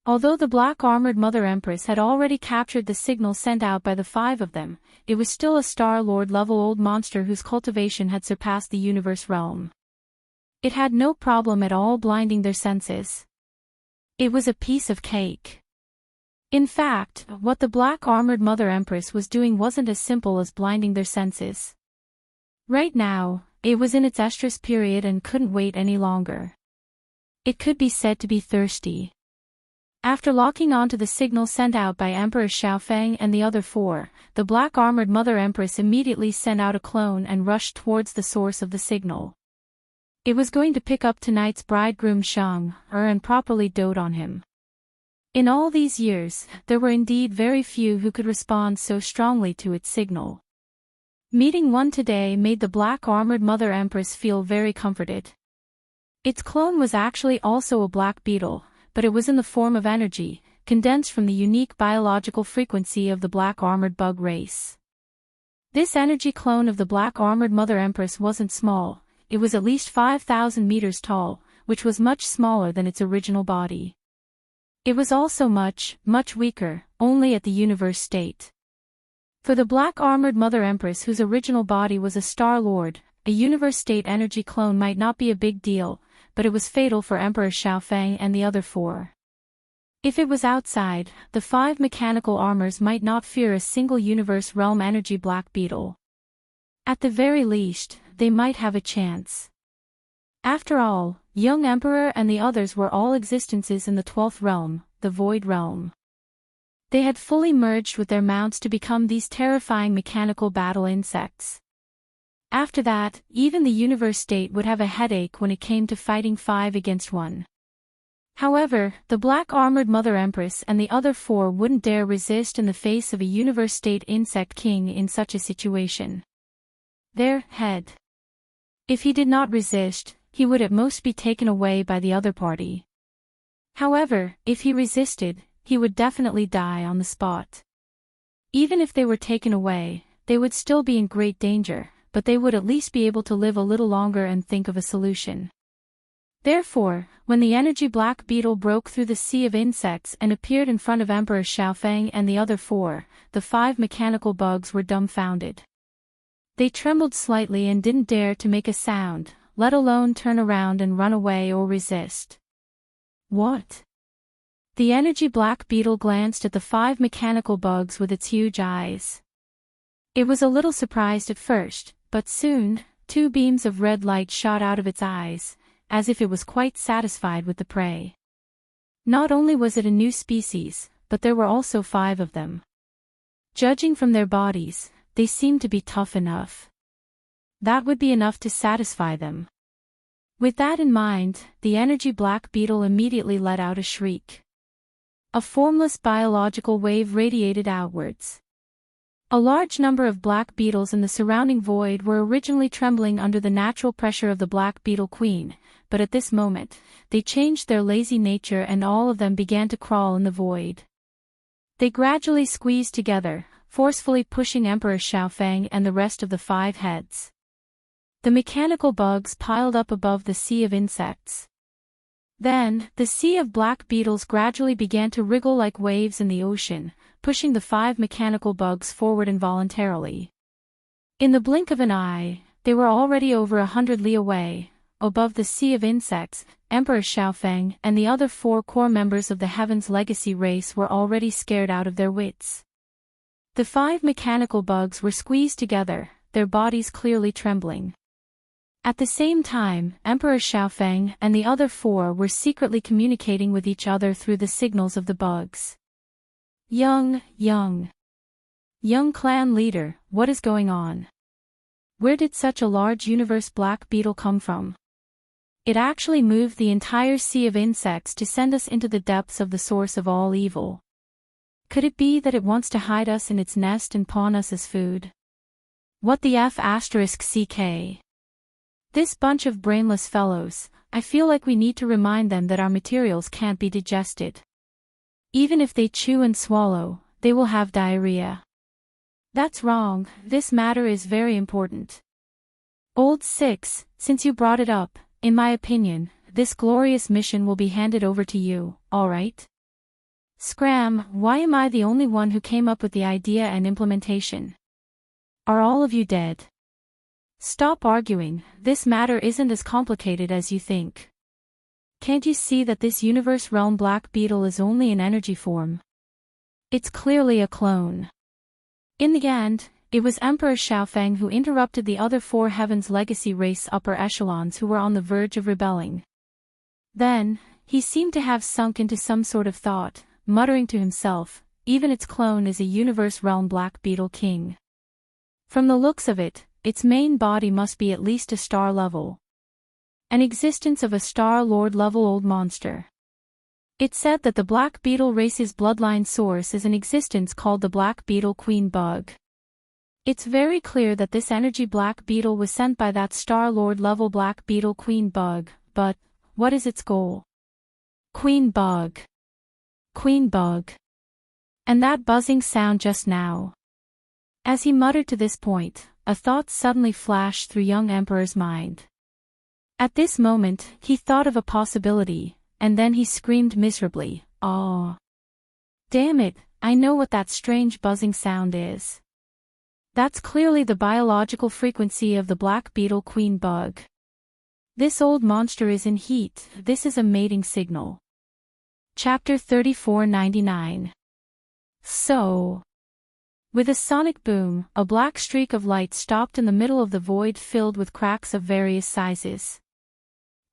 Speaker 1: Although the black-armored Mother Empress had already captured the signal sent out by the 5 of them, it was still a Star Lord-level old monster whose cultivation had surpassed the universe realm. It had no problem at all blinding their senses. It was a piece of cake. In fact, what the black-armored Mother Empress was doing wasn't as simple as blinding their senses. Right now, it was in its estrus period and couldn't wait any longer. It could be said to be thirsty. After locking onto the signal sent out by Emperor Xiaofeng and the other 4, the black-armored Mother Empress immediately sent out a clone and rushed towards the source of the signal. It was going to pick up tonight's bridegroom Shang and properly dote on him. In all these years, there were indeed very few who could respond so strongly to its signal. Meeting one today made the black-armored Mother Empress feel very comforted. Its clone was actually also a black beetle, but it was in the form of energy, condensed from the unique biological frequency of the black-armored bug race. This energy clone of the black-armored Mother Empress wasn't small, it was at least 5,000 meters tall, which was much smaller than its original body. It was also much, much weaker, only at the universe state. For the black-armored Mother Empress whose original body was a Star Lord, a universe state energy clone might not be a big deal, but it was fatal for Emperor Xiaofeng and the other 4. If it was outside, the 5 mechanical armors might not fear a single universe realm energy black beetle. At the very least, they might have a chance. After all, young Emperor and the others were all existences in the 12th realm, the Void Realm. They had fully merged with their mounts to become these terrifying mechanical battle insects. After that, even the universe state would have a headache when it came to fighting 5 against 1. However, the black-armored Mother Empress and the other 4 wouldn't dare resist in the face of a universe state insect king in such a situation. Their head. If he did not resist, he would at most be taken away by the other party. However, if he resisted, he would definitely die on the spot. Even if they were taken away, they would still be in great danger, but they would at least be able to live a little longer and think of a solution. Therefore, when the energy black beetle broke through the sea of insects and appeared in front of Emperor Xiaofeng and the other 4, the 5 mechanical bugs were dumbfounded. They trembled slightly and didn't dare to make a sound, let alone turn around and run away or resist. What? The energy black beetle glanced at the 5 mechanical bugs with its huge eyes. It was a little surprised at first, but soon, 2 beams of red light shot out of its eyes, as if it was quite satisfied with the prey. Not only was it a new species, but there were also 5 of them. Judging from their bodies, they seemed to be tough enough. That would be enough to satisfy them. With that in mind, the energy black beetle immediately let out a shriek. A formless biological wave radiated outwards. A large number of black beetles in the surrounding void were originally trembling under the natural pressure of the black beetle queen, but at this moment, they changed their lazy nature and all of them began to crawl in the void. They gradually squeezed together, forcefully pushing Emperor Xiaofeng and the rest of the 5 heads. The mechanical bugs piled up above the sea of insects. Then, the sea of black beetles gradually began to wriggle like waves in the ocean, pushing the 5 mechanical bugs forward involuntarily. In the blink of an eye, they were already over 100 li away. Above the sea of insects, Emperor Xiaofeng and the other 4 core members of the Heaven's Legacy race were already scared out of their wits. The 5 mechanical bugs were squeezed together, their bodies clearly trembling. At the same time, Emperor Xiaofeng and the other four were secretly communicating with each other through the signals of the bugs. Young clan leader, what is going on? Where did such a large universe black beetle come from? It actually moved the entire sea of insects to send us into the depths of the source of all evil. Could it be that it wants to hide us in its nest and pawn us as food? What the F***ck? This bunch of brainless fellows, I feel like we need to remind them that our materials can't be digested. Even if they chew and swallow, they will have diarrhea. That's wrong, this matter is very important. Old Six, since you brought it up, in my opinion, this glorious mission will be handed over to you, alright? Scram, why am I the only one who came up with the idea and implementation? Are all of you dead? Stop arguing, this matter isn't as complicated as you think. Can't you see that this universe realm black beetle is only in energy form? It's clearly a clone. In the end, it was Emperor Xiaofeng who interrupted the other four Heaven's Legacy race upper echelons who were on the verge of rebelling. Then, he seemed to have sunk into some sort of thought, muttering to himself, even its clone is a universe realm black beetle king. From the looks of it, its main body must be at least a star level. An existence of a Star Lord level old monster. It said that the black beetle race's bloodline source is an existence called the black beetle queen bug. It's very clear that this energy black beetle was sent by that Star Lord level black beetle queen bug, but what is its goal? Queen bug. Queen bug. And that buzzing sound just now. As he muttered to this point, a thought suddenly flashed through young Emperor's mind. At this moment, he thought of a possibility, and then he screamed miserably, "Aw! Damn it, I know what that strange buzzing sound is. That's clearly the biological frequency of the black beetle queen bug. This old monster is in heat, this is a mating signal." Chapter 3499. So. With a sonic boom, a black streak of light stopped in the middle of the void filled with cracks of various sizes.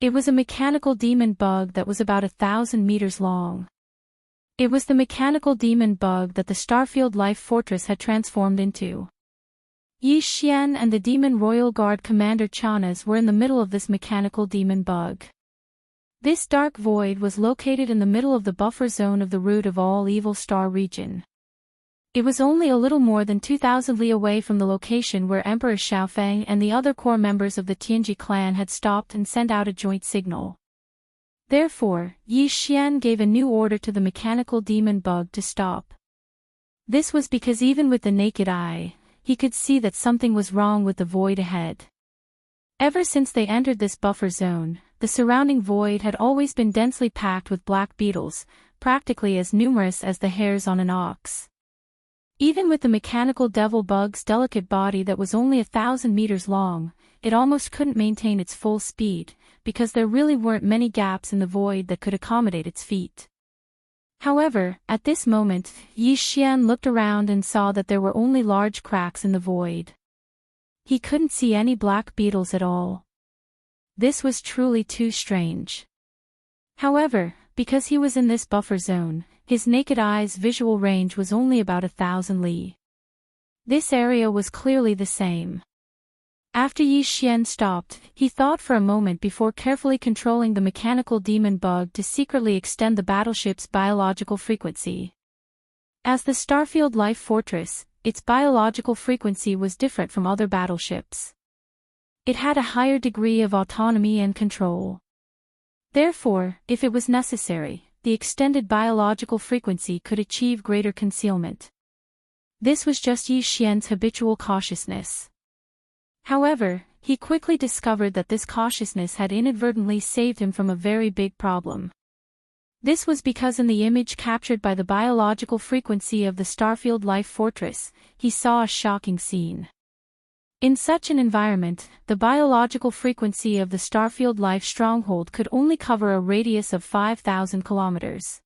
Speaker 1: It was a mechanical demon bug that was about 1,000 meters long. It was the mechanical demon bug that the Starfield Life Fortress had transformed into. Yi Xian and the Demon Royal Guard Commander Chanas were in the middle of this mechanical demon bug. This dark void was located in the middle of the buffer zone of the root of all evil star region. It was only a little more than 2,000 li away from the location where Emperor Xiaofeng and the other core members of the Tianji clan had stopped and sent out a joint signal. Therefore, Yi Xian gave a new order to the mechanical demon bug to stop. This was because even with the naked eye, he could see that something was wrong with the void ahead. Ever since they entered this buffer zone, the surrounding void had always been densely packed with black beetles, practically as numerous as the hairs on an ox. Even with the mechanical devil bug's delicate body that was only 1,000 meters long, it almost couldn't maintain its full speed, because there really weren't many gaps in the void that could accommodate its feet. However, at this moment, Yi Xian looked around and saw that there were only large cracks in the void. He couldn't see any black beetles at all. This was truly too strange. However, because he was in this buffer zone, his naked eye's visual range was only about 1,000 li. This area was clearly the same. After Yi Xian stopped, he thought for a moment before carefully controlling the mechanical demon bug to secretly extend the battleship's biological frequency. As the Starfield Life Fortress, its biological frequency was different from other battleships. It had a higher degree of autonomy and control. Therefore, if it was necessary, the extended biological frequency could achieve greater concealment. This was just Yi Xian's habitual cautiousness. However, he quickly discovered that this cautiousness had inadvertently saved him from a very big problem. This was because in the image captured by the biological frequency of the Starfield Life Fortress, he saw a shocking scene. In such an environment, the biological frequency of the Starfield Life Stronghold could only cover a radius of 5,000 kilometers.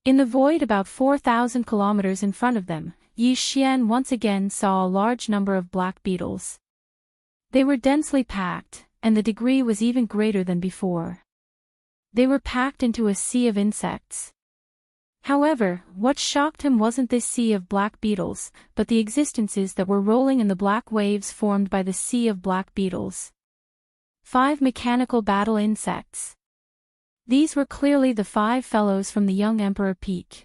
Speaker 1: In the void about 4,000 kilometers in front of them, Yi Xian once again saw a large number of black beetles. They were densely packed, and the degree was even greater than before. They were packed into a sea of insects. However, what shocked him wasn't this sea of black beetles, but the existences that were rolling in the black waves formed by the sea of black beetles. 5 mechanical battle insects. These were clearly the 5 fellows from the young Emperor Peak.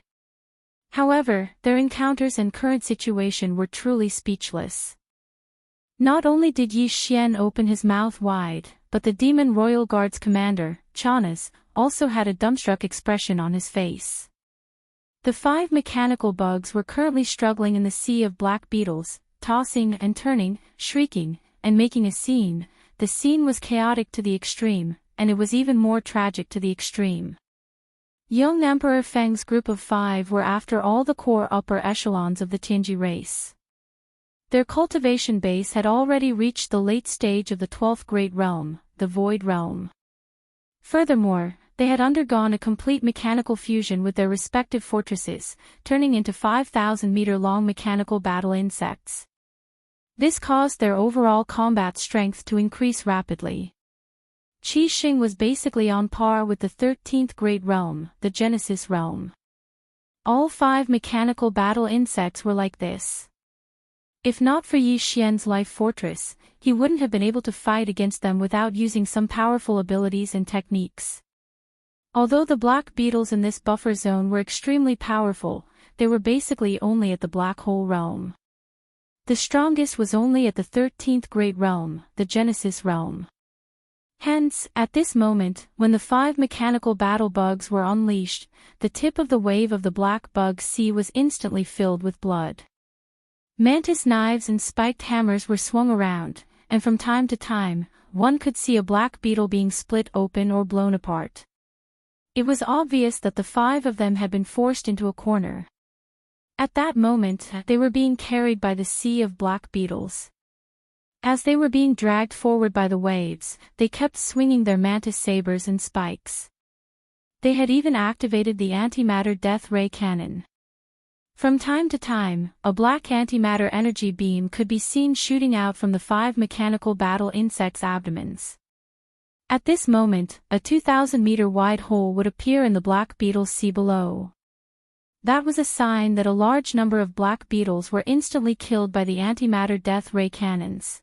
Speaker 1: However, their encounters and current situation were truly speechless. Not only did Yi Xian open his mouth wide, but the Demon Royal Guard's commander, Chanas, also had a dumbstruck expression on his face. The 5 mechanical bugs were currently struggling in the sea of black beetles, tossing and turning, shrieking, and making a scene. The scene was chaotic to the extreme, and it was even more tragic to the extreme. Young Emperor Feng's group of 5 were after all the core upper echelons of the Tianji race. Their cultivation base had already reached the late stage of the 12th Great Realm, the Void Realm. Furthermore, they had undergone a complete mechanical fusion with their respective fortresses, turning into 5,000-meter-long mechanical battle insects. This caused their overall combat strength to increase rapidly. Qi Xing was basically on par with the 13th Great Realm, the Genesis Realm. All 5 mechanical battle insects were like this. If not for Yi Xian's life fortress, he wouldn't have been able to fight against them without using some powerful abilities and techniques. Although the black beetles in this buffer zone were extremely powerful, they were basically only at the black hole realm. The strongest was only at the 13th Great Realm, the Genesis Realm. Hence, at this moment, when the 5 mechanical battle bugs were unleashed, the tip of the wave of the black bug sea was instantly filled with blood. Mantis knives and spiked hammers were swung around, and from time to time, one could see a black beetle being split open or blown apart. It was obvious that the 5 of them had been forced into a corner. At that moment, they were being carried by the sea of black beetles. As they were being dragged forward by the waves, they kept swinging their mantis sabers and spikes. They had even activated the antimatter death ray cannon. From time to time, a black antimatter energy beam could be seen shooting out from the 5 mechanical battle insects' abdomens. At this moment, a 2,000-meter wide hole would appear in the black beetle's sea below. That was a sign that a large number of black beetles were instantly killed by the antimatter death ray cannons.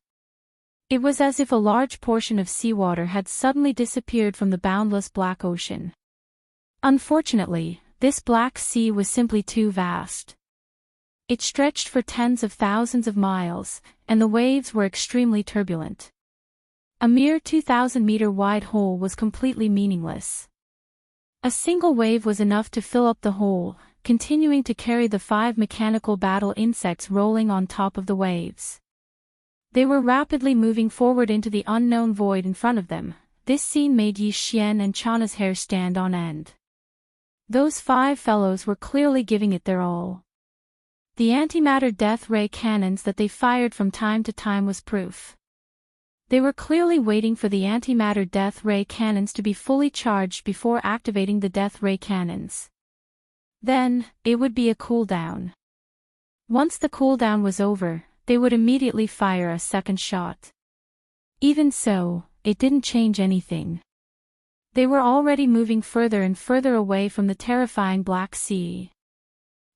Speaker 1: It was as if a large portion of seawater had suddenly disappeared from the boundless black ocean. Unfortunately, this black sea was simply too vast. It stretched for tens of thousands of miles, and the waves were extremely turbulent. A mere 2,000-meter wide hole was completely meaningless. A single wave was enough to fill up the hole, continuing to carry the 5 mechanical battle insects rolling on top of the waves. They were rapidly moving forward into the unknown void in front of them. This scene made Yi Xian and Chana's hair stand on end. Those 5 fellows were clearly giving it their all. The antimatter death ray cannons that they fired from time to time was proof. They were clearly waiting for the antimatter death ray cannons to be fully charged before activating the death ray cannons. Then, it would be a cooldown. Once the cooldown was over, they would immediately fire a second shot. Even so, it didn't change anything. They were already moving further and further away from the terrifying Black Sea.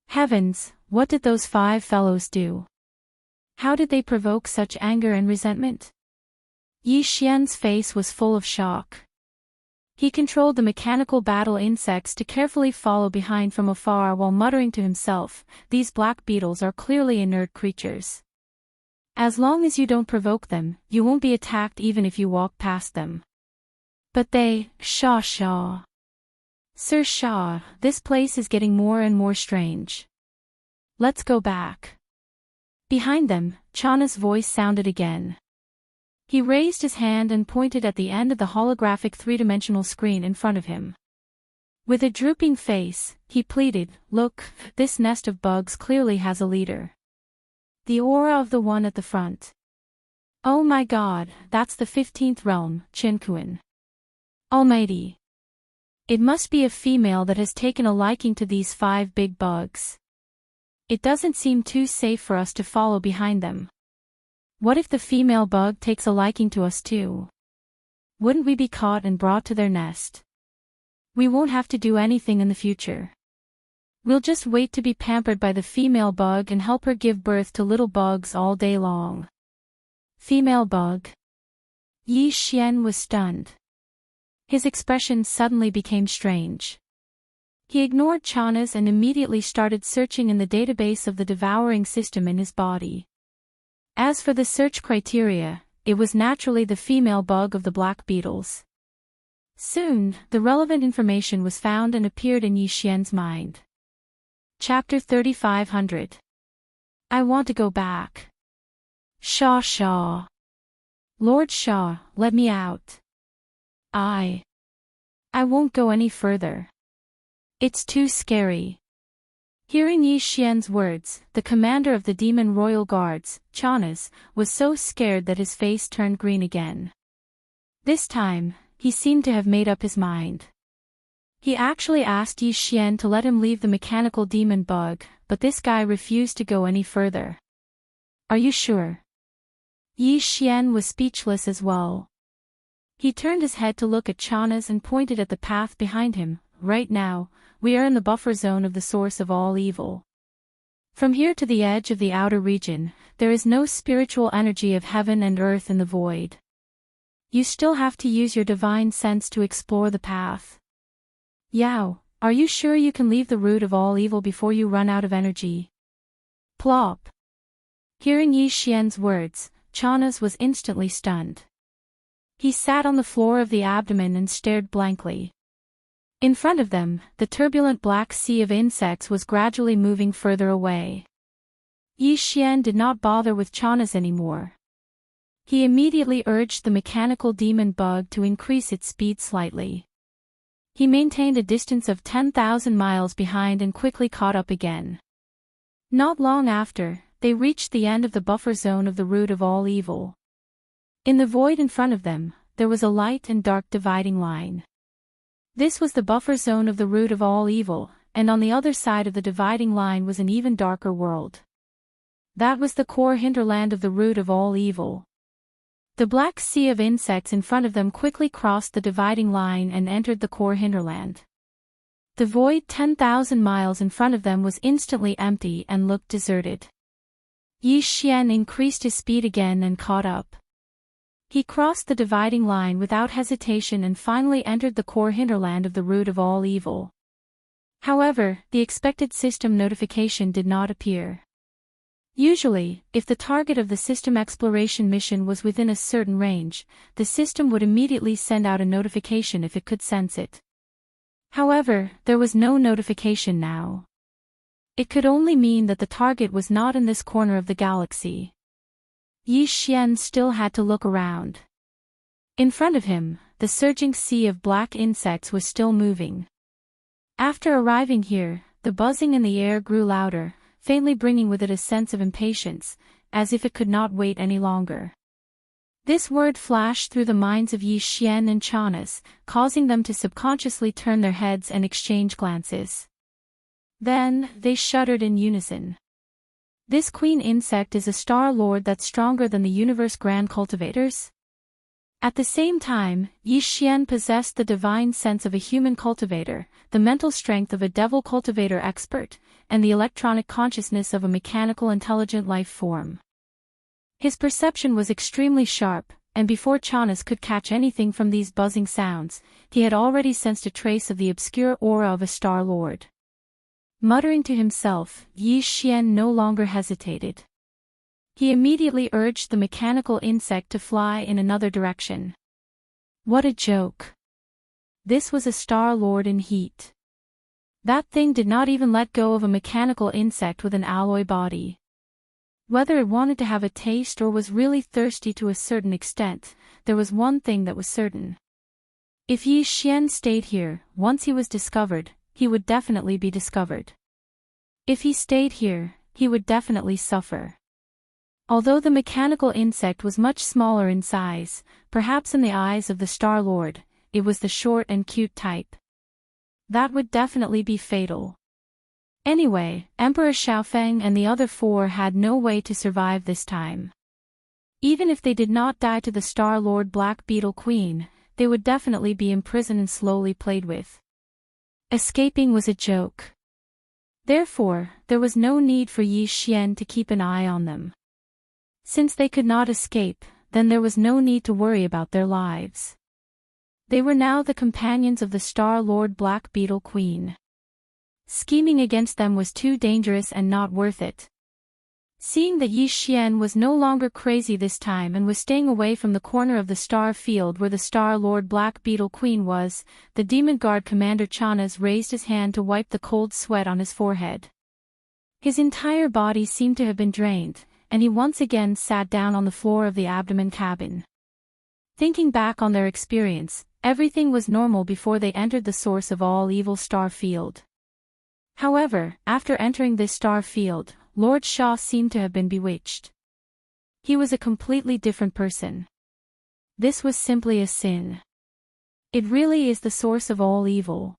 Speaker 1: Heavens, what did those 5 fellows do? How did they provoke such anger and resentment? Yi Xian's face was full of shock. He controlled the mechanical battle insects to carefully follow behind from afar while muttering to himself, "These black beetles are clearly inert creatures. As long as you don't provoke them, you won't be attacked even if you walk past them. But they, Sha. Sir Sha, this place is getting more and more strange. Let's go back." Behind them, Chana's voice sounded again. He raised his hand and pointed at the end of the holographic 3-dimensional screen in front of him. With a drooping face, he pleaded, "Look, this nest of bugs clearly has a leader. The aura of the one at the front. Oh my god, that's the 15th realm, Qinkuan. Almighty. It must be a female that has taken a liking to these 5 big bugs. It doesn't seem too safe for us to follow behind them. What if the female bug takes a liking to us too? Wouldn't we be caught and brought to their nest? We won't have to do anything in the future. We'll just wait to be pampered by the female bug and help her give birth to little bugs all day long. Female bug. Yi Xian was stunned. His expression suddenly became strange. He ignored Chana's and immediately started searching in the database of the devouring system in his body. As for the search criteria, it was naturally the female bug of the black beetles. Soon, the relevant information was found and appeared in Yi Xian's mind. Chapter 3500. I want to go back. Shaw. Lord Shaw, let me out. I won't go any further. It's too scary. Hearing Yi Xian's words, the commander of the demon royal guards, Chanas, was so scared that his face turned green again. This time, he seemed to have made up his mind. He actually asked Yi Xian to let him leave the mechanical demon bug, but this guy refused to go any further. Are you sure? Yi Xian was speechless as well. He turned his head to look at Chanas and pointed at the path behind him. Right now, we are in the buffer zone of the source of all evil. From here to the edge of the outer region, there is no spiritual energy of heaven and earth in the void. You still have to use your divine sense to explore the path. Yao, are you sure you can leave the root of all evil before you run out of energy? Plop. Hearing Yi Xian's words, Chanas was instantly stunned. He sat on the floor of the abdomen and stared blankly. In front of them, the turbulent black sea of insects was gradually moving further away. Yi Xian did not bother with Chanas anymore. He immediately urged the mechanical demon bug to increase its speed slightly. He maintained a distance of 10,000 miles behind and quickly caught up again. Not long after, they reached the end of the buffer zone of the root of all evil. In the void in front of them, there was a light and dark dividing line. This was the buffer zone of the root of all evil, and on the other side of the dividing line was an even darker world. That was the core hinterland of the root of all evil. The black sea of insects in front of them quickly crossed the dividing line and entered the core hinterland. The void 10,000 miles in front of them was instantly empty and looked deserted. Yi Xian increased his speed again and caught up. He crossed the dividing line without hesitation and finally entered the core hinterland of the root of all evil. However, the expected system notification did not appear. Usually, if the target of the system exploration mission was within a certain range, the system would immediately send out a notification if it could sense it. However, there was no notification now. It could only mean that the target was not in this corner of the galaxy. Yi Xian still had to look around. In front of him, the surging sea of black insects was still moving. After arriving here, the buzzing in the air grew louder, faintly bringing with it a sense of impatience, as if it could not wait any longer. This word flashed through the minds of Yi Xian and Chanas, causing them to subconsciously turn their heads and exchange glances. Then, they shuddered in unison. This queen insect is a star lord that's stronger than the universe grand cultivators? At the same time, Yi Xian possessed the divine sense of a human cultivator, the mental strength of a devil cultivator expert, and the electronic consciousness of a mechanical intelligent life form. His perception was extremely sharp, and before Chanas could catch anything from these buzzing sounds, he had already sensed a trace of the obscure aura of a star lord. Muttering to himself, Yi Xian no longer hesitated. He immediately urged the mechanical insect to fly in another direction. What a joke! This was a star lord in heat. That thing did not even let go of a mechanical insect with an alloy body. Whether it wanted to have a taste or was really thirsty to a certain extent, there was one thing that was certain. If Yi Xian stayed here, once he was discovered, he would definitely be discovered. If he stayed here, he would definitely suffer. Although the mechanical insect was much smaller in size, perhaps in the eyes of the Star Lord, it was the short and cute type. That would definitely be fatal. Anyway, Emperor Xiaofeng and the other four had no way to survive this time. Even if they did not die to the Star Lord Black Beetle Queen, they would definitely be imprisoned and slowly played with. Escaping was a joke. Therefore, there was no need for Yi Xian to keep an eye on them. Since they could not escape, then there was no need to worry about their lives. They were now the companions of the Star-Lord Black Beetle Queen. Scheming against them was too dangerous and not worth it. Seeing that Yi Xian was no longer crazy this time and was staying away from the corner of the star field where the Star-Lord Black Beetle Queen was, the Demon Guard Commander Chanas raised his hand to wipe the cold sweat on his forehead. His entire body seemed to have been drained, and he once again sat down on the floor of the abdomen cabin. Thinking back on their experience, everything was normal before they entered the source of all evil star field. However, after entering this star field, Lord Shah seemed to have been bewitched. He was a completely different person. This was simply a sin. It really is the source of all evil.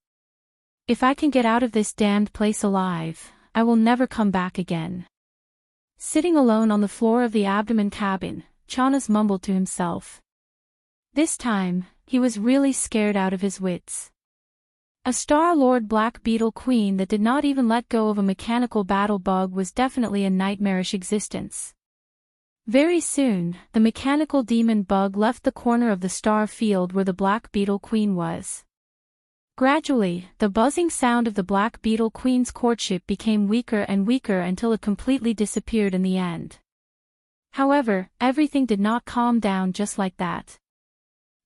Speaker 1: If I can get out of this damned place alive, I will never come back again. Sitting alone on the floor of the abdomen cabin, Chanas mumbled to himself. This time, he was really scared out of his wits. A Star-Lord Black Beetle Queen that did not even let go of a mechanical battle bug was definitely a nightmarish existence. Very soon, the mechanical demon bug left the corner of the star field where the Black Beetle Queen was. Gradually, the buzzing sound of the Black Beetle Queen's courtship became weaker and weaker until it completely disappeared in the end. However, everything did not calm down just like that.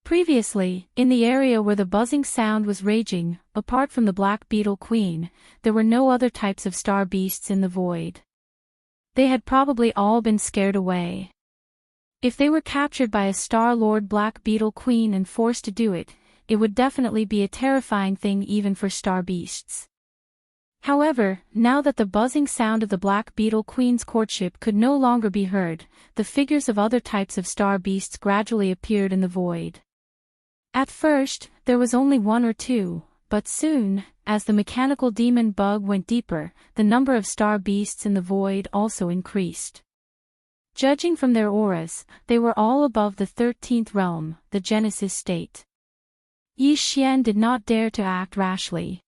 Speaker 1: Previously, in the area where the buzzing sound was raging, apart from the Black Beetle Queen, there were no other types of star beasts in the void. They had probably all been scared away. If they were captured by a Star-Lord Black Beetle Queen and forced to do it, it would definitely be a terrifying thing even for star beasts. However, now that the buzzing sound of the Black Beetle Queen's courtship could no longer be heard, the figures of other types of star beasts gradually appeared in the void. At first, there was only one or two, but soon, as the mechanical demon bug went deeper, the number of star beasts in the void also increased. Judging from their auras, they were all above the 13th realm, the Genesis state. Yi Xian did not dare to act rashly.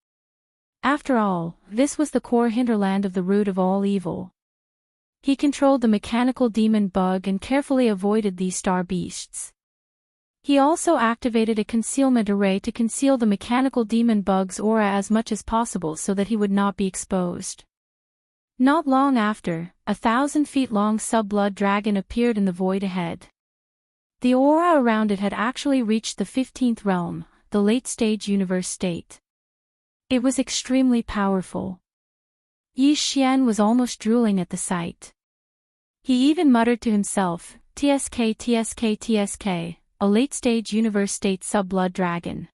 Speaker 1: After all, this was the core hinterland of the root of all evil. He controlled the mechanical demon bug and carefully avoided these star beasts. He also activated a concealment array to conceal the mechanical demon bug's aura as much as possible so that he would not be exposed. Not long after, 1,000 feet long sub-blood dragon appeared in the void ahead. The aura around it had actually reached the 15th realm, the late-stage universe state. It was extremely powerful. Yi Xian was almost drooling at the sight. He even muttered to himself, "TSK TSK TSK, a late-stage universe state sub-blood dragon.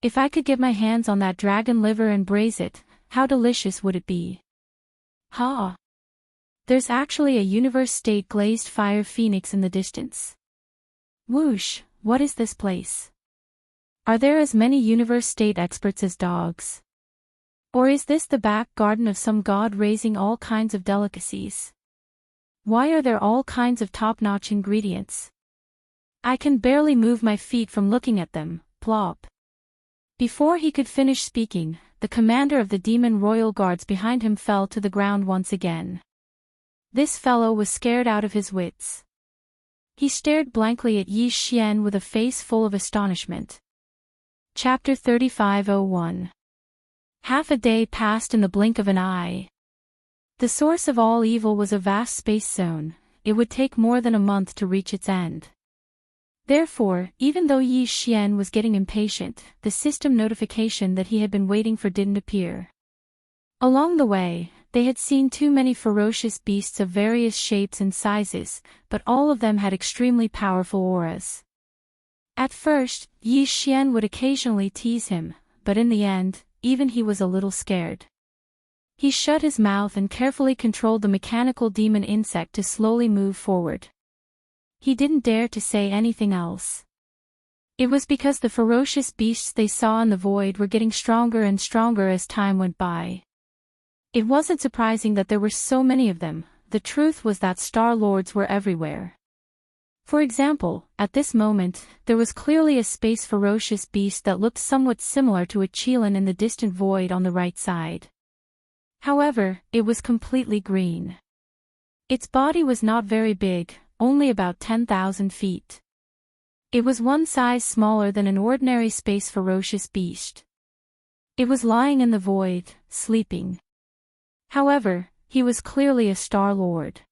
Speaker 1: If I could get my hands on that dragon liver and braise it, how delicious would it be?" Ha! There's actually a universe state glazed fire phoenix in the distance. Whoosh, what is this place? Are there as many universe state experts as dogs? Or is this the back garden of some god raising all kinds of delicacies? Why are there all kinds of top-notch ingredients? I can barely move my feet from looking at them, plop. Before he could finish speaking, the commander of the demon royal guards behind him fell to the ground once again. This fellow was scared out of his wits. He stared blankly at Yi Xian with a face full of astonishment. Chapter 35:01. Half a day passed in the blink of an eye. The source of all evil was a vast space zone. It would take more than a month to reach its end. Therefore, even though Yi Xian was getting impatient, the system notification that he had been waiting for didn't appear. Along the way, they had seen too many ferocious beasts of various shapes and sizes, but all of them had extremely powerful auras. At first, Yi Xian would occasionally tease him, but in the end, even he was a little scared. He shut his mouth and carefully controlled the mechanical demon insect to slowly move forward. He didn't dare to say anything else. It was because the ferocious beasts they saw in the void were getting stronger and stronger as time went by. It wasn't surprising that there were so many of them. The truth was that Star Lords were everywhere. For example, at this moment, there was clearly a space ferocious beast that looked somewhat similar to a chelan in the distant void on the right side. However, it was completely green. Its body was not very big, only about 10,000 feet. It was one size smaller than an ordinary space ferocious beast. It was lying in the void, sleeping. However, he was clearly a Star Lord.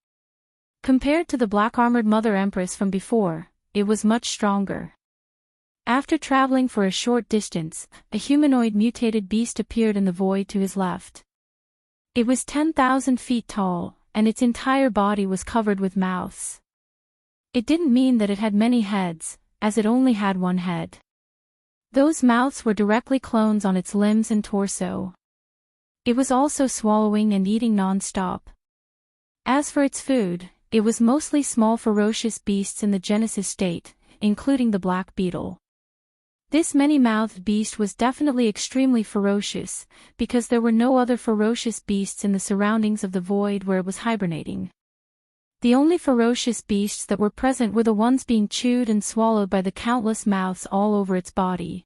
Speaker 1: Compared to the black-armored Mother Empress from before, it was much stronger. After traveling for a short distance, a humanoid mutated beast appeared in the void to his left. It was 10,000 feet tall, and its entire body was covered with mouths. It didn't mean that it had many heads, as it only had one head. Those mouths were directly clones on its limbs and torso. It was also swallowing and eating non-stop. As for its food, it was mostly small ferocious beasts in the Genesis state, including the black beetle. This many-mouthed beast was definitely extremely ferocious, because there were no other ferocious beasts in the surroundings of the void where it was hibernating. The only ferocious beasts that were present were the ones being chewed and swallowed by the countless mouths all over its body.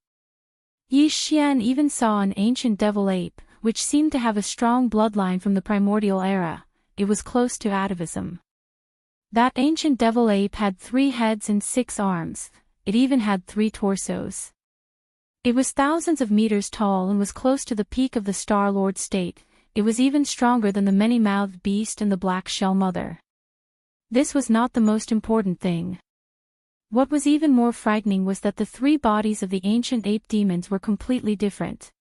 Speaker 1: Yi Xian even saw an ancient devil ape, which seemed to have a strong bloodline from the primordial era. It was close to atavism. That ancient devil ape had 3 heads and 6 arms. It even had 3 torsos. It was thousands of meters tall and was close to the peak of the Star-Lord state. It was even stronger than the many-mouthed beast and the black shell mother. This was not the most important thing. What was even more frightening was that the 3 bodies of the ancient ape demons were completely different.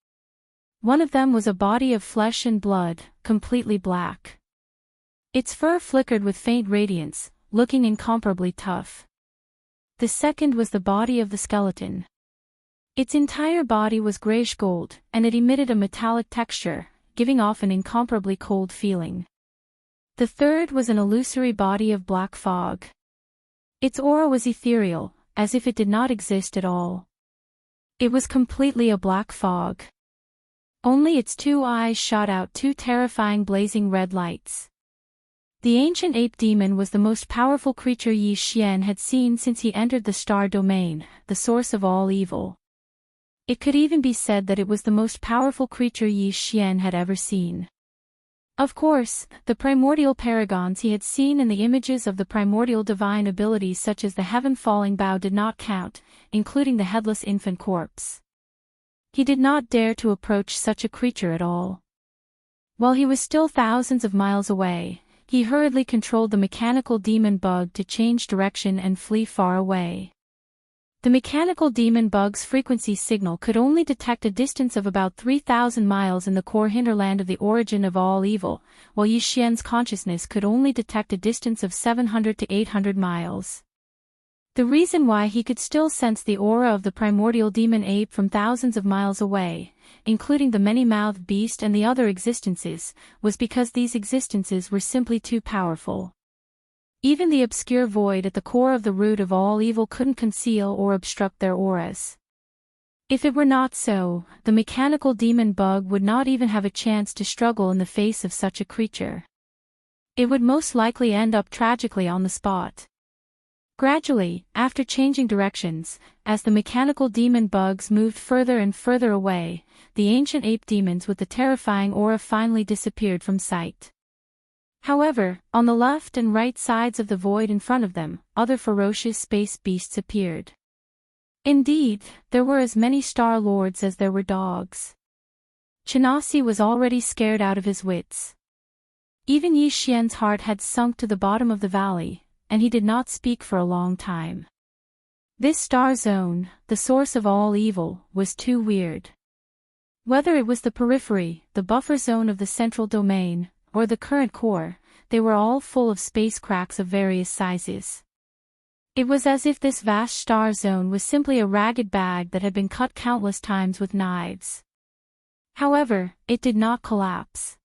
Speaker 1: One of them was a body of flesh and blood, completely black. Its fur flickered with faint radiance, looking incomparably tough. The second was the body of the skeleton. Its entire body was grayish gold, and it emitted a metallic texture, giving off an incomparably cold feeling. The third was an illusory body of black fog. Its aura was ethereal, as if it did not exist at all. It was completely a black fog. Only its 2 eyes shot out 2 terrifying blazing red lights. The ancient ape demon was the most powerful creature Yi Xian had seen since he entered the star domain, the source of all evil. It could even be said that it was the most powerful creature Yi Xian had ever seen. Of course, the primordial paragons he had seen in the images of the primordial divine abilities such as the heaven-falling bow did not count, including the headless infant corpse. He did not dare to approach such a creature at all. While he was still thousands of miles away, he hurriedly controlled the mechanical demon bug to change direction and flee far away. The mechanical demon bug's frequency signal could only detect a distance of about 3,000 miles in the core hinterland of the origin of all evil, while Yi Xian's consciousness could only detect a distance of 700 to 800 miles. The reason why he could still sense the aura of the primordial demon ape from thousands of miles away, including the many-mouthed beast and the other existences, was because these existences were simply too powerful. Even the obscure void at the core of the root of all evil couldn't conceal or obstruct their auras. If it were not so, the mechanical demon bug would not even have a chance to struggle in the face of such a creature. It would most likely end up tragically on the spot. Gradually, after changing directions, as the mechanical demon bugs moved further and further away, the ancient ape demons with the terrifying aura finally disappeared from sight. However, on the left and right sides of the void in front of them, other ferocious space beasts appeared. Indeed, there were as many Star Lords as there were dogs. Chinasi was already scared out of his wits. Even Yi Xian's heart had sunk to the bottom of the valley, and he did not speak for a long time. This star zone, the source of all evil, was too weird. Whether it was the periphery, the buffer zone of the central domain, or the current core, they were all full of space cracks of various sizes. It was as if this vast star zone was simply a ragged bag that had been cut countless times with knives. However, it did not collapse.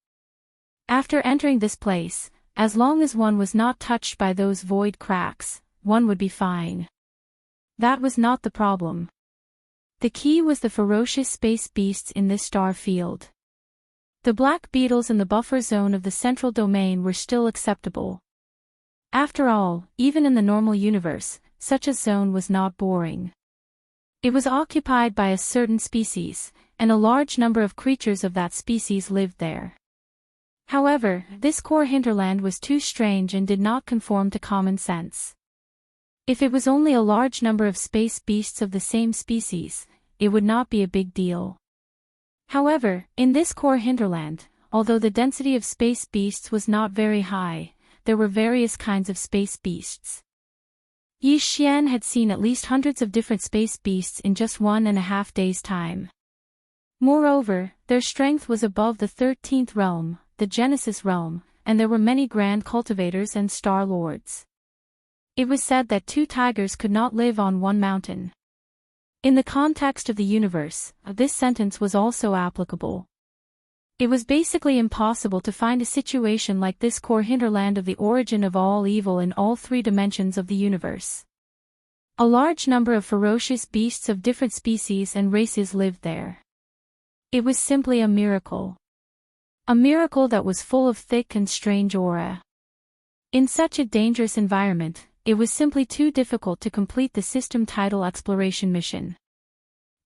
Speaker 1: After entering this place, as long as one was not touched by those void cracks, one would be fine. That was not the problem. The key was the ferocious space beasts in this star field. The black beetles in the buffer zone of the central domain were still acceptable. After all, even in the normal universe, such a zone was not boring. It was occupied by a certain species, and a large number of creatures of that species lived there. However, this core hinterland was too strange and did not conform to common sense. If it was only a large number of space beasts of the same species, it would not be a big deal. However, in this core hinterland, although the density of space beasts was not very high, there were various kinds of space beasts. Yi Xian had seen at least hundreds of different space beasts in just 1.5 days' time. Moreover, their strength was above the 13th realm, the Genesis realm, and there were many grand cultivators and star lords. It was said that 2 tigers could not live on one mountain. In the context of the universe, this sentence was also applicable. It was basically impossible to find a situation like this core hinterland of the origin of all evil in all 3 dimensions of the universe. A large number of ferocious beasts of different species and races lived there. It was simply a miracle. A miracle that was full of thick and strange aura. In such a dangerous environment, it was simply too difficult to complete the system title exploration mission.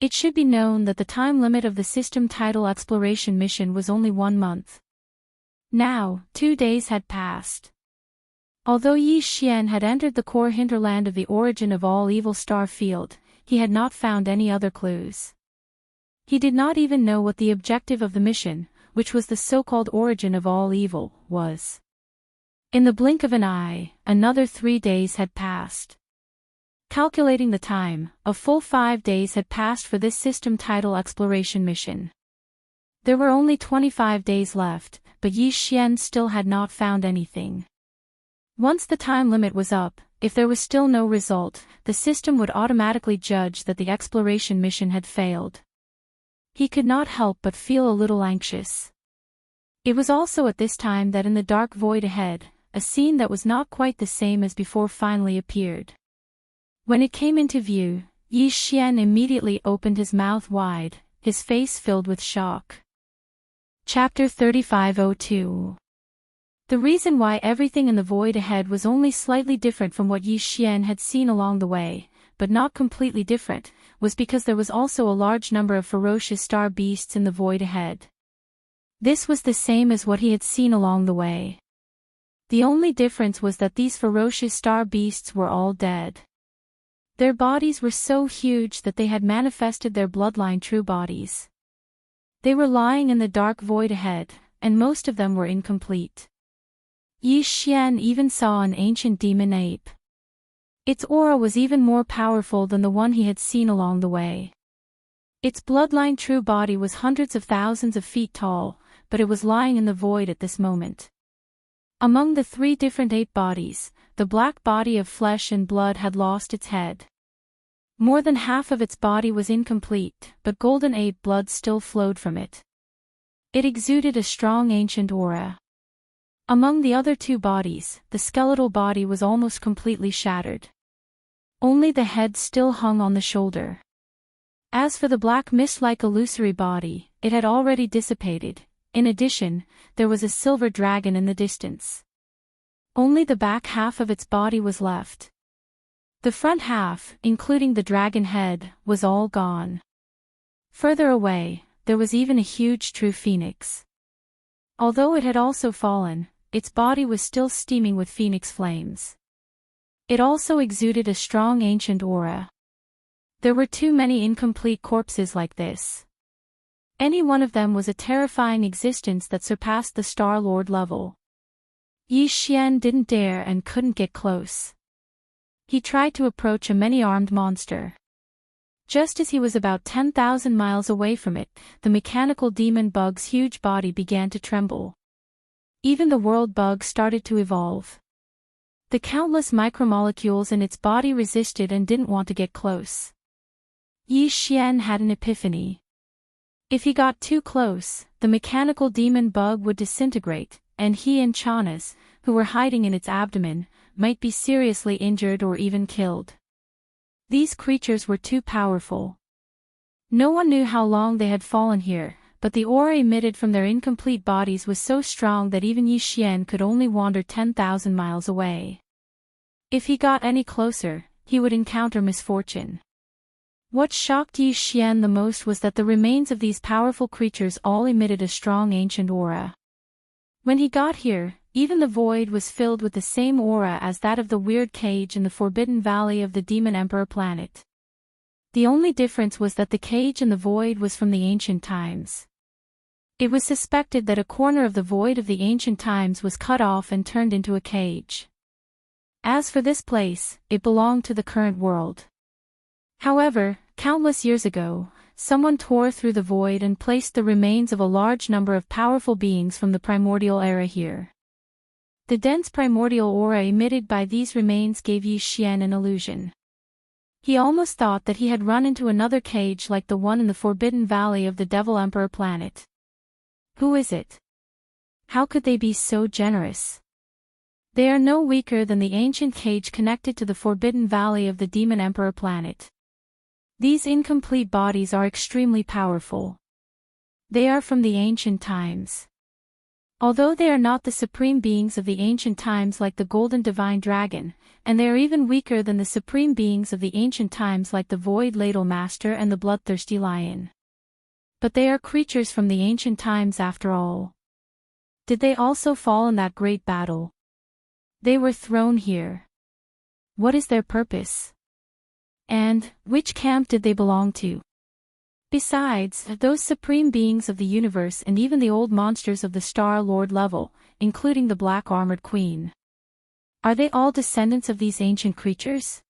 Speaker 1: It should be known that the time limit of the system title exploration mission was only 1 month. Now, 2 days had passed. Although Yi Xian had entered the core hinterland of the origin of all evil star field, he had not found any other clues. He did not even know what the objective of the mission, which was the so-called origin of all evil, was. In the blink of an eye, another 3 days had passed. Calculating the time, a full 5 days had passed for this system title exploration mission. There were only 25 days left, but Yi Xian still had not found anything. Once the time limit was up, if there was still no result, the system would automatically judge that the exploration mission had failed. He could not help but feel a little anxious. It was also at this time that in the dark void ahead, a scene that was not quite the same as before finally appeared. When it came into view, Yi Xian immediately opened his mouth wide, his face filled with shock. Chapter 3502. The reason why everything in the void ahead was only slightly different from what Yi Xian had seen along the way, but not completely different, was because there was also a large number of ferocious star beasts in the void ahead. This was the same as what he had seen along the way. The only difference was that these ferocious star beasts were all dead. Their bodies were so huge that they had manifested their bloodline true bodies. They were lying in the dark void ahead, and most of them were incomplete. Yi Xian even saw an ancient demon ape. Its aura was even more powerful than the one he had seen along the way. Its bloodline true body was hundreds of thousands of feet tall, but it was lying in the void at this moment. Among the 3 different ape bodies, the black body of flesh and blood had lost its head. More than half of its body was incomplete, but golden ape blood still flowed from it. It exuded a strong ancient aura. Among the other 2 bodies, the skeletal body was almost completely shattered. Only the head still hung on the shoulder. As for the black mist-like illusory body, it had already dissipated. In addition, there was a silver dragon in the distance. Only the back half of its body was left. The front half, including the dragon head, was all gone. Further away, there was even a huge true phoenix. Although it had also fallen, its body was still steaming with phoenix flames. It also exuded a strong ancient aura. There were too many incomplete corpses like this. Any one of them was a terrifying existence that surpassed the Star Lord level. Yi Xian didn't dare and couldn't get close. He tried to approach a many-armed monster. Just as he was about 10,000 miles away from it, the mechanical demon bug's huge body began to tremble. Even the world bug started to evolve. The countless micromolecules in its body resisted and didn't want to get close. Yi Xian had an epiphany. If he got too close, the mechanical demon bug would disintegrate, and he and Chanas, who were hiding in its abdomen, might be seriously injured or even killed. These creatures were too powerful. No one knew how long they had fallen here, but the aura emitted from their incomplete bodies was so strong that even Yi Xian could only wander 10,000 miles away. If he got any closer, he would encounter misfortune. What shocked Yi Xian the most was that the remains of these powerful creatures all emitted a strong ancient aura. When he got here, even the void was filled with the same aura as that of the weird cage in the Forbidden Valley of the Demon Emperor planet. The only difference was that the cage in the void was from the ancient times. It was suspected that a corner of the void of the ancient times was cut off and turned into a cage. As for this place, it belonged to the current world. However, countless years ago, someone tore through the void and placed the remains of a large number of powerful beings from the primordial era here. The dense primordial aura emitted by these remains gave Yi Xian an illusion. He almost thought that he had run into another cage like the one in the Forbidden Valley of the Devil Emperor planet. Who is it? How could they be so generous? They are no weaker than the ancient cage connected to the Forbidden Valley of the Demon Emperor planet. These incomplete bodies are extremely powerful. They are from the ancient times. Although they are not the supreme beings of the ancient times like the Golden Divine Dragon, and they are even weaker than the supreme beings of the ancient times like the Void Ladle Master and the Bloodthirsty Lion. But they are creatures from the ancient times after all. Did they also fall in that great battle? They were thrown here. What is their purpose? And, which camp did they belong to? Besides, those supreme beings of the universe and even the old monsters of the Star Lord level, including the Black Armored Queen. Are they all descendants of these ancient creatures?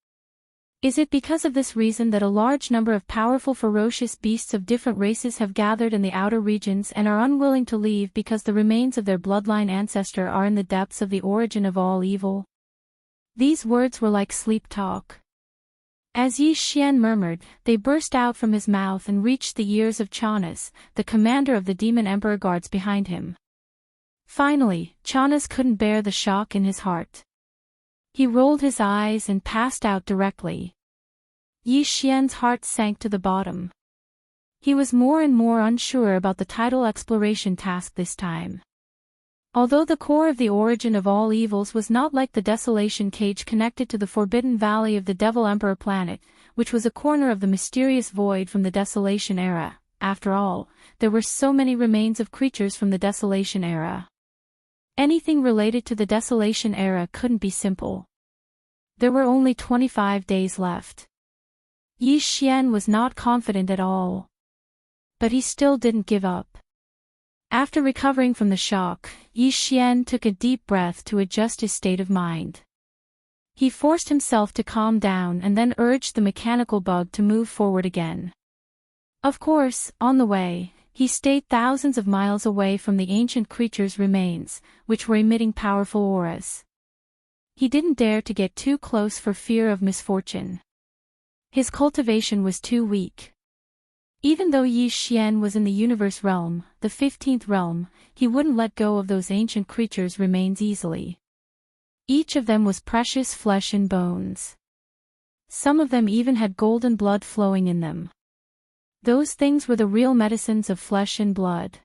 Speaker 1: Is it because of this reason that a large number of powerful ferocious beasts of different races have gathered in the outer regions and are unwilling to leave because the remains of their bloodline ancestor are in the depths of the origin of all evil? These words were like sleep talk. As Yi Xian murmured, they burst out from his mouth and reached the ears of Chanas, the commander of the Demon Emperor guards behind him. Finally, Chanas couldn't bear the shock in his heart. He rolled his eyes and passed out directly. Yi Xian's heart sank to the bottom. He was more and more unsure about the tidal exploration task this time. Although the core of the origin of all evils was not like the desolation cage connected to the Forbidden Valley of the Devil Emperor planet, which was a corner of the mysterious void from the desolation era, after all, there were so many remains of creatures from the desolation era. Anything related to the desolation era couldn't be simple. There were only 25 days left. Yi Xian was not confident at all. But he still didn't give up. After recovering from the shock, Yi Xian took a deep breath to adjust his state of mind. He forced himself to calm down and then urged the mechanical bug to move forward again. Of course, on the way, he stayed thousands of miles away from the ancient creature's remains, which were emitting powerful auras. He didn't dare to get too close for fear of misfortune. His cultivation was too weak. Even though Yi Xian was in the universe realm, the 15th realm, he wouldn't let go of those ancient creatures' remains easily. Each of them was precious flesh and bones. Some of them even had golden blood flowing in them. Those things were the real medicines of flesh and blood.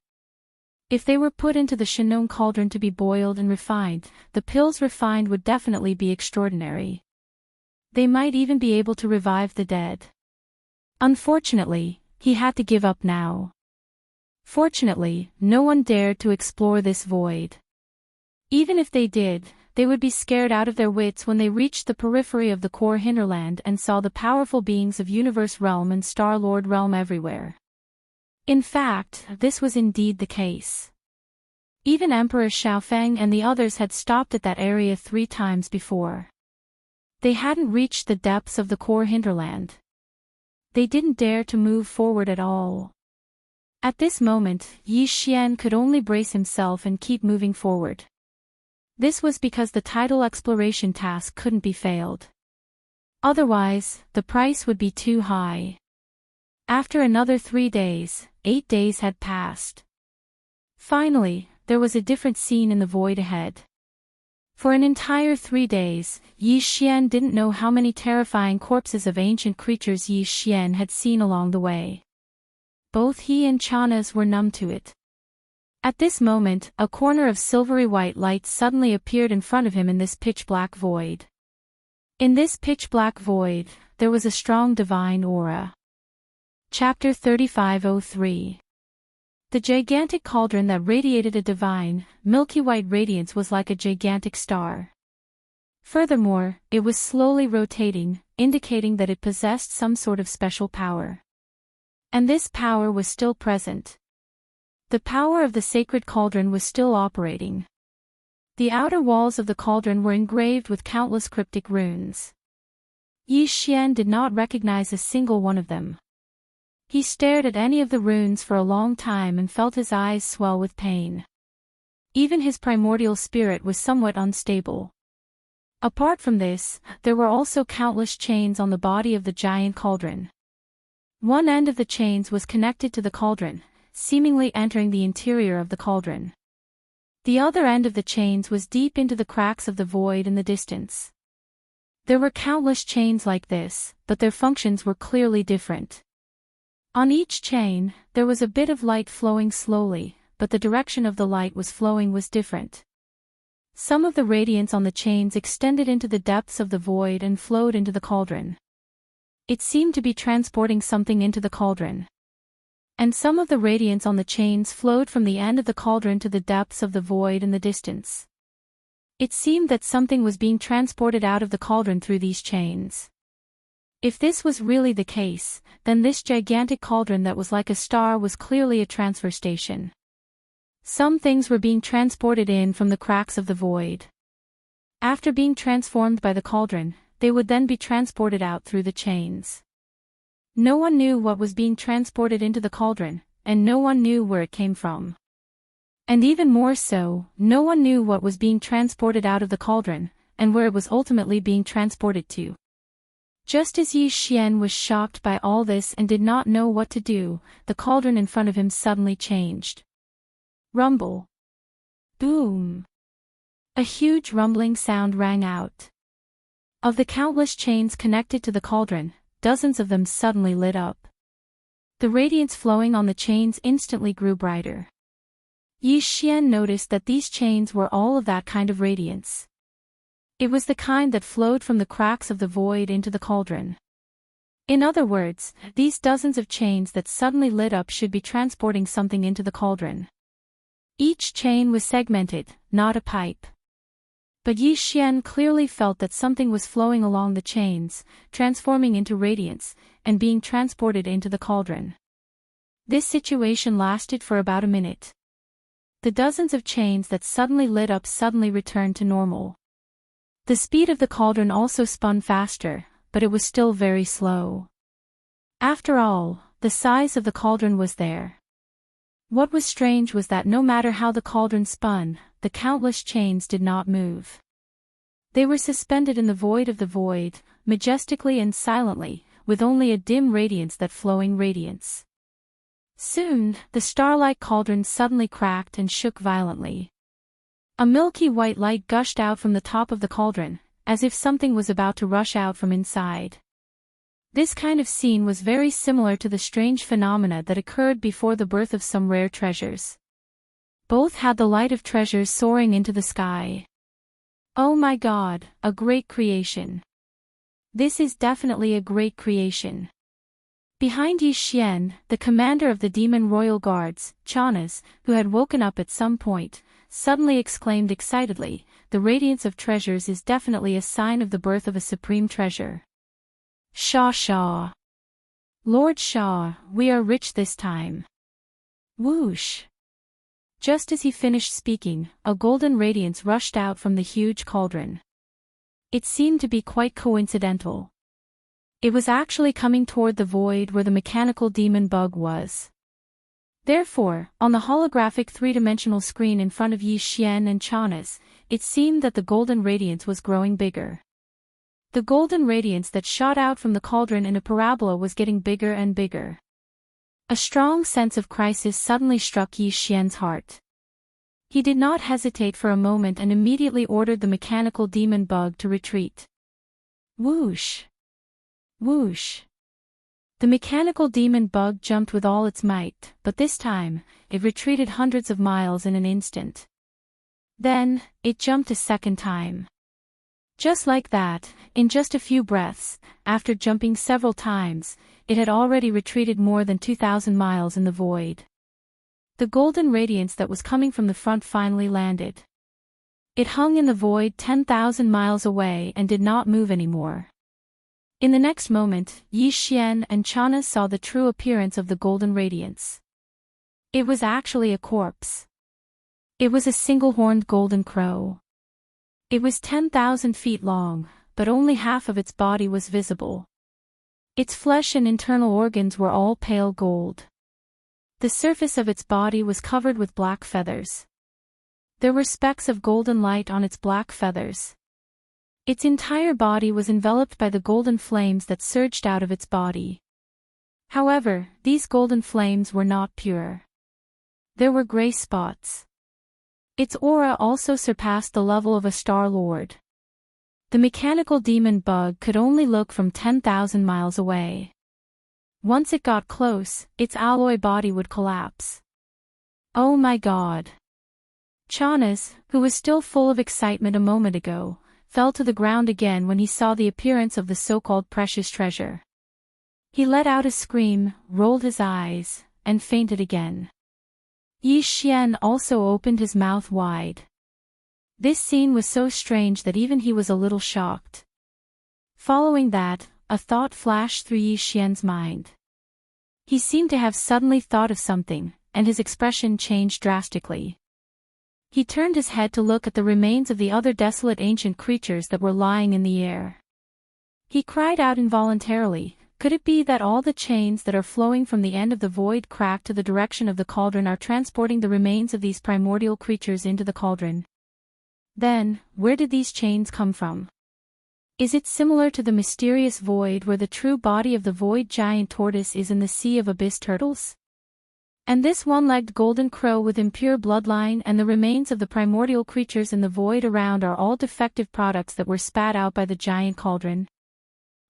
Speaker 1: If they were put into the Shinon cauldron to be boiled and refined, the pills refined would definitely be extraordinary. They might even be able to revive the dead. Unfortunately, he had to give up now. Fortunately, no one dared to explore this void. Even if they did, they would be scared out of their wits when they reached the periphery of the core hinterland and saw the powerful beings of Universe Realm and Star Lord Realm everywhere. In fact, this was indeed the case. Even Emperor Xiaofeng and the others had stopped at that area 3 times before. They hadn't reached the depths of the core hinterland. They didn't dare to move forward at all. At this moment, Yi Xian could only brace himself and keep moving forward. This was because the tidal exploration task couldn't be failed. Otherwise, the price would be too high. After another 3 days, 8 days had passed. Finally, there was a different scene in the void ahead. For an entire 3 days, Yi Xian didn't know how many terrifying corpses of ancient creatures Yi Xian had seen along the way. Both he and Chanas were numb to it. At this moment, a corner of silvery white light suddenly appeared in front of him in this pitch-black void. In this pitch-black void, there was a strong divine aura. Chapter 3503. The gigantic cauldron that radiated a divine, milky-white radiance was like a gigantic star. Furthermore, it was slowly rotating, indicating that it possessed some sort of special power. And this power was still present. The power of the sacred cauldron was still operating. The outer walls of the cauldron were engraved with countless cryptic runes. Yi Xian did not recognize a single one of them. He stared at any of the runes for a long time and felt his eyes swell with pain. Even his primordial spirit was somewhat unstable. Apart from this, there were also countless chains on the body of the giant cauldron. One end of the chains was connected to the cauldron, seemingly entering the interior of the cauldron. The other end of the chains was deep into the cracks of the void in the distance. There were countless chains like this, but their functions were clearly different. On each chain, there was a bit of light flowing slowly, but the direction of the light was flowing was different. Some of the radiance on the chains extended into the depths of the void and flowed into the cauldron. It seemed to be transporting something into the cauldron. And some of the radiance on the chains flowed from the end of the cauldron to the depths of the void in the distance. It seemed that something was being transported out of the cauldron through these chains. If this was really the case, then this gigantic cauldron that was like a star was clearly a transfer station. Some things were being transported in from the cracks of the void. After being transformed by the cauldron, they would then be transported out through the chains. No one knew what was being transported into the cauldron, and no one knew where it came from. And even more so, no one knew what was being transported out of the cauldron, and where it was ultimately being transported to. Just as Yi Xian was shocked by all this and did not know what to do, the cauldron in front of him suddenly changed. Rumble. Boom. A huge rumbling sound rang out. Of the countless chains connected to the cauldron, dozens of them suddenly lit up. The radiance flowing on the chains instantly grew brighter. Yi Xian noticed that these chains were all of that kind of radiance. It was the kind that flowed from the cracks of the void into the cauldron. In other words, these dozens of chains that suddenly lit up should be transporting something into the cauldron. Each chain was segmented, not a pipe. But Yi Xian clearly felt that something was flowing along the chains, transforming into radiance, and being transported into the cauldron. This situation lasted for about a minute. The dozens of chains that suddenly lit up suddenly returned to normal. The speed of the cauldron also spun faster, but it was still very slow. After all, the size of the cauldron was there. What was strange was that no matter how the cauldron spun, the countless chains did not move. They were suspended in the void of the void, majestically and silently, with only a dim radiance that flowing radiance. Soon, the star-like cauldron suddenly cracked and shook violently. A milky white light gushed out from the top of the cauldron, as if something was about to rush out from inside. This kind of scene was very similar to the strange phenomena that occurred before the birth of some rare treasures. Both had the light of treasures soaring into the sky. Oh my God, a great creation. This is definitely a great creation. Behind Yi Xian, the commander of the demon royal guards, Chanas, who had woken up at some point, suddenly exclaimed excitedly, "The radiance of treasures is definitely a sign of the birth of a supreme treasure. Shaw Shaw. Lord Shaw, we are rich this time." Whoosh. Just as he finished speaking, a golden radiance rushed out from the huge cauldron. It seemed to be quite coincidental. It was actually coming toward the void where the mechanical demon bug was. Therefore, on the holographic three-dimensional screen in front of Yi Xian and Chanas, it seemed that the golden radiance was growing bigger. The golden radiance that shot out from the cauldron in a parabola was getting bigger and bigger. A strong sense of crisis suddenly struck Yi Xian's heart. He did not hesitate for a moment and immediately ordered the mechanical demon bug to retreat. Whoosh! Whoosh! The mechanical demon bug jumped with all its might, but this time, it retreated hundreds of miles in an instant. Then, it jumped a second time. Just like that, in just a few breaths, after jumping several times, it had already retreated more than 2,000 miles in the void. The golden radiance that was coming from the front finally landed. It hung in the void 10,000 miles away and did not move anymore. In the next moment, Yi Xian and Chana saw the true appearance of the golden radiance. It was actually a corpse. It was a single-horned golden crow. It was 10,000 feet long, but only half of its body was visible. Its flesh and internal organs were all pale gold. The surface of its body was covered with black feathers. There were specks of golden light on its black feathers. Its entire body was enveloped by the golden flames that surged out of its body. However, these golden flames were not pure. There were gray spots. Its aura also surpassed the level of a Star Lord. The mechanical demon bug could only look from 10,000 miles away. Once it got close, its alloy body would collapse. Oh my God! Chanas, who was still full of excitement a moment ago, fell to the ground again when he saw the appearance of the so-called precious treasure. He let out a scream, rolled his eyes, and fainted again. Yi Xian also opened his mouth wide. This scene was so strange that even he was a little shocked. Following that, a thought flashed through Yi Xian's mind. He seemed to have suddenly thought of something, and his expression changed drastically. He turned his head to look at the remains of the other desolate ancient creatures that were lying in the air. He cried out involuntarily, "Could it be that all the chains that are flowing from the end of the void crack to the direction of the cauldron are transporting the remains of these primordial creatures into the cauldron? Then, where did these chains come from? Is it similar to the mysterious void where the true body of the void giant tortoise is in the sea of abyss turtles? And this one-legged golden crow with impure bloodline and the remains of the primordial creatures in the void around are all defective products that were spat out by the giant cauldron?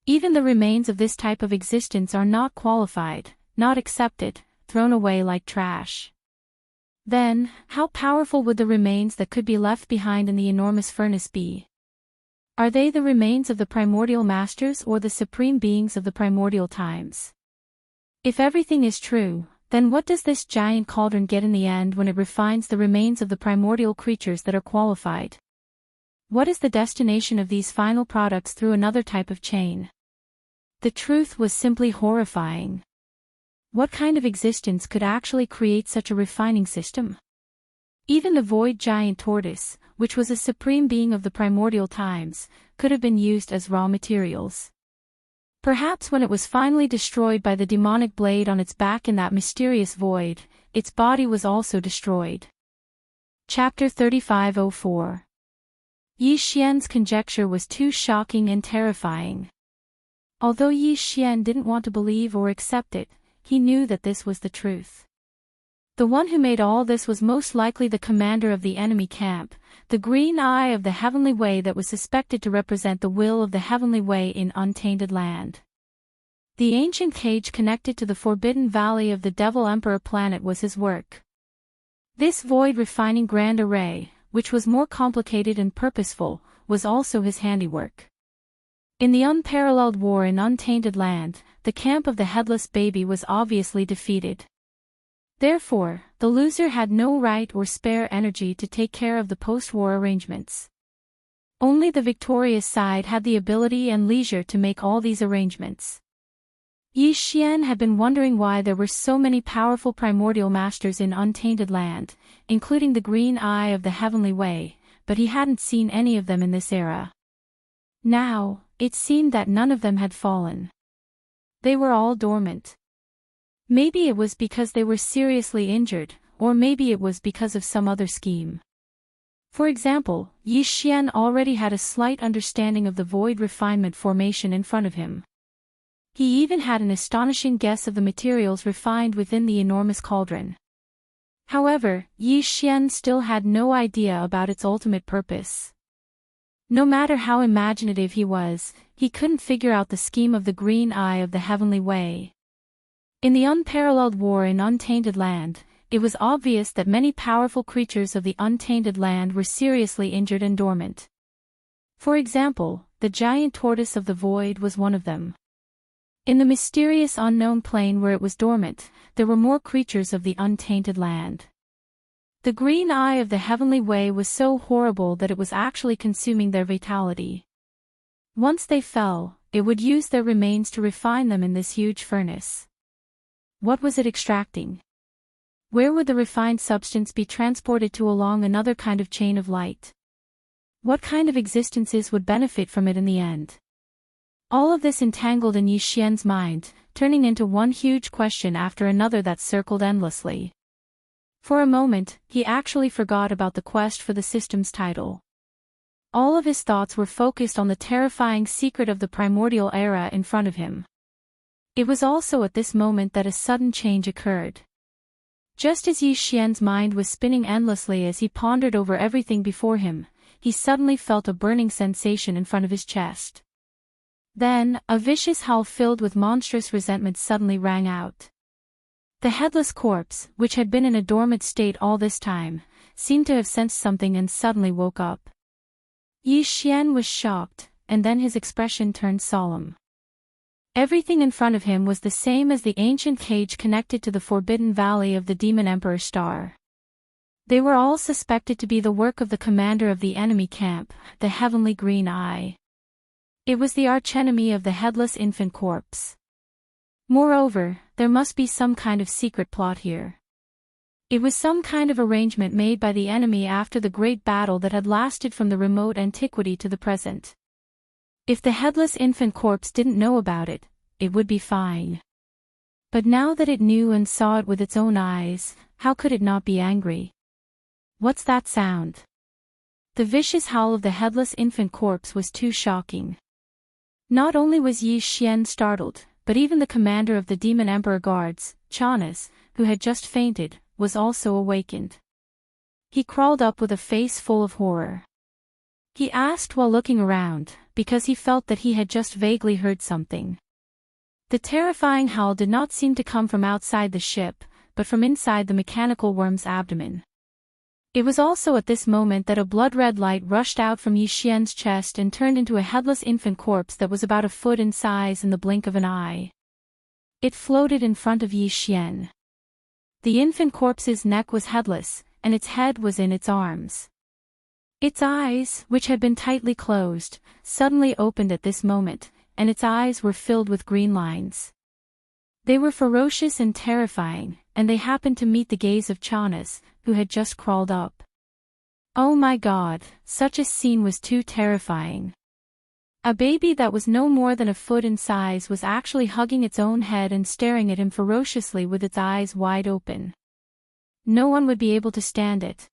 Speaker 1: Even the remains of this type of existence are not qualified, not accepted, thrown away like trash. Then, how powerful would the remains that could be left behind in the enormous furnace be? Are they the remains of the primordial masters or the supreme beings of the primordial times? If everything is true, then what does this giant cauldron get in the end when it refines the remains of the primordial creatures that are qualified? What is the destination of these final products through another type of chain? The truth was simply horrifying. What kind of existence could actually create such a refining system? Even the void giant tortoise, which was a supreme being of the primordial times, could have been used as raw materials. Perhaps when it was finally destroyed by the demonic blade on its back in that mysterious void, its body was also destroyed. Chapter 3504. Yi Xian's conjecture was too shocking and terrifying. Although Yi Xian didn't want to believe or accept it, he knew that this was the truth. The one who made all this was most likely the commander of the enemy camp, the green eye of the heavenly way that was suspected to represent the will of the heavenly way in untainted land. The ancient cage connected to the forbidden valley of the Devil Emperor planet was his work. This void refining grand array, which was more complicated and purposeful, was also his handiwork. In the unparalleled war in untainted land, the camp of the headless baby was obviously defeated. Therefore, the loser had no right or spare energy to take care of the post-war arrangements. Only the victorious side had the ability and leisure to make all these arrangements. Yi Xian had been wondering why there were so many powerful primordial masters in untainted land, including the green eye of the heavenly way, but he hadn't seen any of them in this era. Now, it seemed that none of them had fallen. They were all dormant. Maybe it was because they were seriously injured, or maybe it was because of some other scheme. For example, Yi Xian already had a slight understanding of the void refinement formation in front of him. He even had an astonishing guess of the materials refined within the enormous cauldron. However, Yi Xian still had no idea about its ultimate purpose. No matter how imaginative he was, he couldn't figure out the scheme of the green eye of the heavenly way. In the unparalleled war in untainted land, it was obvious that many powerful creatures of the untainted land were seriously injured and dormant. For example, the giant tortoise of the void was one of them. In the mysterious unknown plane where it was dormant, there were more creatures of the untainted land. The green eye of the heavenly way was so horrible that it was actually consuming their vitality. Once they fell, it would use their remains to refine them in this huge furnace. What was it extracting? Where would the refined substance be transported to along another kind of chain of light? What kind of existences would benefit from it in the end? All of this entangled in Yi Xian's mind, turning into one huge question after another that circled endlessly. For a moment, he actually forgot about the quest for the system's title. All of his thoughts were focused on the terrifying secret of the primordial era in front of him. It was also at this moment that a sudden change occurred. Just as Yi Xian's mind was spinning endlessly as he pondered over everything before him, he suddenly felt a burning sensation in front of his chest. Then, a vicious howl filled with monstrous resentment suddenly rang out. The headless corpse, which had been in a dormant state all this time, seemed to have sensed something and suddenly woke up. Yi Xian was shocked, and then his expression turned solemn. Everything in front of him was the same as the ancient cage connected to the forbidden valley of the Demon Emperor Star. They were all suspected to be the work of the commander of the enemy camp, the Heavenly Green Eye. It was the archenemy of the headless infant corpse. Moreover, there must be some kind of secret plot here. It was some kind of arrangement made by the enemy after the great battle that had lasted from the remote antiquity to the present. If the headless infant corpse didn't know about it, it would be fine. But now that it knew and saw it with its own eyes, how could it not be angry? What's that sound? The vicious howl of the headless infant corpse was too shocking. Not only was Yi Xian startled, but even the commander of the Demon Emperor Guards, Chanas, who had just fainted, was also awakened. He crawled up with a face full of horror. He asked while looking around, because he felt that he had just vaguely heard something. The terrifying howl did not seem to come from outside the ship, but from inside the mechanical worm's abdomen. It was also at this moment that a blood-red light rushed out from Yi Xian's chest and turned into a headless infant corpse that was about a foot in size in the blink of an eye. It floated in front of Yi Xian. The infant corpse's neck was headless, and its head was in its arms. Its eyes, which had been tightly closed, suddenly opened at this moment, and its eyes were filled with green lines. They were ferocious and terrifying, and they happened to meet the gaze of Chanas, who had just crawled up. Oh my God, such a scene was too terrifying. A baby that was no more than a foot in size was actually hugging its own head and staring at him ferociously with its eyes wide open. No one would be able to stand it.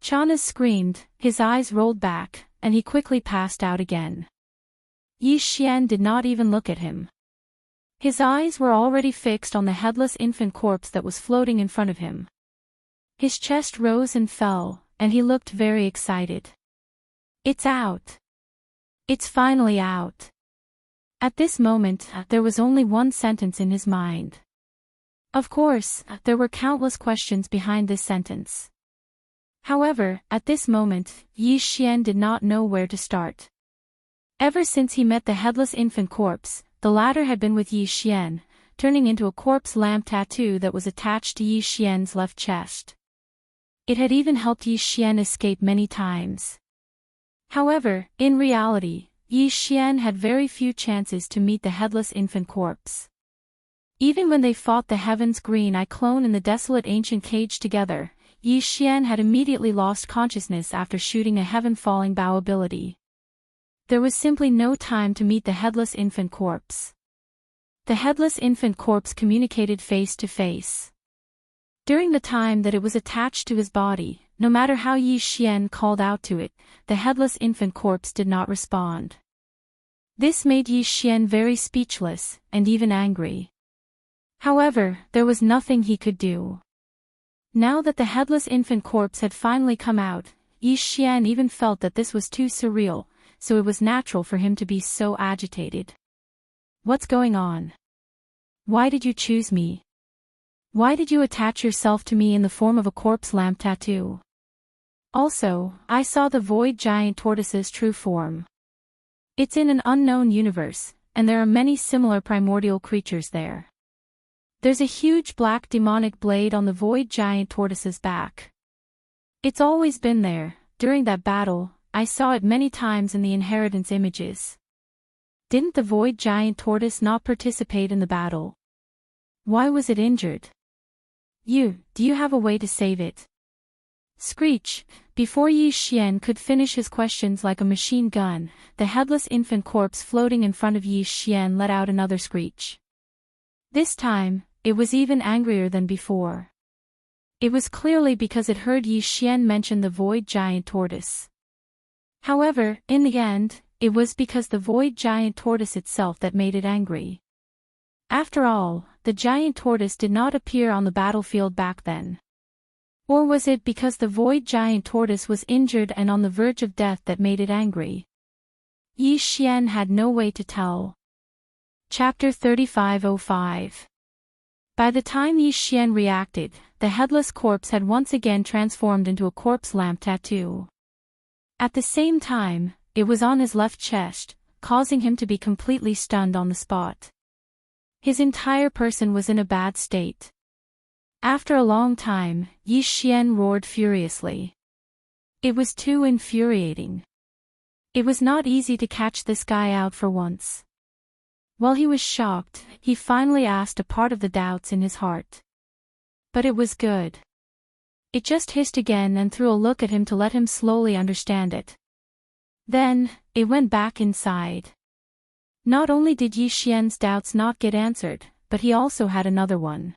Speaker 1: Chanas screamed, his eyes rolled back, and he quickly passed out again. Yi Xian did not even look at him. His eyes were already fixed on the headless infant corpse that was floating in front of him. His chest rose and fell, and he looked very excited. It's out. It's finally out. At this moment, there was only one sentence in his mind. Of course, there were countless questions behind this sentence. However, at this moment, Yi Xian did not know where to start. Ever since he met the headless infant corpse, the latter had been with Yi Xian, turning into a corpse lamp tattoo that was attached to Yi Xian's left chest. It had even helped Yi Xian escape many times. However, in reality, Yi Xian had very few chances to meet the headless infant corpse. Even when they fought the Heaven's Green Eye clone in the desolate ancient cage together, Yi Xian had immediately lost consciousness after shooting a heaven-falling bow ability. There was simply no time to meet the headless infant corpse. The headless infant corpse communicated face to face. During the time that it was attached to his body, no matter how Yi Xian called out to it, the headless infant corpse did not respond. This made Yi Xian very speechless, and even angry. However, there was nothing he could do. Now that the headless infant corpse had finally come out, Yi Xian even felt that this was too surreal, so it was natural for him to be so agitated. What's going on? Why did you choose me? Why did you attach yourself to me in the form of a corpse lamp tattoo? Also, I saw the void giant tortoise's true form. It's in an unknown universe, and there are many similar primordial creatures there. There's a huge black demonic blade on the void giant tortoise's back. It's always been there. During that battle, I saw it many times in the inheritance images. Didn't the void giant tortoise not participate in the battle? Why was it injured? Do you have a way to save it? Screech. Before Yi Xian could finish his questions like a machine gun, the headless infant corpse floating in front of Yi Xian let out another screech. This time, it was even angrier than before. It was clearly because it heard Yi Xian mention the void giant tortoise. However, in the end, it was because the void giant tortoise itself that made it angry. After all, the giant tortoise did not appear on the battlefield back then. Or was it because the void giant tortoise was injured and on the verge of death that made it angry? Yi Xian had no way to tell. Chapter 3505. By the time Yi Xian reacted, the headless corpse had once again transformed into a corpse lamp tattoo. At the same time, it was on his left chest, causing him to be completely stunned on the spot. His entire person was in a bad state. After a long time, Yi Xian roared furiously. It was too infuriating. It was not easy to catch this guy out for once. While he was shocked, he finally asked a part of the doubts in his heart. But it was good. It just hissed again and threw a look at him to let him slowly understand it. Then, it went back inside. Not only did Yi Xian's doubts not get answered, but he also had another one.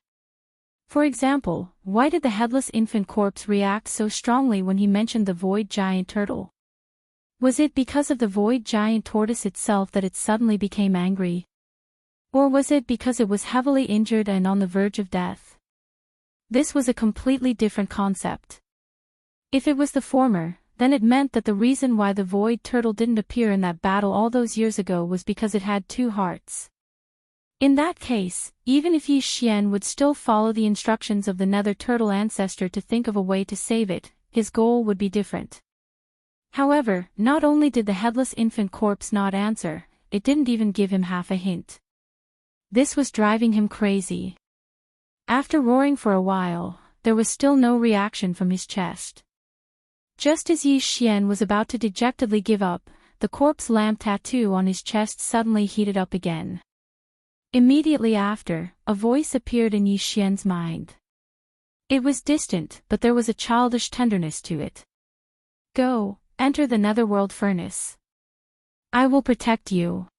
Speaker 1: For example, why did the headless infant corpse react so strongly when he mentioned the void giant turtle? Was it because of the void giant tortoise itself that it suddenly became angry? Or was it because it was heavily injured and on the verge of death? This was a completely different concept. If it was the former, then it meant that the reason why the void turtle didn't appear in that battle all those years ago was because it had two hearts. In that case, even if Yi Xian would still follow the instructions of the nether turtle ancestor to think of a way to save it, his goal would be different. However, not only did the headless infant corpse not answer, it didn't even give him half a hint. This was driving him crazy. After roaring for a while, there was still no reaction from his chest. Just as Yi Xian was about to dejectedly give up, the corpse lamp tattoo on his chest suddenly heated up again. Immediately after, a voice appeared in Yi Xian's mind. It was distant, but there was a childish tenderness to it. Go, enter the netherworld furnace. I will protect you.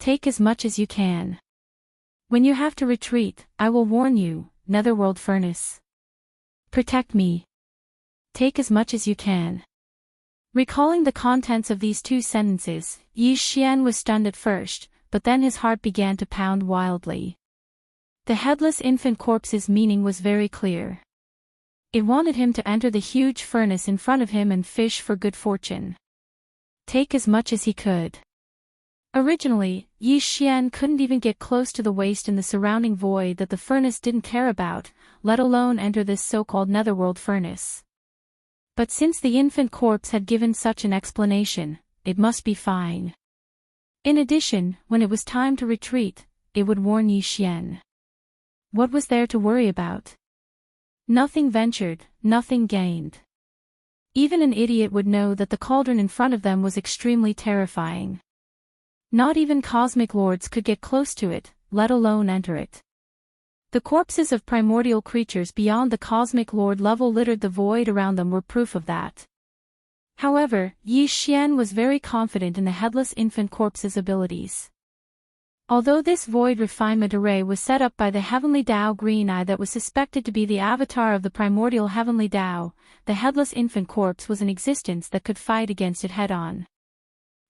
Speaker 1: Take as much as you can. When you have to retreat, I will warn you, netherworld furnace. Protect me. Take as much as you can. Recalling the contents of these two sentences, Yi Xian was stunned at first, but then his heart began to pound wildly. The headless infant corpse's meaning was very clear. It wanted him to enter the huge furnace in front of him and fish for good fortune. Take as much as he could. Originally, Yi Xian couldn't even get close to the waste in the surrounding void that the furnace didn't care about, let alone enter this so-called netherworld furnace. But since the infant corpse had given such an explanation, it must be fine. In addition, when it was time to retreat, it would warn Yi Xian. What was there to worry about? Nothing ventured, nothing gained. Even an idiot would know that the cauldron in front of them was extremely terrifying. Not even cosmic lords could get close to it, let alone enter it. The corpses of primordial creatures beyond the cosmic lord level littered the void around them were proof of that. However, Yi Xian was very confident in the headless infant corpse's abilities. Although this void refinement array was set up by the heavenly Tao Green Eye that was suspected to be the avatar of the primordial heavenly Tao, the headless infant corpse was an existence that could fight against it head-on.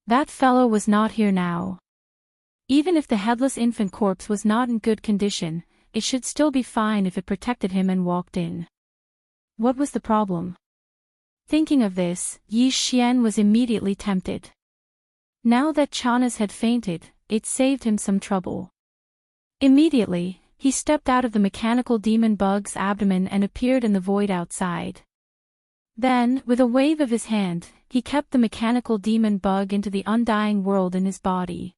Speaker 1: That fellow was not here now. Even if the headless infant corpse was not in good condition, it should still be fine if it protected him and walked in. What was the problem? Thinking of this, Yi Xian was immediately tempted. Now that Chanas had fainted, it saved him some trouble. Immediately, he stepped out of the mechanical demon bug's abdomen and appeared in the void outside. Then, with a wave of his hand, he kept the mechanical demon bug into the undying world in his body.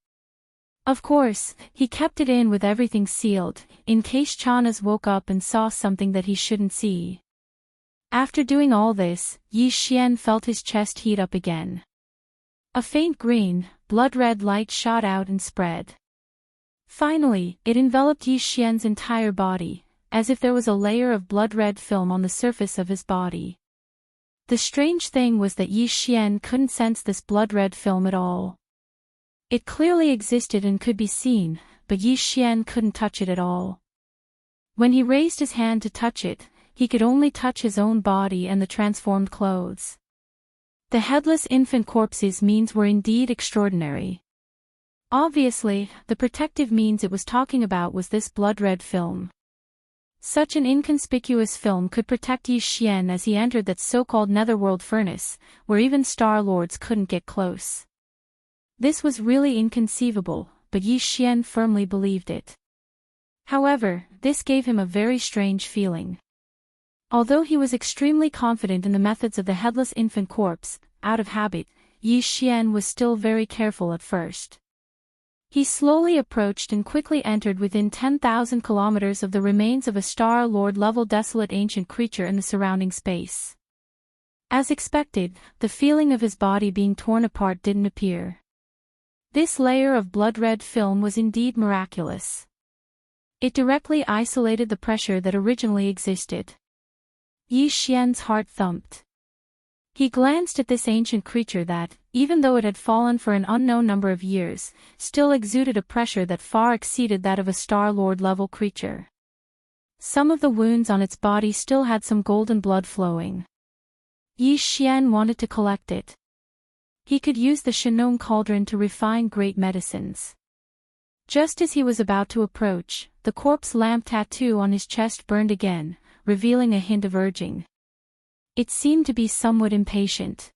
Speaker 1: Of course, he kept it in with everything sealed, in case Chanas woke up and saw something that he shouldn't see. After doing all this, Yi Xian felt his chest heat up again. A faint green, blood-red light shot out and spread. Finally, it enveloped Yi Xian's entire body, as if there was a layer of blood-red film on the surface of his body. The strange thing was that Yi Xian couldn't sense this blood-red film at all. It clearly existed and could be seen, but Yi Xian couldn't touch it at all. When he raised his hand to touch it, he could only touch his own body and the transformed clothes. The headless infant corpse's means were indeed extraordinary. Obviously, the protective means it was talking about was this blood-red film. Such an inconspicuous film could protect Yi Xian as he entered that so-called netherworld furnace, where even Star Lords couldn't get close. This was really inconceivable, but Yi Xian firmly believed it. However, this gave him a very strange feeling. Although he was extremely confident in the methods of the headless infant corpse, out of habit, Yi Xian was still very careful at first. He slowly approached and quickly entered within 10,000 kilometers of the remains of a Star Lord-level desolate ancient creature in the surrounding space. As expected, the feeling of his body being torn apart didn't appear. This layer of blood-red film was indeed miraculous. It directly isolated the pressure that originally existed. Yi Xian's heart thumped. He glanced at this ancient creature that, even though it had fallen for an unknown number of years, still exuded a pressure that far exceeded that of a Star Lord-level creature. Some of the wounds on its body still had some golden blood flowing. Yi Xian wanted to collect it. He could use the Shinong cauldron to refine great medicines. Just as he was about to approach, the corpse lamp tattoo on his chest burned again, revealing a hint of urging. It seemed to be somewhat impatient.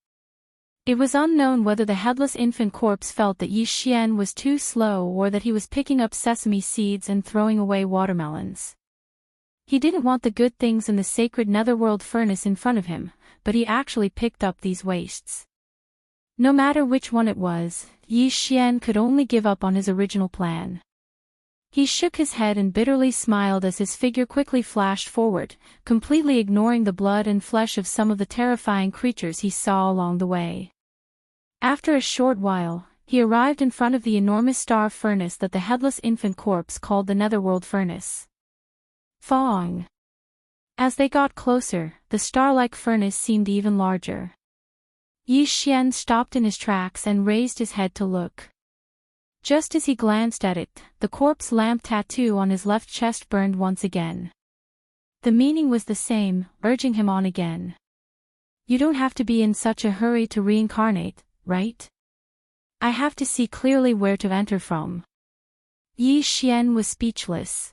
Speaker 1: It was unknown whether the headless infant corpse felt that Yi Xian was too slow or that he was picking up sesame seeds and throwing away watermelons. He didn't want the good things in the sacred netherworld furnace in front of him, but he actually picked up these wastes. No matter which one it was, Yi Xian could only give up on his original plan. He shook his head and bitterly smiled as his figure quickly flashed forward, completely ignoring the blood and flesh of some of the terrifying creatures he saw along the way. After a short while, he arrived in front of the enormous star furnace that the headless infant corpse called the Netherworld Furnace. Fong. As they got closer, the star-like furnace seemed even larger. Yi Xian stopped in his tracks and raised his head to look. Just as he glanced at it, the corpse lamp tattoo on his left chest burned once again. The meaning was the same, urging him on again. You don't have to be in such a hurry to reincarnate, right? I have to see clearly where to enter from. Yi Xian was speechless.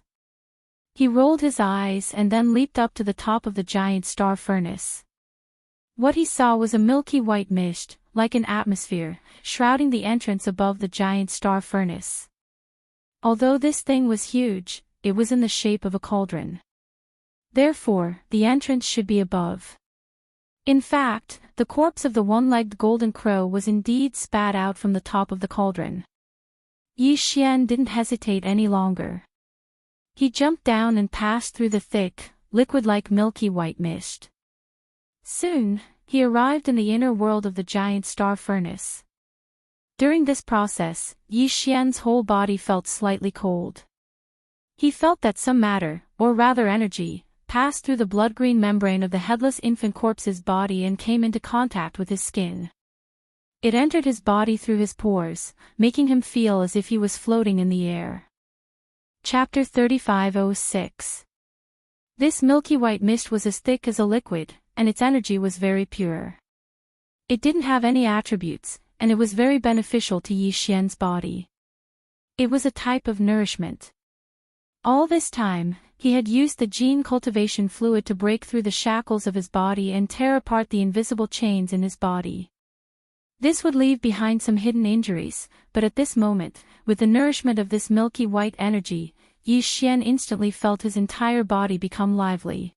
Speaker 1: He rolled his eyes and then leaped up to the top of the giant star furnace. What he saw was a milky white mist, like an atmosphere, shrouding the entrance above the giant star furnace. Although this thing was huge, it was in the shape of a cauldron. Therefore, the entrance should be above. In fact, the corpse of the one-legged golden crow was indeed spat out from the top of the cauldron. Yi Xian didn't hesitate any longer. He jumped down and passed through the thick, liquid-like milky white mist. Soon, he arrived in the inner world of the giant star furnace. During this process, Yi Xian's whole body felt slightly cold. He felt that some matter, or rather energy, passed through the blood-green membrane of the headless infant corpse's body and came into contact with his skin. It entered his body through his pores, making him feel as if he was floating in the air. Chapter 35:06. This milky white mist was as thick as a liquid, and its energy was very pure. It didn't have any attributes, and it was very beneficial to Yi Xian's body. It was a type of nourishment. All this time, he had used the gene cultivation fluid to break through the shackles of his body and tear apart the invisible chains in his body. This would leave behind some hidden injuries, but at this moment, with the nourishment of this milky white energy, Yi Xian instantly felt his entire body become lively.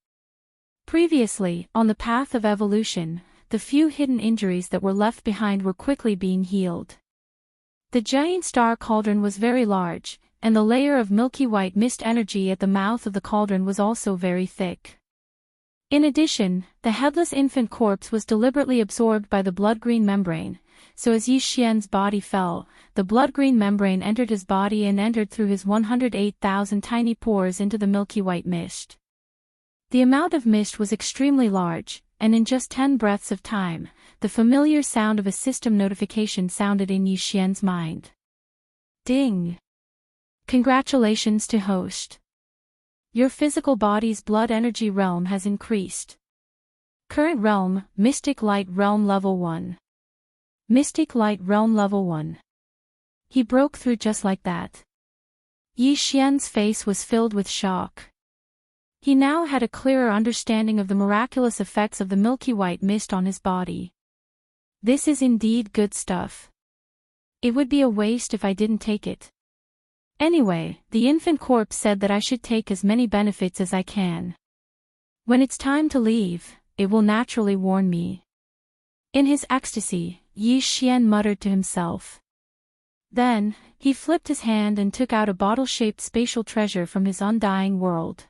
Speaker 1: Previously, on the path of evolution, the few hidden injuries that were left behind were quickly being healed. The giant star cauldron was very large, and the layer of milky white mist energy at the mouth of the cauldron was also very thick. In addition, the headless infant corpse was deliberately absorbed by the blood-green membrane, so as Yi Xian's body fell, the blood-green membrane entered his body and entered through his 108,000 tiny pores into the milky white mist. The amount of mist was extremely large, and in just 10 breaths of time, the familiar sound of a system notification sounded in Yi Xian's mind. Ding! Congratulations to host. Your physical body's blood energy realm has increased. Current realm, Mystic Light Realm Level 1. Mystic Light Realm Level 1. He broke through just like that. Yi Xian's face was filled with shock. He now had a clearer understanding of the miraculous effects of the milky white mist on his body. This is indeed good stuff. It would be a waste if I didn't take it. Anyway, the infant corpse said that I should take as many benefits as I can. When it's time to leave, it will naturally warn me. In his ecstasy, Yi Xian muttered to himself. Then, he flipped his hand and took out a bottle-shaped spatial treasure from his undying world.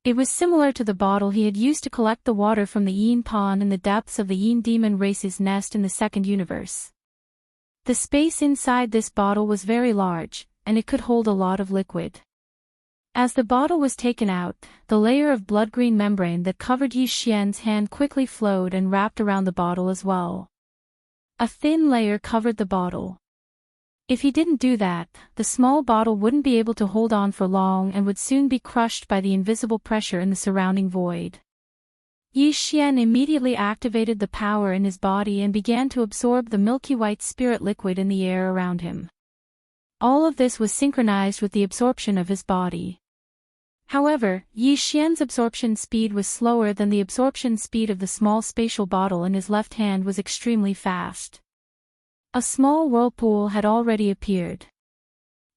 Speaker 1: It was similar to the bottle he had used to collect the water from the Yin Pond in the depths of the Yin Demon race's nest in the second universe. The space inside this bottle was very large, and it could hold a lot of liquid. As the bottle was taken out, the layer of blood-green membrane that covered Yi Xian's hand quickly flowed and wrapped around the bottle as well. A thin layer covered the bottle. If he didn't do that, the small bottle wouldn't be able to hold on for long and would soon be crushed by the invisible pressure in the surrounding void. Yi Xian immediately activated the power in his body and began to absorb the milky white spirit liquid in the air around him. All of this was synchronized with the absorption of his body. However, Yi Xian's absorption speed was slower than the absorption speed of the small spatial bottle in his left hand was extremely fast. A small whirlpool had already appeared.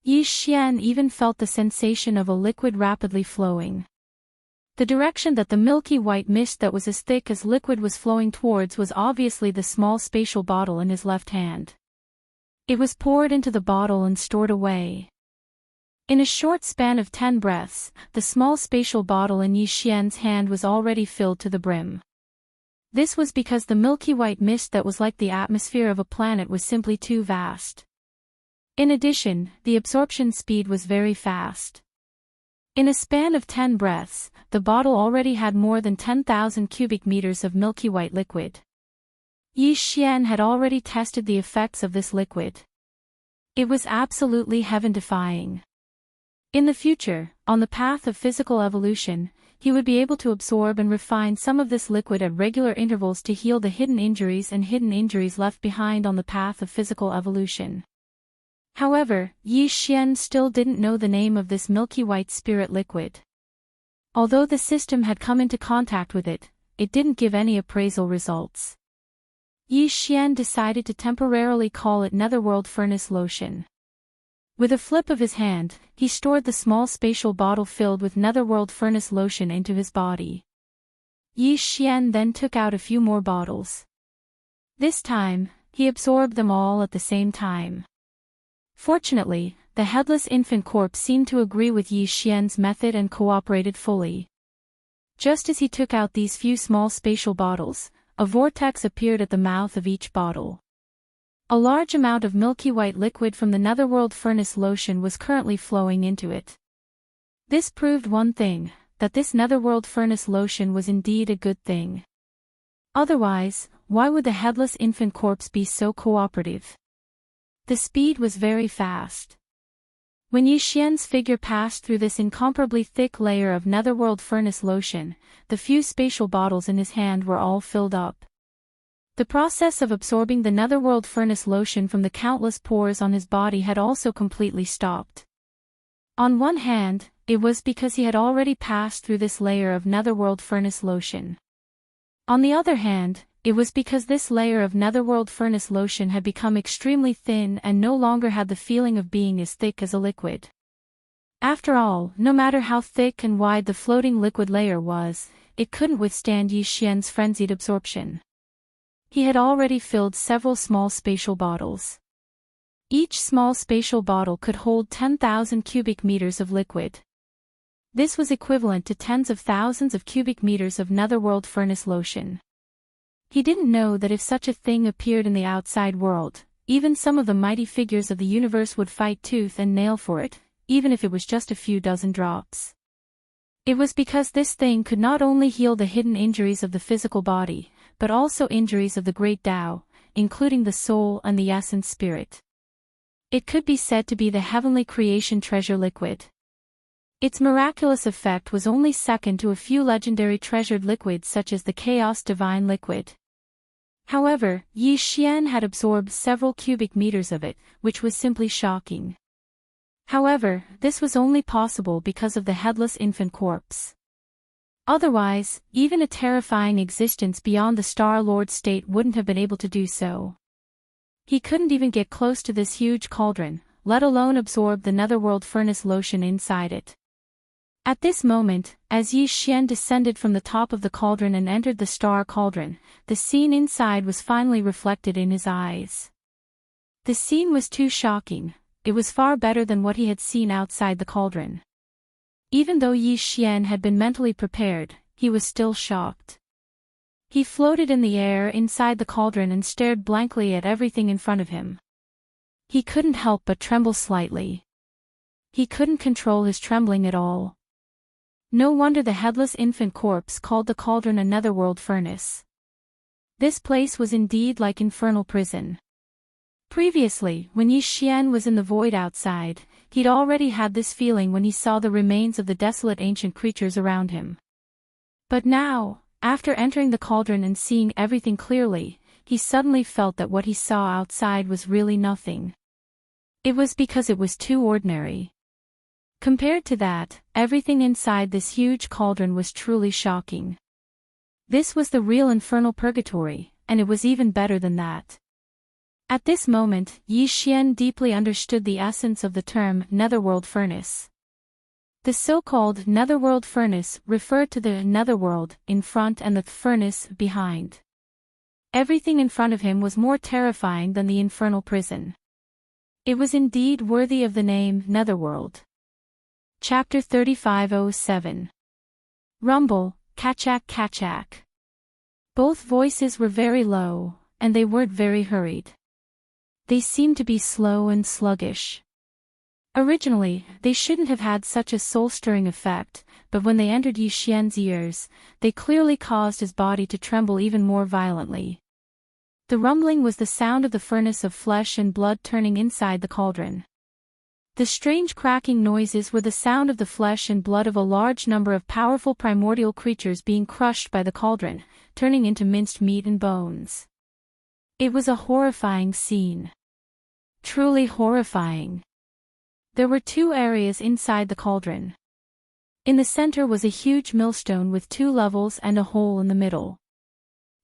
Speaker 1: Yi Xian even felt the sensation of a liquid rapidly flowing. The direction that the milky white mist that was as thick as liquid was flowing towards was obviously the small spatial bottle in his left hand. It was poured into the bottle and stored away. In a short span of 10 breaths, the small spatial bottle in Yi Xian's hand was already filled to the brim. This was because the milky white mist that was like the atmosphere of a planet was simply too vast. In addition, the absorption speed was very fast. In a span of 10 breaths, the bottle already had more than 10,000 cubic meters of milky white liquid. Yi Xian had already tested the effects of this liquid. It was absolutely heaven-defying. In the future, on the path of physical evolution, he would be able to absorb and refine some of this liquid at regular intervals to heal the hidden injuries left behind on the path of physical evolution. However, Yi Xian still didn't know the name of this milky white spirit liquid. Although the system had come into contact with it, it didn't give any appraisal results. Yi Xian decided to temporarily call it Netherworld Furnace Lotion. With a flip of his hand, he stored the small spatial bottle filled with Netherworld Furnace Lotion into his body. Yi Xian then took out a few more bottles. This time, he absorbed them all at the same time. Fortunately, the headless infant corpse seemed to agree with Yi Xian's method and cooperated fully. Just as he took out these few small spatial bottles, a vortex appeared at the mouth of each bottle. A large amount of milky white liquid from the Netherworld Furnace Lotion was currently flowing into it. This proved one thing, that this Netherworld Furnace Lotion was indeed a good thing. Otherwise, why would the headless infant corpse be so cooperative? The speed was very fast. When Yi Xian's figure passed through this incomparably thick layer of Netherworld Furnace Lotion, the few spatial bottles in his hand were all filled up. The process of absorbing the Netherworld Furnace Lotion from the countless pores on his body had also completely stopped. On one hand, it was because he had already passed through this layer of Netherworld Furnace Lotion. On the other hand, it was because this layer of Netherworld Furnace Lotion had become extremely thin and no longer had the feeling of being as thick as a liquid. After all, no matter how thick and wide the floating liquid layer was, it couldn't withstand Yi Xian's frenzied absorption. He had already filled several small spatial bottles. Each small spatial bottle could hold 10,000 cubic meters of liquid. This was equivalent to tens of thousands of cubic meters of netherworld furnace lotion. He didn't know that if such a thing appeared in the outside world, even some of the mighty figures of the universe would fight tooth and nail for it, even if it was just a few dozen drops. It was because this thing could not only heal the hidden injuries of the physical body, but also injuries of the great Tao, including the soul and the essence spirit. It could be said to be the heavenly creation treasure liquid. Its miraculous effect was only second to a few legendary treasured liquids such as the chaos divine liquid. However, Yi Xian had absorbed several cubic meters of it, which was simply shocking. However, this was only possible because of the headless infant corpse. Otherwise, even a terrifying existence beyond the Star Lord state wouldn't have been able to do so. He couldn't even get close to this huge cauldron, let alone absorb the netherworld furnace lotion inside it. At this moment, as Yi Xian descended from the top of the cauldron and entered the star cauldron, the scene inside was finally reflected in his eyes. The scene was too shocking. It was far better than what he had seen outside the cauldron. Even though Yi Xian had been mentally prepared, he was still shocked. He floated in the air inside the cauldron and stared blankly at everything in front of him. He couldn't help but tremble slightly. He couldn't control his trembling at all. No wonder the headless infant corpse called the cauldron a netherworld furnace. This place was indeed like infernal prison. Previously, when Yi Xian was in the void outside, he'd already had this feeling when he saw the remains of the desolate ancient creatures around him. But now, after entering the cauldron and seeing everything clearly, he suddenly felt that what he saw outside was really nothing. It was because it was too ordinary. Compared to that, everything inside this huge cauldron was truly shocking. This was the real infernal purgatory, and it was even better than that. At this moment, Yi Xian deeply understood the essence of the term netherworld furnace. The so-called netherworld furnace referred to the netherworld in front and the furnace behind. Everything in front of him was more terrifying than the infernal prison. It was indeed worthy of the name netherworld. Chapter 35:07. Rumble, kachak kachak. Both voices were very low, and they weren't very hurried. They seemed to be slow and sluggish. Originally, they shouldn't have had such a soul-stirring effect, but when they entered Yi Xian's ears, they clearly caused his body to tremble even more violently. The rumbling was the sound of the furnace of flesh and blood turning inside the cauldron. The strange cracking noises were the sound of the flesh and blood of a large number of powerful primordial creatures being crushed by the cauldron, turning into minced meat and bones. It was a horrifying scene. Truly horrifying. There were two areas inside the cauldron. In the center was a huge millstone with 2 levels and a hole in the middle.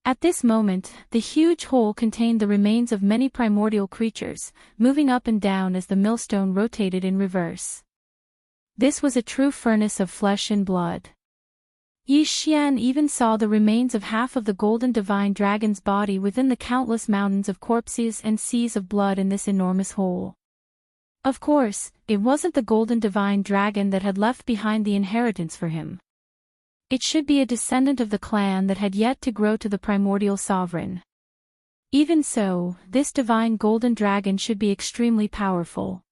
Speaker 1: At this moment, the huge hole contained the remains of many primordial creatures, moving up and down as the millstone rotated in reverse. This was a true furnace of flesh and blood. Yi Xian even saw the remains of half of the golden divine dragon's body within the countless mountains of corpses and seas of blood in this enormous hole. Of course, it wasn't the golden divine dragon that had left behind the inheritance for him. It should be a descendant of the clan that had yet to grow to the primordial sovereign. Even so, this divine golden dragon should be extremely powerful.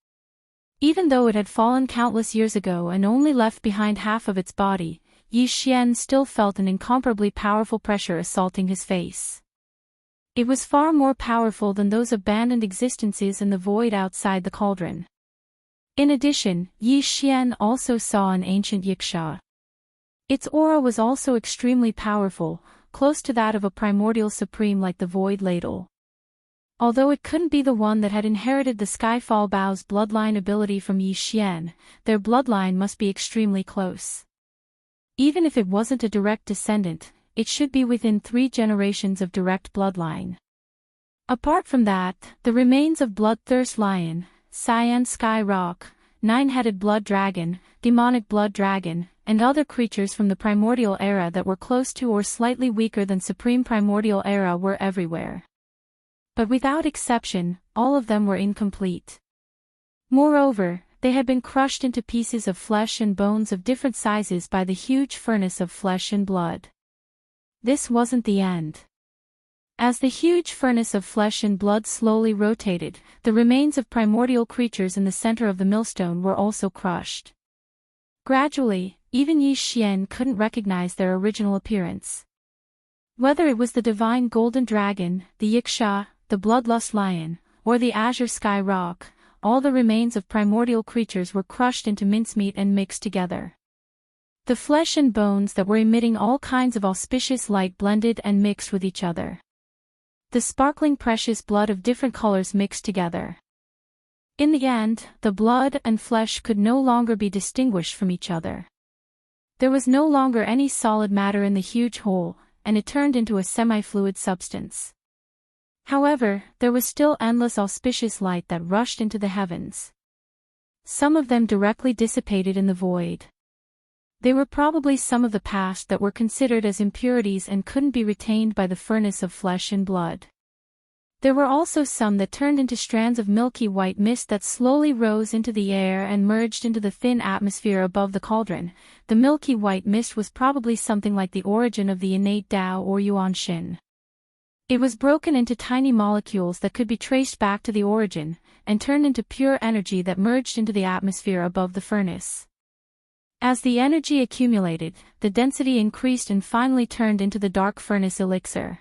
Speaker 1: Even though it had fallen countless years ago and only left behind half of its body, Yi Xian still felt an incomparably powerful pressure assaulting his face. It was far more powerful than those abandoned existences in the void outside the cauldron. In addition, Yi Xian also saw an ancient yiksha. Its aura was also extremely powerful, close to that of a primordial supreme like the void ladle. Although it couldn't be the one that had inherited the Skyfall Bow's bloodline ability from Yi Xian, their bloodline must be extremely close. Even if it wasn't a direct descendant, it should be within 3 generations of direct bloodline. Apart from that, the remains of Bloodthirst Lion, Cyan Sky Rock, 9-headed Blood Dragon, Demonic Blood Dragon, and other creatures from the primordial era that were close to or slightly weaker than supreme primordial era were everywhere. But without exception, all of them were incomplete. Moreover, they had been crushed into pieces of flesh and bones of different sizes by the huge furnace of flesh and blood. This wasn't the end. As the huge furnace of flesh and blood slowly rotated, the remains of primordial creatures in the center of the millstone were also crushed. Gradually, even Yi Xian couldn't recognize their original appearance. Whether it was the divine golden dragon, the Yiksha, the bloodlust lion, or the azure sky rock, all the remains of primordial creatures were crushed into mincemeat and mixed together. The flesh and bones that were emitting all kinds of auspicious light blended and mixed with each other. The sparkling precious blood of different colors mixed together. In the end, the blood and flesh could no longer be distinguished from each other. There was no longer any solid matter in the huge hole, and it turned into a semi-fluid substance. However, there was still endless auspicious light that rushed into the heavens. Some of them directly dissipated in the void. They were probably some of the past that were considered as impurities and couldn't be retained by the furnace of flesh and blood. There were also some that turned into strands of milky white mist that slowly rose into the air and merged into the thin atmosphere above the cauldron. The milky white mist was probably something like the origin of the innate Tao or Yuan Xin. It was broken into tiny molecules that could be traced back to the origin, and turned into pure energy that merged into the atmosphere above the furnace. As the energy accumulated, the density increased and finally turned into the dark furnace elixir.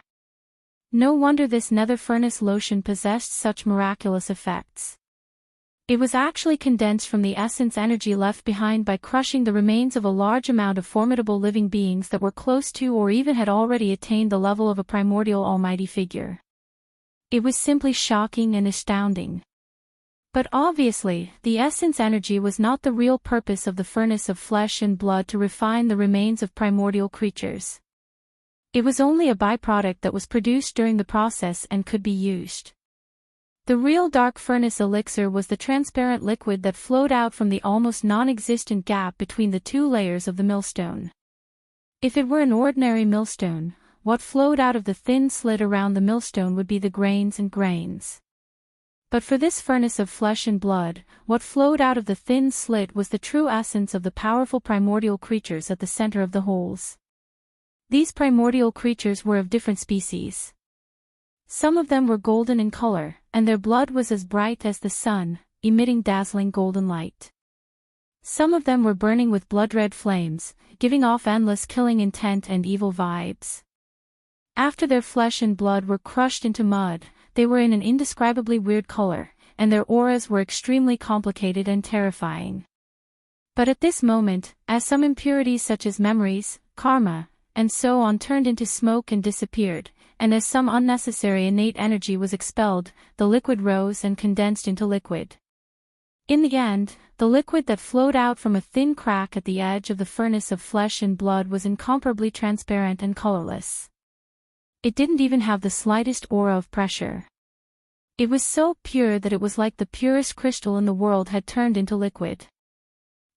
Speaker 1: No wonder this nether furnace lotion possessed such miraculous effects. It was actually condensed from the essence energy left behind by crushing the remains of a large amount of formidable living beings that were close to or even had already attained the level of a primordial almighty figure. It was simply shocking and astounding. But obviously, the essence energy was not the real purpose of the furnace of flesh and blood to refine the remains of primordial creatures. It was only a byproduct that was produced during the process and could be used. The real dark furnace elixir was the transparent liquid that flowed out from the almost non-existent gap between the two layers of the millstone. If it were an ordinary millstone, what flowed out of the thin slit around the millstone would be the grains and grains. But for this furnace of flesh and blood, what flowed out of the thin slit was the true essence of the powerful primordial creatures at the center of the holes. These primordial creatures were of different species. Some of them were golden in color, and their blood was as bright as the sun, emitting dazzling golden light. Some of them were burning with blood-red flames, giving off endless killing intent and evil vibes. After their flesh and blood were crushed into mud, they were in an indescribably weird color, and their auras were extremely complicated and terrifying. But at this moment, as some impurities such as memories, karma, and so on turned into smoke and disappeared, and as some unnecessary innate energy was expelled, the liquid rose and condensed into liquid. In the end, the liquid that flowed out from a thin crack at the edge of the furnace of flesh and blood was incomparably transparent and colorless. It didn't even have the slightest aura of pressure. It was so pure that it was like the purest crystal in the world had turned into liquid.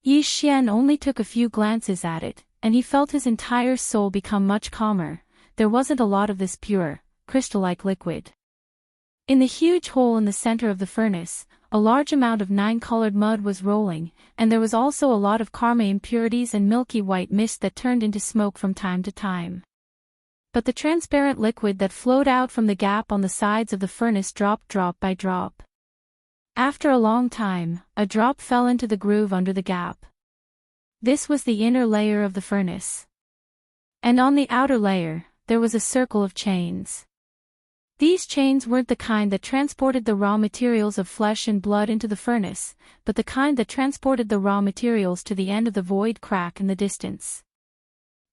Speaker 1: Yi Xian only took a few glances at it, and he felt his entire soul become much calmer. There wasn't a lot of this pure, crystal-like liquid. In the huge hole in the center of the furnace, a large amount of nine-colored mud was rolling, and there was also a lot of karma impurities and milky white mist that turned into smoke from time to time. But the transparent liquid that flowed out from the gap on the sides of the furnace dropped drop by drop. After a long time, a drop fell into the groove under the gap. This was the inner layer of the furnace. And on the outer layer, there was a circle of chains. These chains weren't the kind that transported the raw materials of flesh and blood into the furnace, but the kind that transported the raw materials to the end of the void crack in the distance.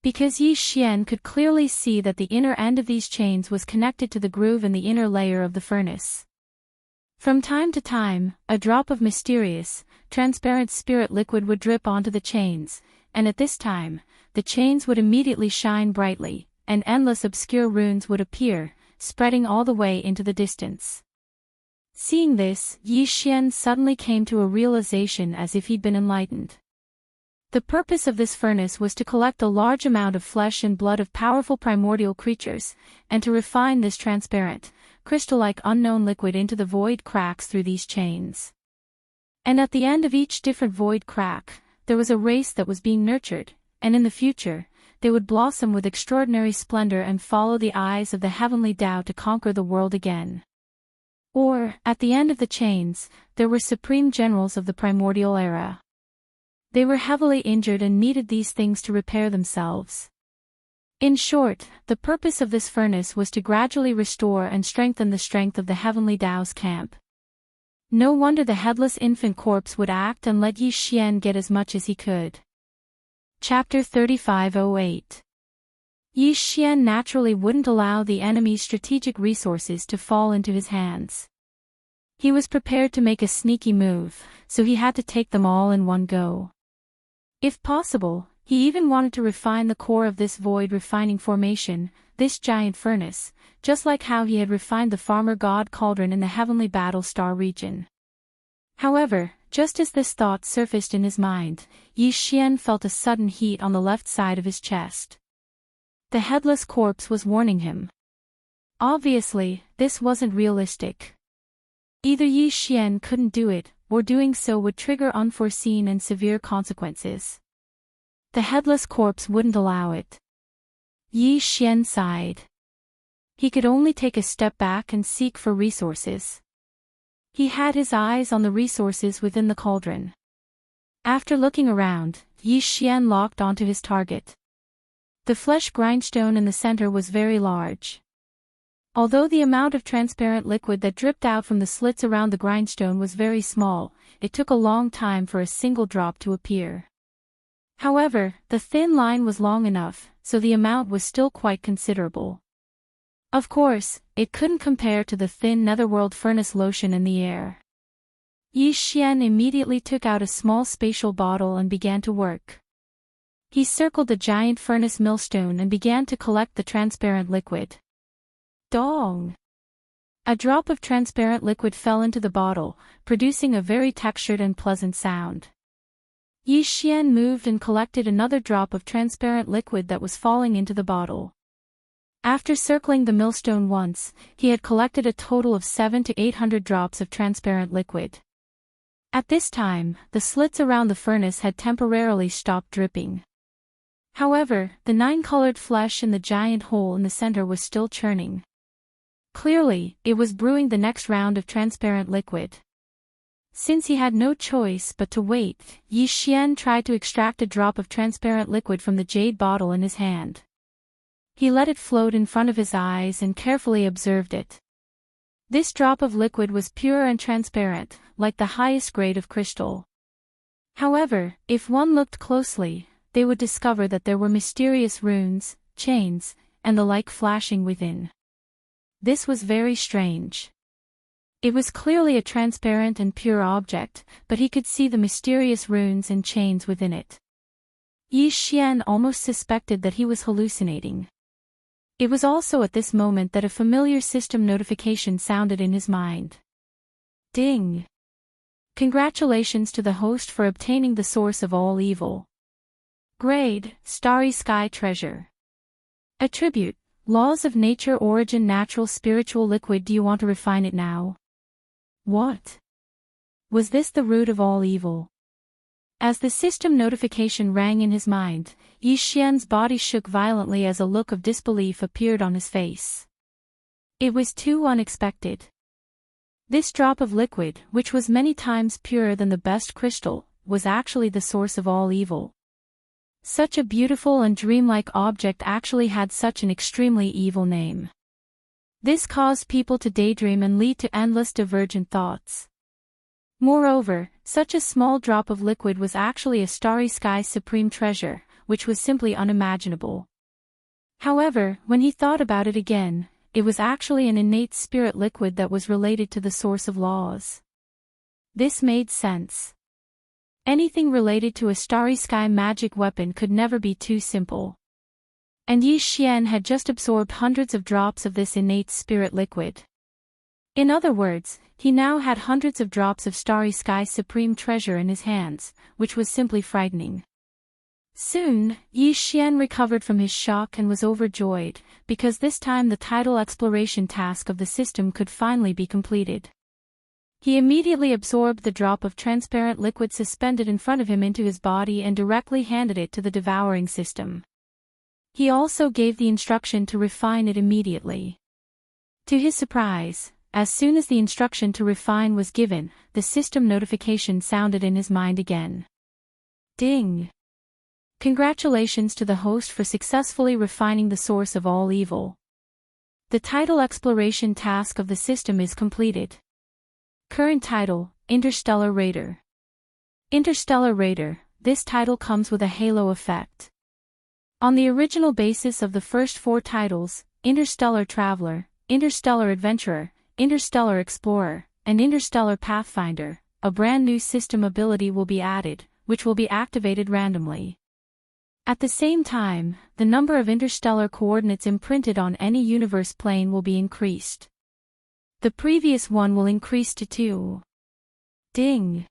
Speaker 1: Because Yi Xian could clearly see that the inner end of these chains was connected to the groove in the inner layer of the furnace. From time to time, a drop of mysterious, transparent spirit liquid would drip onto the chains, and at this time, the chains would immediately shine brightly, and endless obscure runes would appear, spreading all the way into the distance. Seeing this, Yi Xian suddenly came to a realization as if he'd been enlightened. The purpose of this furnace was to collect a large amount of flesh and blood of powerful primordial creatures, and to refine this transparent, crystal-like unknown liquid into the void cracks through these chains. And at the end of each different void crack, there was a race that was being nurtured, and in the future, they would blossom with extraordinary splendor and follow the eyes of the heavenly Tao to conquer the world again. Or, at the end of the chains, there were supreme generals of the primordial era. They were heavily injured and needed these things to repair themselves. In short, the purpose of this furnace was to gradually restore and strengthen the strength of the heavenly Tao's camp. No wonder the headless infant corpse would act and let Yi Xian get as much as he could. Chapter 3508. Yi Xian naturally wouldn't allow the enemy's strategic resources to fall into his hands. He was prepared to make a sneaky move, so he had to take them all in one go. If possible, he even wanted to refine the core of this void refining formation, this giant furnace, just like how he had refined the farmer god cauldron in the heavenly battle star region. However, just as this thought surfaced in his mind, Yi Xian felt a sudden heat on the left side of his chest. The headless corpse was warning him. Obviously, this wasn't realistic. Either Yi Xian couldn't do it, or doing so would trigger unforeseen and severe consequences. The headless corpse wouldn't allow it. Yi Xian sighed. He could only take a step back and seek for resources. He had his eyes on the resources within the cauldron. After looking around, Yi Xian locked onto his target. The flesh grindstone in the center was very large. Although the amount of transparent liquid that dripped out from the slits around the grindstone was very small, it took a long time for a single drop to appear. However, the thin line was long enough, so the amount was still quite considerable. Of course, it couldn't compare to the thin netherworld furnace lotion in the air. Yi Xian immediately took out a small spatial bottle and began to work. He circled the giant furnace millstone and began to collect the transparent liquid. Dong! A drop of transparent liquid fell into the bottle, producing a very textured and pleasant sound. Yi Xian moved and collected another drop of transparent liquid that was falling into the bottle. After circling the millstone once, he had collected a total of 700 to 800 drops of transparent liquid. At this time, the slits around the furnace had temporarily stopped dripping. However, the 9-colored flesh in the giant hole in the center was still churning. Clearly, it was brewing the next round of transparent liquid. Since he had no choice but to wait, Yi Xian tried to extract a drop of transparent liquid from the jade bottle in his hand. He let it float in front of his eyes and carefully observed it. This drop of liquid was pure and transparent, like the highest grade of crystal. However, if one looked closely, they would discover that there were mysterious runes, chains, and the like flashing within. This was very strange. It was clearly a transparent and pure object, but he could see the mysterious runes and chains within it. Yi Xian almost suspected that he was hallucinating. It was also at this moment that a familiar system notification sounded in his mind. Ding! Congratulations to the host for obtaining the source of all evil. Grade, Starry Sky Treasure. Attribute, Laws of Nature Origin Natural Spiritual Liquid. Do you want to refine it now? What? Was this the root of all evil? As the system notification rang in his mind, Yi Xian's body shook violently as a look of disbelief appeared on his face. It was too unexpected. This drop of liquid, which was many times purer than the best crystal, was actually the source of all evil. Such a beautiful and dreamlike object actually had such an extremely evil name. This caused people to daydream and lead to endless divergent thoughts. Moreover, such a small drop of liquid was actually a starry sky supreme treasure, which was simply unimaginable. However, when he thought about it again, it was actually an innate spirit liquid that was related to the source of laws. This made sense. Anything related to a starry sky magic weapon could never be too simple. And Yi Xian had just absorbed hundreds of drops of this innate spirit liquid. In other words, he now had hundreds of drops of starry sky supreme treasure in his hands, which was simply frightening. Soon, Yi Xian recovered from his shock and was overjoyed, because this time the tidal exploration task of the system could finally be completed. He immediately absorbed the drop of transparent liquid suspended in front of him into his body and directly handed it to the devouring system. He also gave the instruction to refine it immediately. To his surprise, as soon as the instruction to refine was given, the system notification sounded in his mind again. Ding! Congratulations to the host for successfully refining the source of all evil. The tidal exploration task of the system is completed. Current title, Interstellar Raider. Interstellar Raider, this title comes with a halo effect. On the original basis of the first 4 titles, Interstellar Traveler, Interstellar Adventurer, Interstellar Explorer, and Interstellar Pathfinder, a brand new system ability will be added, which will be activated randomly. At the same time, the number of interstellar coordinates imprinted on any universe plane will be increased. The previous one will increase to 2. Ding!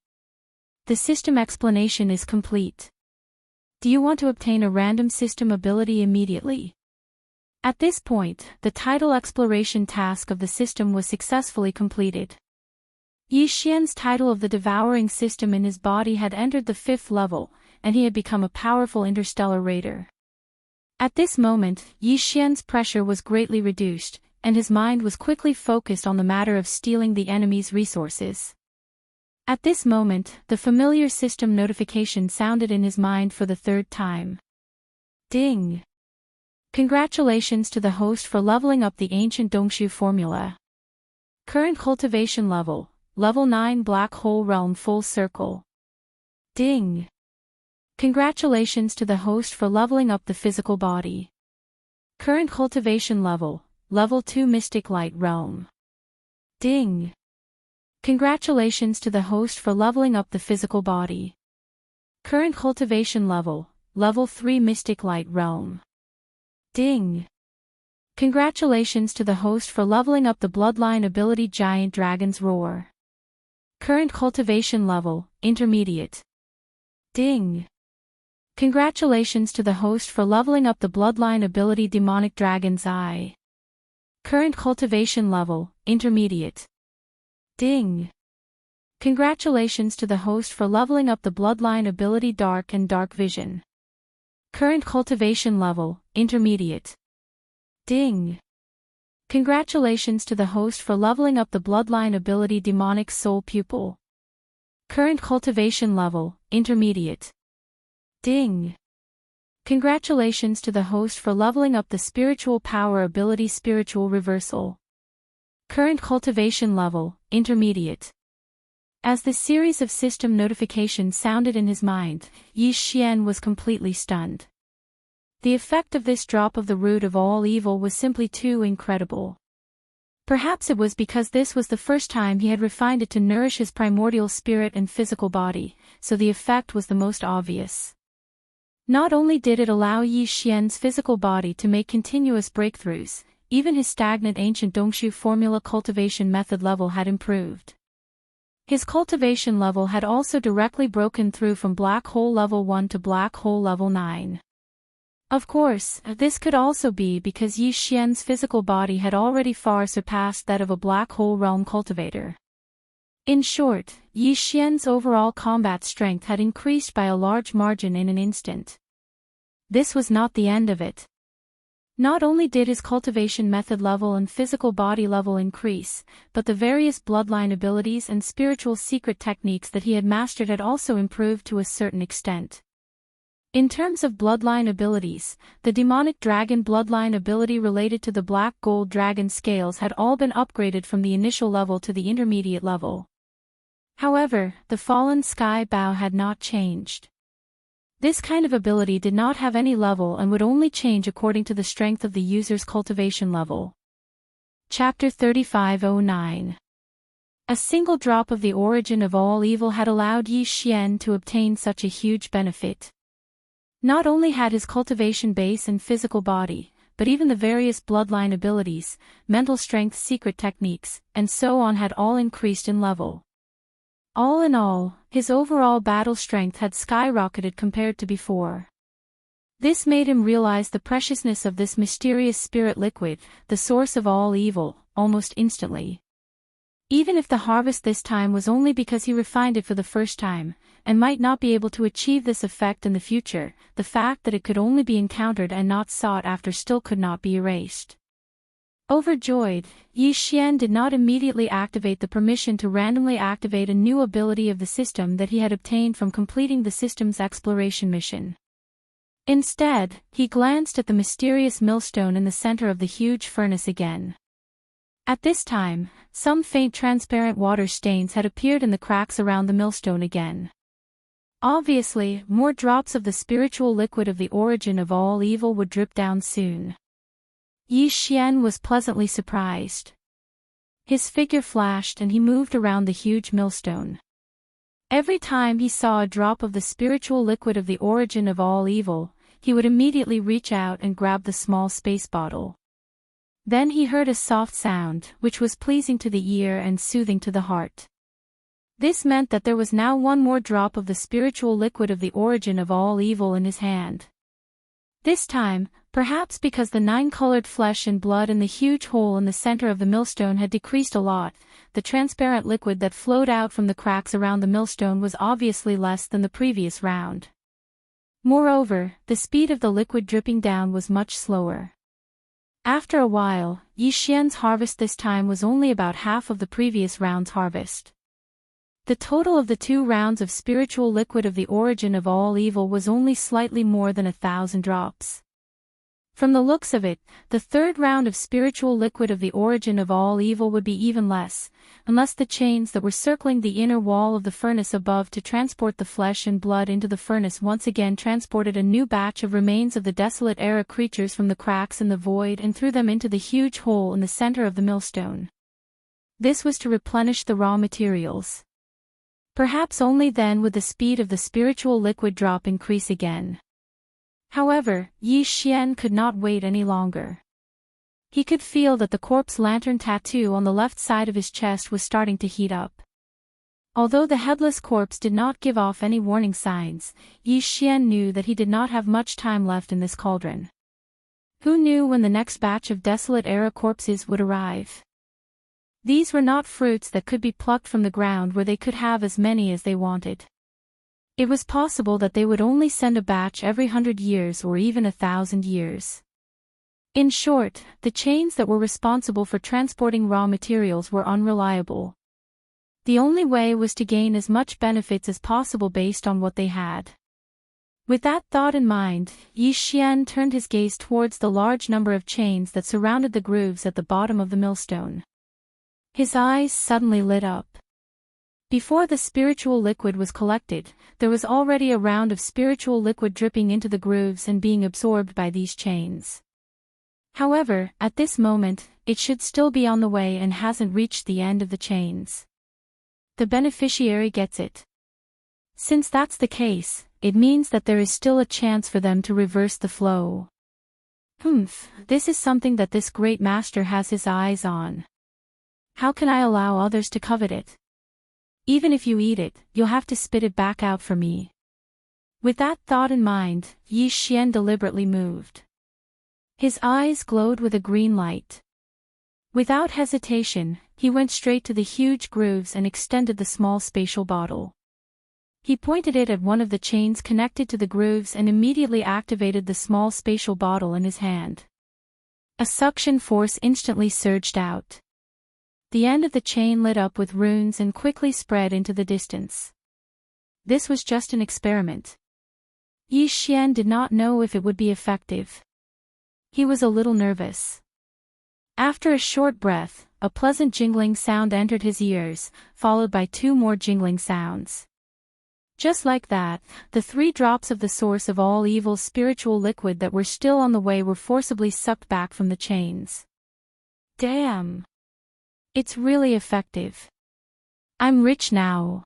Speaker 1: The system explanation is complete. Do you want to obtain a random system ability immediately? At this point, the tidal exploration task of the system was successfully completed. Yi Xian's title of the devouring system in his body had entered the 5th level, and he had become a powerful interstellar raider. At this moment, Yi Xian's pressure was greatly reduced, and his mind was quickly focused on the matter of stealing the enemy's resources. At this moment, the familiar system notification sounded in his mind for the 3rd time. Ding! Congratulations to the host for leveling up the ancient Dongshu formula. Current cultivation level, Level 9 Black Hole Realm Full Circle. Ding! Congratulations to the host for leveling up the physical body. Current cultivation level, Level 2 Mystic Light Realm. Ding! Congratulations to the host for leveling up the physical body. Current cultivation level, Level 3 Mystic Light Realm. Ding! Congratulations to the host for leveling up the bloodline ability Giant Dragon's Roar. Current cultivation level, Intermediate. Ding! Congratulations to the host for leveling up the bloodline ability Demonic Dragon's Eye. Current cultivation level, Intermediate. Ding! Congratulations to the host for leveling up the bloodline ability Dark and Dark Vision. Current cultivation level, Intermediate. Ding! Congratulations to the host for leveling up the bloodline ability Demonic Soul Pupil. Current cultivation level, Intermediate. Ding! Congratulations to the host for leveling up the spiritual power ability Spiritual Reversal. Current cultivation level, Intermediate. As the series of system notifications sounded in his mind, Yi Xian was completely stunned. The effect of this drop of the root of all evil was simply too incredible. Perhaps it was because this was the first time he had refined it to nourish his primordial spirit and physical body, so the effect was the most obvious. Not only did it allow Yi Xian's physical body to make continuous breakthroughs, even his stagnant ancient Dongshu formula cultivation method level had improved. His cultivation level had also directly broken through from Black Hole Level 1 to Black Hole Level 9. Of course, this could also be because Yi Xian's physical body had already far surpassed that of a Black Hole Realm cultivator. In short, Yi Xian's overall combat strength had increased by a large margin in an instant. This was not the end of it. Not only did his cultivation method level and physical body level increase, but the various bloodline abilities and spiritual secret techniques that he had mastered had also improved to a certain extent. In terms of bloodline abilities, the demonic dragon bloodline ability related to the black gold dragon scales had all been upgraded from the initial level to the intermediate level. However, the fallen sky bow had not changed. This kind of ability did not have any level and would only change according to the strength of the user's cultivation level. Chapter 3509. A single drop of the origin of all evil had allowed Yi Xian to obtain such a huge benefit. Not only had his cultivation base and physical body, but even the various bloodline abilities, mental strength secret techniques, and so on had all increased in level. All in all, his overall battle strength had skyrocketed compared to before. This made him realize the preciousness of this mysterious spirit liquid, the source of all evil, almost instantly. Even if the harvest this time was only because he refined it for the first time, and might not be able to achieve this effect in the future, the fact that it could only be encountered and not sought after still could not be erased. Overjoyed, Yi Xian did not immediately activate the permission to randomly activate a new ability of the system that he had obtained from completing the system's exploration mission. Instead, he glanced at the mysterious millstone in the center of the huge furnace again. At this time, some faint transparent water stains had appeared in the cracks around the millstone again. Obviously, more drops of the spiritual liquid of the origin of all evil would drip down soon. Yi Xian was pleasantly surprised. His figure flashed and he moved around the huge millstone. Every time he saw a drop of the spiritual liquid of the origin of all evil, he would immediately reach out and grab the small space bottle. Then he heard a soft sound, which was pleasing to the ear and soothing to the heart. This meant that there was now one more drop of the spiritual liquid of the origin of all evil in his hand. This time, perhaps because the 9-colored flesh and blood in the huge hole in the center of the millstone had decreased a lot, the transparent liquid that flowed out from the cracks around the millstone was obviously less than the previous round. Moreover, the speed of the liquid dripping down was much slower. After a while, Yi Xian's harvest this time was only about half of the previous round's harvest. The total of the 2 rounds of spiritual liquid of the origin of all evil was only slightly more than 1,000 drops. From the looks of it, the 3rd round of spiritual liquid of the origin of all evil would be even less, unless the chains that were circling the inner wall of the furnace above to transport the flesh and blood into the furnace once again transported a new batch of remains of the desolate era creatures from the cracks in the void and threw them into the huge hole in the center of the millstone. This was to replenish the raw materials. Perhaps only then would the speed of the spiritual liquid drop increase again. However, Yi Xian could not wait any longer. He could feel that the corpse lantern tattoo on the left side of his chest was starting to heat up. Although the headless corpse did not give off any warning signs, Yi Xian knew that he did not have much time left in this cauldron. Who knew when the next batch of desolate era corpses would arrive? These were not fruits that could be plucked from the ground where they could have as many as they wanted. It was possible that they would only send a batch every 100 years or even 1,000 years. In short, the chains that were responsible for transporting raw materials were unreliable. The only way was to gain as much benefits as possible based on what they had. With that thought in mind, Yi Xian turned his gaze towards the large number of chains that surrounded the grooves at the bottom of the millstone. His eyes suddenly lit up. Before the spiritual liquid was collected, there was already a round of spiritual liquid dripping into the grooves and being absorbed by these chains. However, at this moment, it should still be on the way and hasn't reached the end of the chains. The beneficiary gets it. Since that's the case, it means that there is still a chance for them to reverse the flow. This is something that this great master has his eyes on. How can I allow others to covet it? Even if you eat it, you'll have to spit it back out for me. With that thought in mind, Yi Xian deliberately moved. His eyes glowed with a green light. Without hesitation, he went straight to the huge grooves and extended the small spatial bottle. He pointed it at one of the chains connected to the grooves and immediately activated the small spatial bottle in his hand. A suction force instantly surged out. The end of the chain lit up with runes and quickly spread into the distance. This was just an experiment. Yi Xian did not know if it would be effective. He was a little nervous. After a short breath, a pleasant jingling sound entered his ears, followed by 2 more jingling sounds. Just like that, the 3 drops of the source of all evil's spiritual liquid that were still on the way were forcibly sucked back from the chains. Damn! It's really effective. I'm rich now.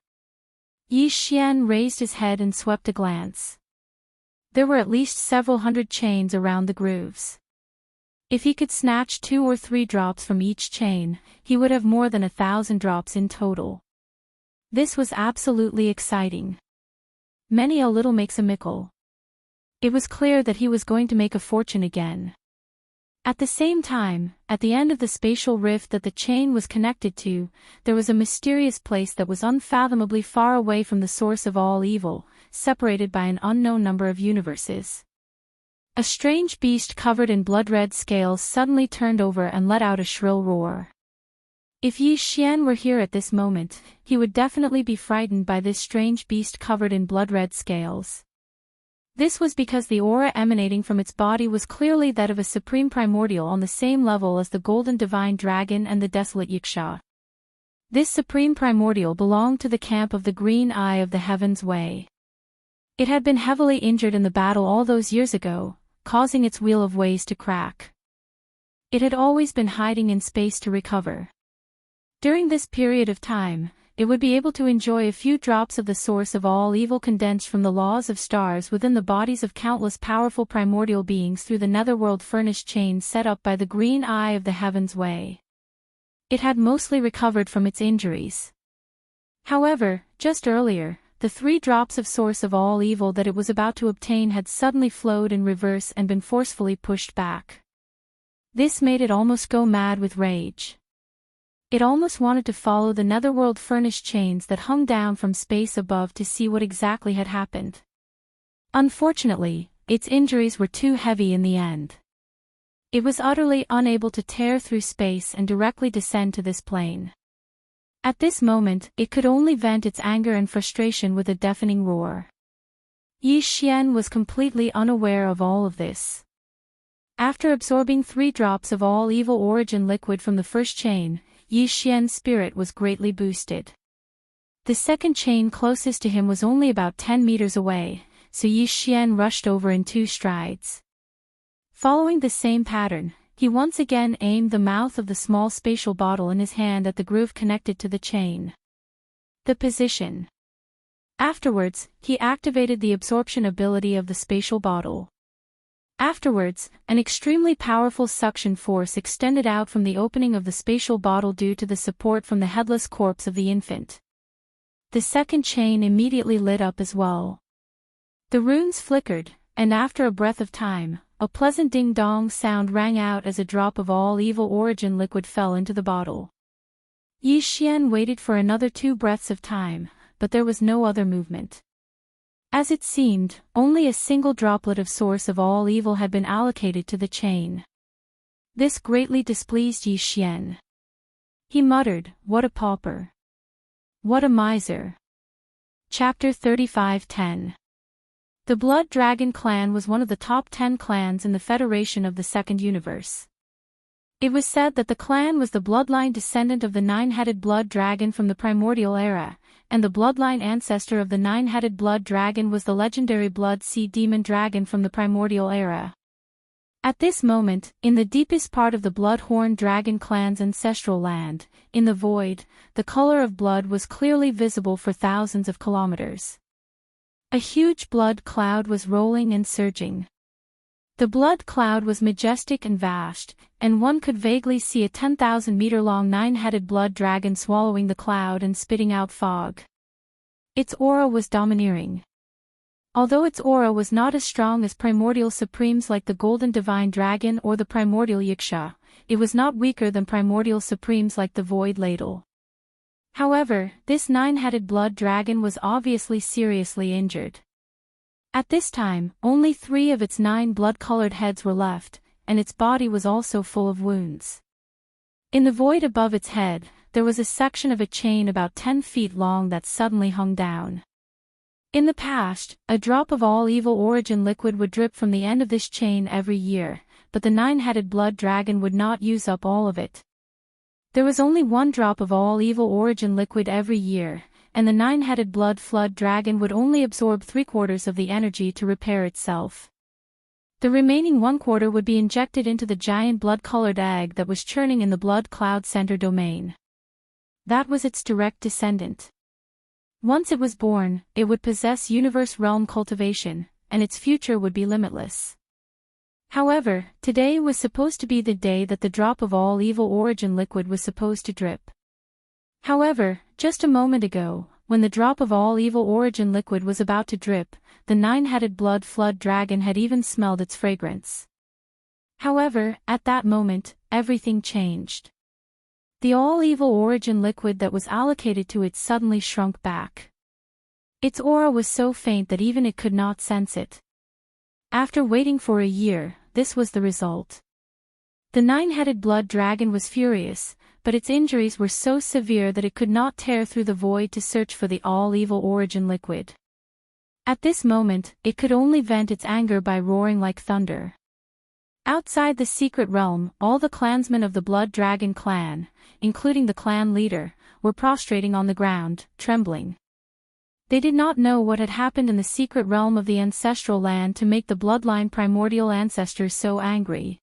Speaker 1: Yi Xian raised his head and swept a glance. There were at least several hundred chains around the grooves. If he could snatch 2 or 3 drops from each chain, he would have more than 1,000 drops in total. This was absolutely exciting. Many a little makes a mickle. It was clear that he was going to make a fortune again. At the same time, at the end of the spatial rift that the chain was connected to, there was a mysterious place that was unfathomably far away from the source of all evil, separated by an unknown number of universes. A strange beast covered in blood-red scales suddenly turned over and let out a shrill roar. If Yi Xian were here at this moment, he would definitely be frightened by this strange beast covered in blood-red scales. This was because the aura emanating from its body was clearly that of a supreme primordial on the same level as the golden divine dragon and the desolate Yiksha. This supreme primordial belonged to the camp of the Green Eye of the Heaven's Way. It had been heavily injured in the battle all those years ago, causing its wheel of ways to crack. It had always been hiding in space to recover. During this period of time, it would be able to enjoy a few drops of the source of all evil condensed from the laws of stars within the bodies of countless powerful primordial beings through the netherworld furnished chains set up by the Green Eye of the Heaven's Way. It had mostly recovered from its injuries. However, just earlier, the 3 drops of source of all evil that it was about to obtain had suddenly flowed in reverse and been forcefully pushed back. This made it almost go mad with rage. It almost wanted to follow the netherworld furnished chains that hung down from space above to see what exactly had happened. Unfortunately, its injuries were too heavy in the end. It was utterly unable to tear through space and directly descend to this plane. At this moment, it could only vent its anger and frustration with a deafening roar. Yi Xian was completely unaware of all of this. After absorbing 3 drops of all evil origin liquid from the first chain, Yi Xian's spirit was greatly boosted. The second chain closest to him was only about 10 meters away, so Yi Xian rushed over in 2 strides. Following the same pattern, he once again aimed the mouth of the small spatial bottle in his hand at the groove connected to the chain. The position. Afterwards, he activated the absorption ability of the spatial bottle. Afterwards, an extremely powerful suction force extended out from the opening of the spatial bottle due to the support from the headless corpse of the infant. The second chain immediately lit up as well. The runes flickered, and after a breath of time, a pleasant ding-dong sound rang out as a drop of all evil origin liquid fell into the bottle. Yi Xian waited for another 2 breaths of time, but there was no other movement. As it seemed, only a single droplet of source of all evil had been allocated to the chain. This greatly displeased Yi Xian. He muttered, "What a pauper! What a miser!" Chapter 35:10. The Blood Dragon clan was one of the top 10 clans in the Federation of the Second Universe. It was said that the clan was the bloodline descendant of the 9-headed blood dragon from the primordial era, and the bloodline ancestor of the 9-headed blood dragon was the legendary blood sea demon dragon from the primordial era. At this moment, in the deepest part of the Bloodhorn Dragon clan's ancestral land, in the void, the color of blood was clearly visible for thousands of kilometers. A huge blood cloud was rolling and surging. The blood cloud was majestic and vast, and one could vaguely see a 10,000-meter-long 9-headed blood dragon swallowing the cloud and spitting out fog. Its aura was domineering. Although its aura was not as strong as primordial supremes like the Golden Divine Dragon or the primordial Yiksha, it was not weaker than primordial supremes like the Void Ladle. However, this 9-headed blood dragon was obviously seriously injured. At this time, only 3 of its 9 blood-colored heads were left, and its body was also full of wounds. In the void above its head, there was a section of a chain about 10 feet long that suddenly hung down. In the past, a drop of all evil origin liquid would drip from the end of this chain every year, but the 9-headed blood dragon would not use up all of it. There was only 1 drop of all evil origin liquid every year, and the 9-headed blood flood dragon would only absorb 3/4 of the energy to repair itself. The remaining 1/4 would be injected into the giant blood-colored egg that was churning in the blood cloud center domain. That was its direct descendant. Once it was born, it would possess universe realm cultivation, and its future would be limitless. However, today was supposed to be the day that the drop of all evil origin liquid was supposed to drip. However, just a moment ago, when the drop of all evil origin liquid was about to drip, the nine-headed blood flood dragon had even smelled its fragrance. However, at that moment, everything changed. The all-evil origin liquid that was allocated to it suddenly shrunk back. Its aura was so faint that even it could not sense it. After waiting for a year, this was the result. The nine-headed blood dragon was furious, but its injuries were so severe that it could not tear through the void to search for the all-evil origin liquid. At this moment, it could only vent its anger by roaring like thunder. Outside the secret realm, all the clansmen of the Blood Dragon clan, including the clan leader, were prostrating on the ground, trembling. They did not know what had happened in the secret realm of the ancestral land to make the bloodline primordial ancestors so angry.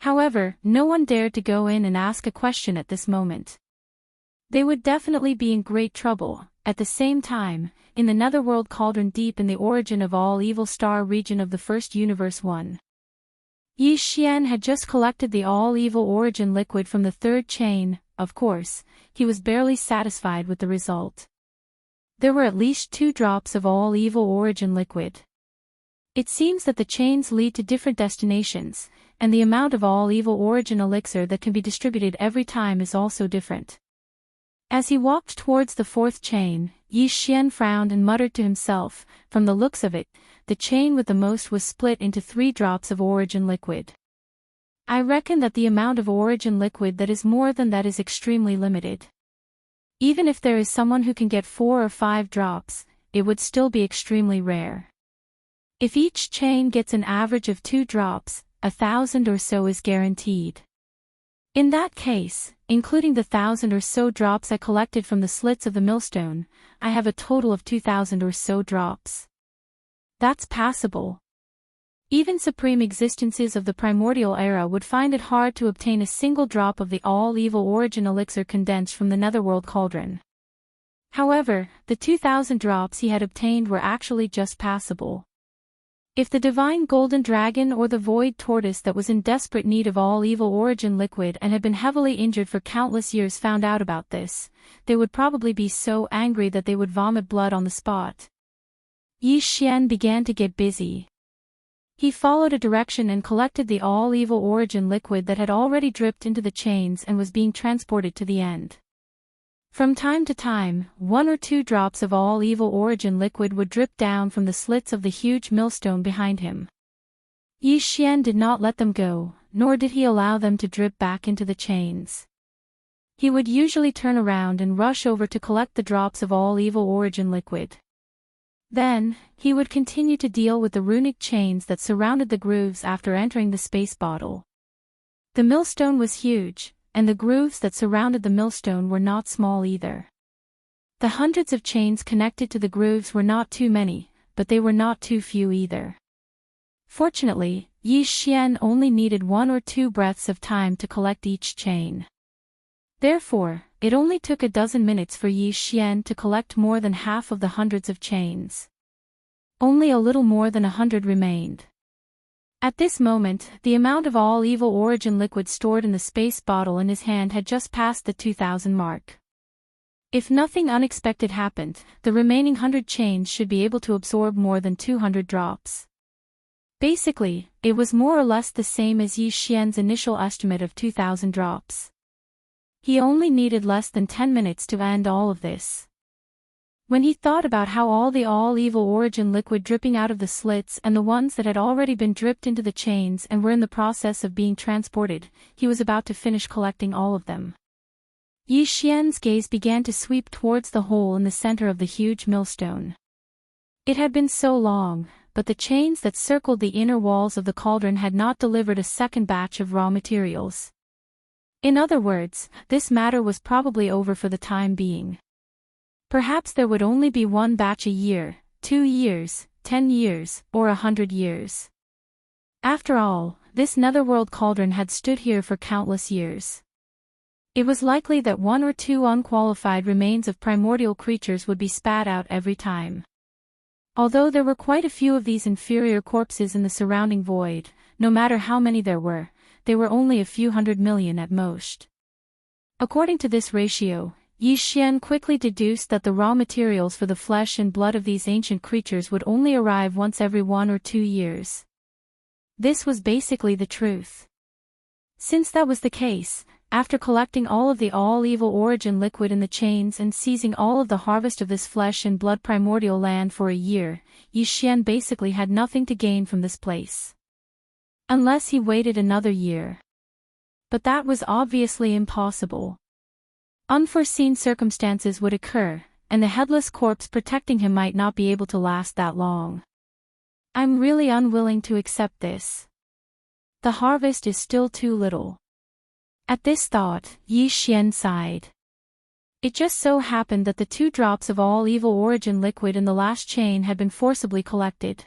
Speaker 1: However, no one dared to go in and ask a question at this moment. They would definitely be in great trouble. At the same time, in the netherworld cauldron deep in the origin of all evil star region of the first universe 1. Yi Xian had just collected the all-evil origin liquid from the third chain. Of course, he was barely satisfied with the result. There were at least 2 drops of all-evil origin liquid. It seems that the chains lead to different destinations, and the amount of all-evil origin elixir that can be distributed every time is also different. As he walked towards the 4th chain, Yi Xian frowned and muttered to himself, from the looks of it, the chain with the most was split into 3 drops of origin liquid. I reckon that the amount of origin liquid that is more than that is extremely limited. Even if there is someone who can get 4 or 5 drops, it would still be extremely rare. If each chain gets an average of 2 drops, 1,000 or so is guaranteed. In that case, including the 1,000 or so drops I collected from the slits of the millstone, I have a total of 2,000 or so drops. That's passable. Even supreme existences of the primordial era would find it hard to obtain a single drop of the all-evil origin elixir condensed from the netherworld cauldron. However, the 2,000 drops he had obtained were actually just passable. If the divine golden dragon or the void tortoise that was in desperate need of all-evil origin liquid and had been heavily injured for countless years found out about this, they would probably be so angry that they would vomit blood on the spot. Yi Xian began to get busy. He followed a direction and collected the all-evil origin liquid that had already dripped into the chains and was being transported to the end. From time to time, 1 or 2 drops of all-evil origin liquid would drip down from the slits of the huge millstone behind him. Yi Xian did not let them go, nor did he allow them to drip back into the chains. He would usually turn around and rush over to collect the drops of all-evil origin liquid. Then, he would continue to deal with the runic chains that surrounded the grooves after entering the space bottle. The millstone was huge, and the grooves that surrounded the millstone were not small either. The hundreds of chains connected to the grooves were not too many, but they were not too few either. Fortunately, Yi Xian only needed 1 or 2 breaths of time to collect each chain. Therefore, it only took a dozen minutes for Yi Xian to collect more than half of the hundreds of chains. Only a little more than 100 remained. At this moment, the amount of all-evil origin liquid stored in the space bottle in his hand had just passed the 2,000 mark. If nothing unexpected happened, the remaining 100 chains should be able to absorb more than 200 drops. Basically, it was more or less the same as Yi Xian's initial estimate of 2,000 drops. He only needed less than 10 minutes to end all of this. When he thought about how all the all-evil origin liquid dripping out of the slits and the ones that had already been dripped into the chains and were in the process of being transported, he was about to finish collecting all of them. Yi Xian's gaze began to sweep towards the hole in the center of the huge millstone. It had been so long, but the chains that circled the inner walls of the cauldron had not delivered a second batch of raw materials. In other words, this matter was probably over for the time being. Perhaps there would only be 1 batch a year, 2 years, 10 years, or 100 years. After all, this netherworld cauldron had stood here for countless years. It was likely that 1 or 2 unqualified remains of primordial creatures would be spat out every time. Although there were quite a few of these inferior corpses in the surrounding void, no matter how many there were, they were only a few 100 million at most. According to this ratio, Yi Xian quickly deduced that the raw materials for the flesh and blood of these ancient creatures would only arrive once every 1 or 2 years. This was basically the truth. Since that was the case, after collecting all of the all-evil origin liquid in the chains and seizing all of the harvest of this flesh and blood primordial land for a year, Yi Xian basically had nothing to gain from this place. Unless he waited another year. But that was obviously impossible. Unforeseen circumstances would occur, and the headless corpse protecting him might not be able to last that long. I'm really unwilling to accept this. The harvest is still too little. At this thought, Yi Xian sighed. It just so happened that the 2 drops of all evil origin liquid in the last chain had been forcibly collected.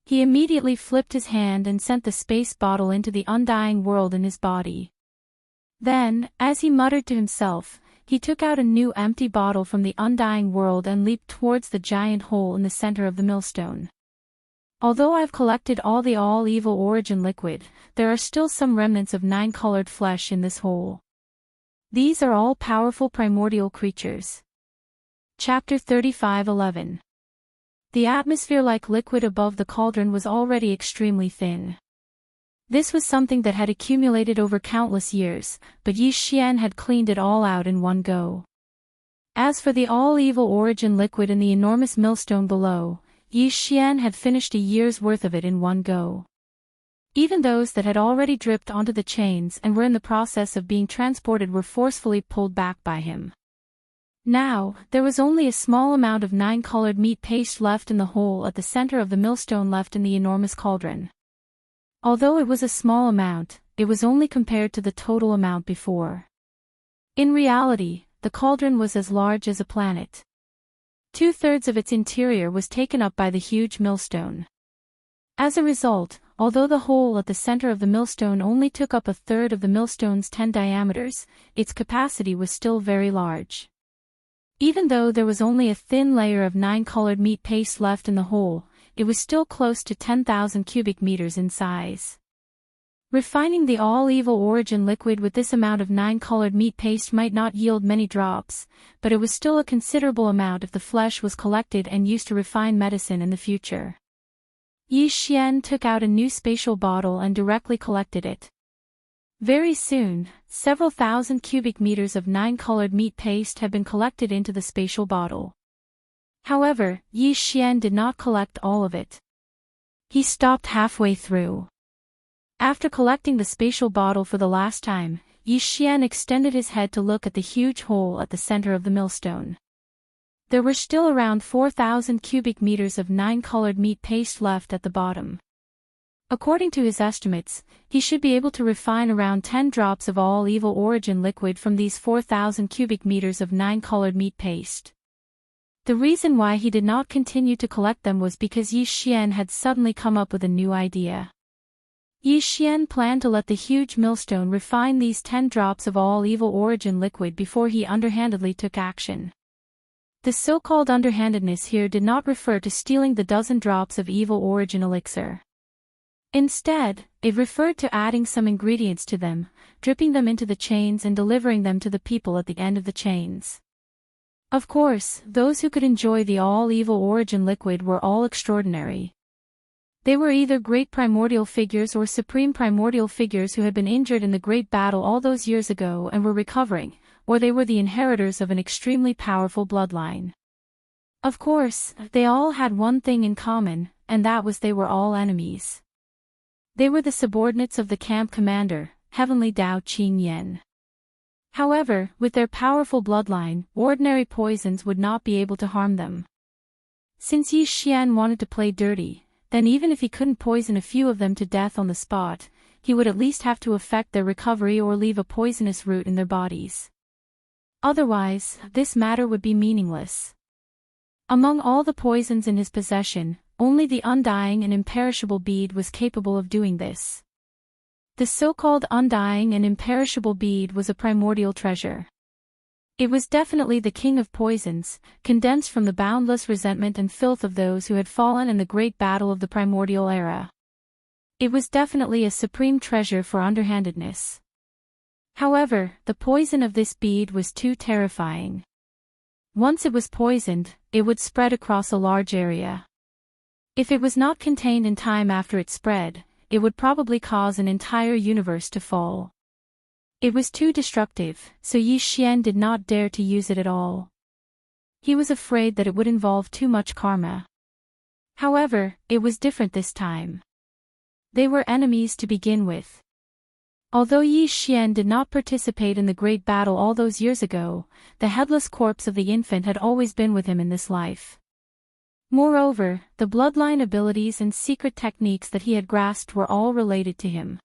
Speaker 1: He immediately flipped his hand and sent the space bottle into the undying world in his body. Then, as he muttered to himself, he took out a new empty bottle from the undying world and leaped towards the giant hole in the center of the millstone. Although I've collected all the all-evil origin liquid, there are still some remnants of 9-colored flesh in this hole. These are all powerful primordial creatures. Chapter 35:11. The atmosphere-like liquid above the cauldron was already extremely thin. This was something that had accumulated over countless years, but Yi Xian had cleaned it all out in one go. As for the all-evil origin liquid in the enormous millstone below, Yi Xian had finished a year's worth of it in one go. Even those that had already dripped onto the chains and were in the process of being transported were forcefully pulled back by him. Now, there was only a small amount of 9-colored meat paste left in the hole at the center of the millstone left in the enormous cauldron. Although it was a small amount, it was only compared to the total amount before. In reality, the cauldron was as large as a planet. 2/3 of its interior was taken up by the huge millstone. As a result, although the hole at the center of the millstone only took up 1/3 of the millstone's 10 diameters, its capacity was still very large. Even though there was only a thin layer of 9-colored meat paste left in the hole, it was still close to 10,000 cubic meters in size. Refining the all-evil origin liquid with this amount of 9-colored meat paste might not yield many drops, but it was still a considerable amount if the flesh was collected and used to refine medicine in the future. Yi Xian took out a new spatial bottle and directly collected it. Very soon, several thousand cubic meters of 9-colored meat paste had been collected into the spatial bottle. However, Yi Xian did not collect all of it. He stopped halfway through. After collecting the spatial bottle for the last time, Yi Xian extended his head to look at the huge hole at the center of the millstone. There were still around 4,000 cubic meters of 9-colored meat paste left at the bottom. According to his estimates, he should be able to refine around 10 drops of all evil origin liquid from these 4,000 cubic meters of 9-colored meat paste. The reason why he did not continue to collect them was because Yi Xian had suddenly come up with a new idea. Yi Xian planned to let the huge millstone refine these 10 drops of all evil origin liquid before he underhandedly took action. The so-called underhandedness here did not refer to stealing the dozen drops of evil origin elixir. Instead, it referred to adding some ingredients to them, dripping them into the chains and delivering them to the people at the end of the chains. Of course, those who could enjoy the all-evil origin liquid were all extraordinary. They were either great primordial figures or supreme primordial figures who had been injured in the great battle all those years ago and were recovering, or they were the inheritors of an extremely powerful bloodline. Of course, they all had one thing in common, and that was they were all enemies. They were the subordinates of the camp commander, Heavenly Dao Qing Yan. However, with their powerful bloodline, ordinary poisons would not be able to harm them. Since Yi Xian wanted to play dirty, then even if he couldn't poison a few of them to death on the spot, he would at least have to affect their recovery or leave a poisonous root in their bodies. Otherwise, this matter would be meaningless. Among all the poisons in his possession, only the undying and imperishable bead was capable of doing this. The so-called undying and imperishable bead was a primordial treasure. It was definitely the king of poisons, condensed from the boundless resentment and filth of those who had fallen in the great battle of the primordial era. It was definitely a supreme treasure for underhandedness. However, the poison of this bead was too terrifying. Once it was poisoned, it would spread across a large area. If it was not contained in time after it spread, it would probably cause an entire universe to fall. It was too destructive, so Yi Xian did not dare to use it at all. He was afraid that it would involve too much karma. However, it was different this time. They were enemies to begin with. Although Yi Xian did not participate in the great battle all those years ago, the headless corpse of the infant had always been with him in this life. Moreover, the bloodline abilities and secret techniques that he had grasped were all related to him.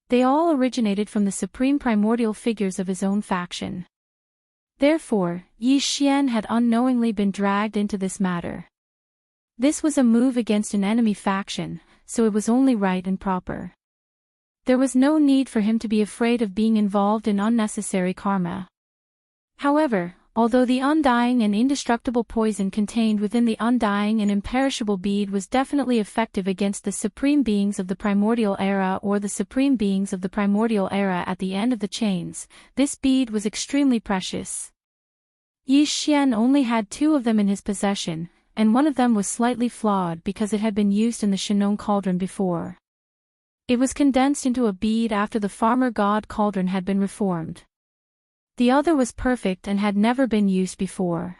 Speaker 1: They all originated from the supreme primordial figures of his own faction. Therefore, Yi Xian had unknowingly been dragged into this matter. This was a move against an enemy faction, so it was only right and proper. There was no need for him to be afraid of being involved in unnecessary karma. However, although the undying and indestructible poison contained within the undying and imperishable bead was definitely effective against the supreme beings of the primordial era or the supreme beings of the primordial era at the end of the chains, this bead was extremely precious. Yi Xian only had 2 of them in his possession, and one of them was slightly flawed because it had been used in the Shinong cauldron before. It was condensed into a bead after the farmer god cauldron had been reformed. The other was perfect and had never been used before.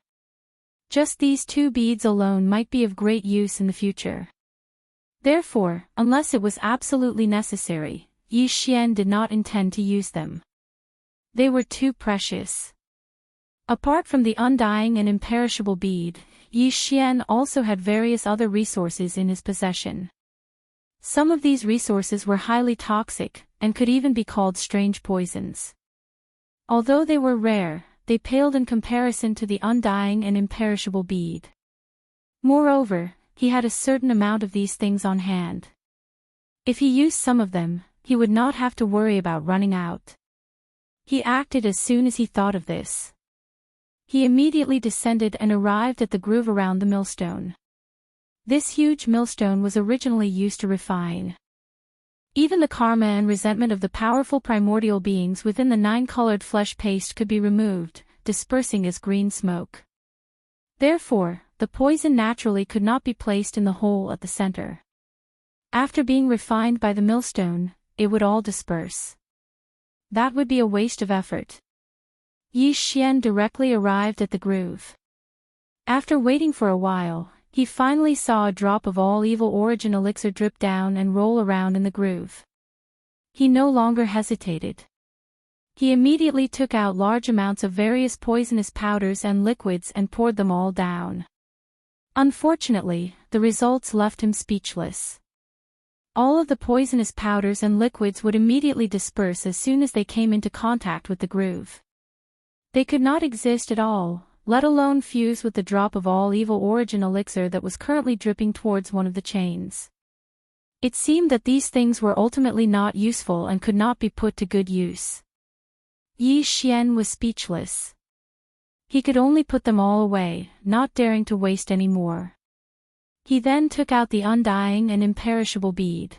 Speaker 1: Just these 2 beads alone might be of great use in the future. Therefore, unless it was absolutely necessary, Yi Xian did not intend to use them. They were too precious. Apart from the undying and imperishable bead, Yi Xian also had various other resources in his possession. Some of these resources were highly toxic, and could even be called strange poisons. Although they were rare, they paled in comparison to the undying and imperishable bead. Moreover, he had a certain amount of these things on hand. If he used some of them, he would not have to worry about running out. He acted as soon as he thought of this. He immediately descended and arrived at the groove around the millstone. This huge millstone was originally used to refine. Even the karma and resentment of the powerful primordial beings within the 9-colored flesh paste could be removed, dispersing as green smoke. Therefore, the poison naturally could not be placed in the hole at the center. After being refined by the millstone, it would all disperse. That would be a waste of effort. Yi Xian directly arrived at the groove. After waiting for a while, he finally saw a drop of all evil origin elixir drip down and roll around in the groove. He no longer hesitated. He immediately took out large amounts of various poisonous powders and liquids and poured them all down. Unfortunately, the results left him speechless. All of the poisonous powders and liquids would immediately disperse as soon as they came into contact with the groove. They could not exist at all, let alone fuse with the drop of all evil origin elixir that was currently dripping towards one of the chains. It seemed that these things were ultimately not useful and could not be put to good use. Yi Xian was speechless. He could only put them all away, not daring to waste any more. He then took out the undying and imperishable bead.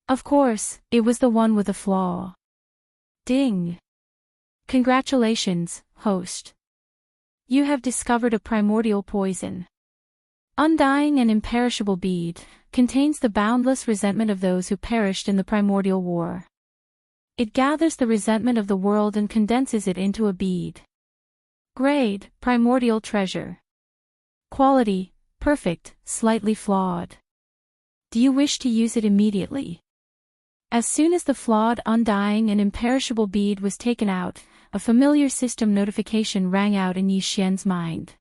Speaker 1: Of course, it was the one with a flaw. Ding! Congratulations, host. You have discovered a primordial poison. Undying and imperishable bead, contains the boundless resentment of those who perished in the primordial war. It gathers the resentment of the world and condenses it into a bead. Grade, primordial treasure. Quality, perfect, slightly flawed. Do you wish to use it immediately? As soon as the flawed, undying and imperishable bead was taken out, a familiar system notification rang out in Yi Xian's mind.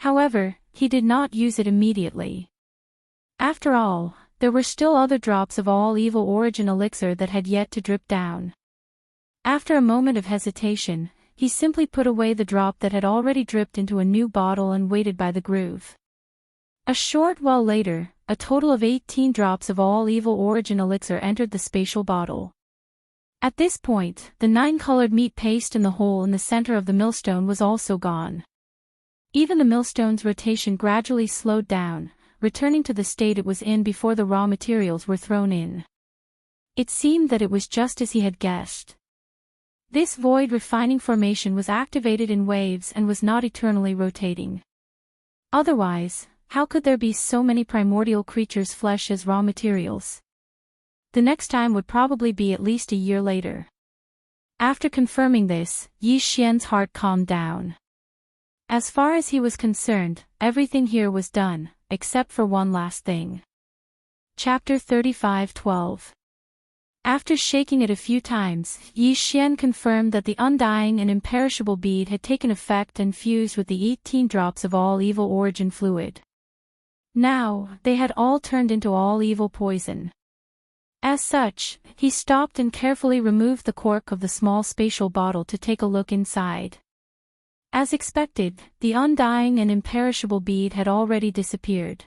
Speaker 1: However, he did not use it immediately. After all, there were still other drops of all evil origin elixir that had yet to drip down. After a moment of hesitation, he simply put away the drop that had already dripped into a new bottle and waited by the groove. A short while later, a total of 18 drops of all evil origin elixir entered the spatial bottle. At this point, the 9-colored meat paste in the hole in the center of the millstone was also gone. Even the millstone's rotation gradually slowed down, returning to the state it was in before the raw materials were thrown in. It seemed that it was just as he had guessed. This void refining formation was activated in waves and was not eternally rotating. Otherwise, how could there be so many primordial creatures' flesh as raw materials? The next time would probably be at least a year later. After confirming this, Yi Xian's heart calmed down. As far as he was concerned, everything here was done, except for one last thing. Chapter 35:12. After shaking it a few times, Yi Xian confirmed that the undying and imperishable bead had taken effect and fused with the 18 drops of all evil origin fluid. Now, they had all turned into all evil poison. As such, he stopped and carefully removed the cork of the small spatial bottle to take a look inside. As expected, the undying and imperishable bead had already disappeared.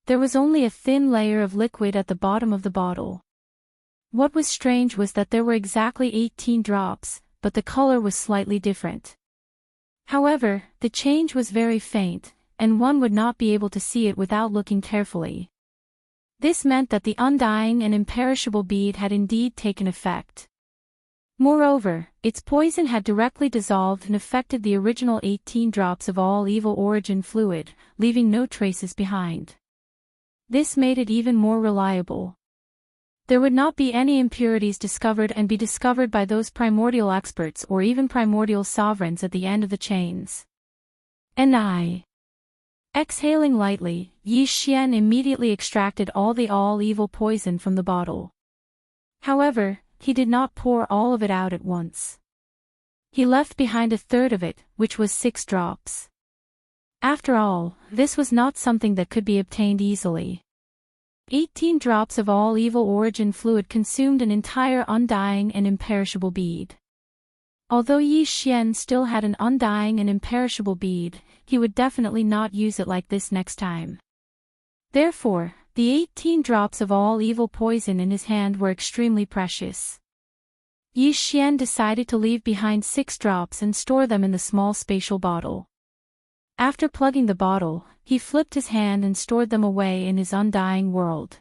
Speaker 1: There was only a thin layer of liquid at the bottom of the bottle. What was strange was that there were exactly 18 drops, but the color was slightly different. However, the change was very faint, and one would not be able to see it without looking carefully. This meant that the undying and imperishable bead had indeed taken effect. Moreover, its poison had directly dissolved and affected the original 18 drops of all evil origin fluid, leaving no traces behind. This made it even more reliable. There would not be any impurities discovered and be discovered by those primordial experts or even primordial sovereigns at the end of the chains. Exhaling lightly, Yi Xian immediately extracted all the all-evil poison from the bottle. However, he did not pour all of it out at once. He left behind a third of it, which was 6 drops. After all, this was not something that could be obtained easily. 18 drops of all evil origin fluid consumed an entire undying and imperishable bead. Although Yi Xian still had an undying and imperishable bead, he would definitely not use it like this next time. Therefore, the 18 drops of all evil poison in his hand were extremely precious. Yi Xian decided to leave behind 6 drops and store them in the small spatial bottle. After plugging the bottle, he flipped his hand and stored them away in his undying world.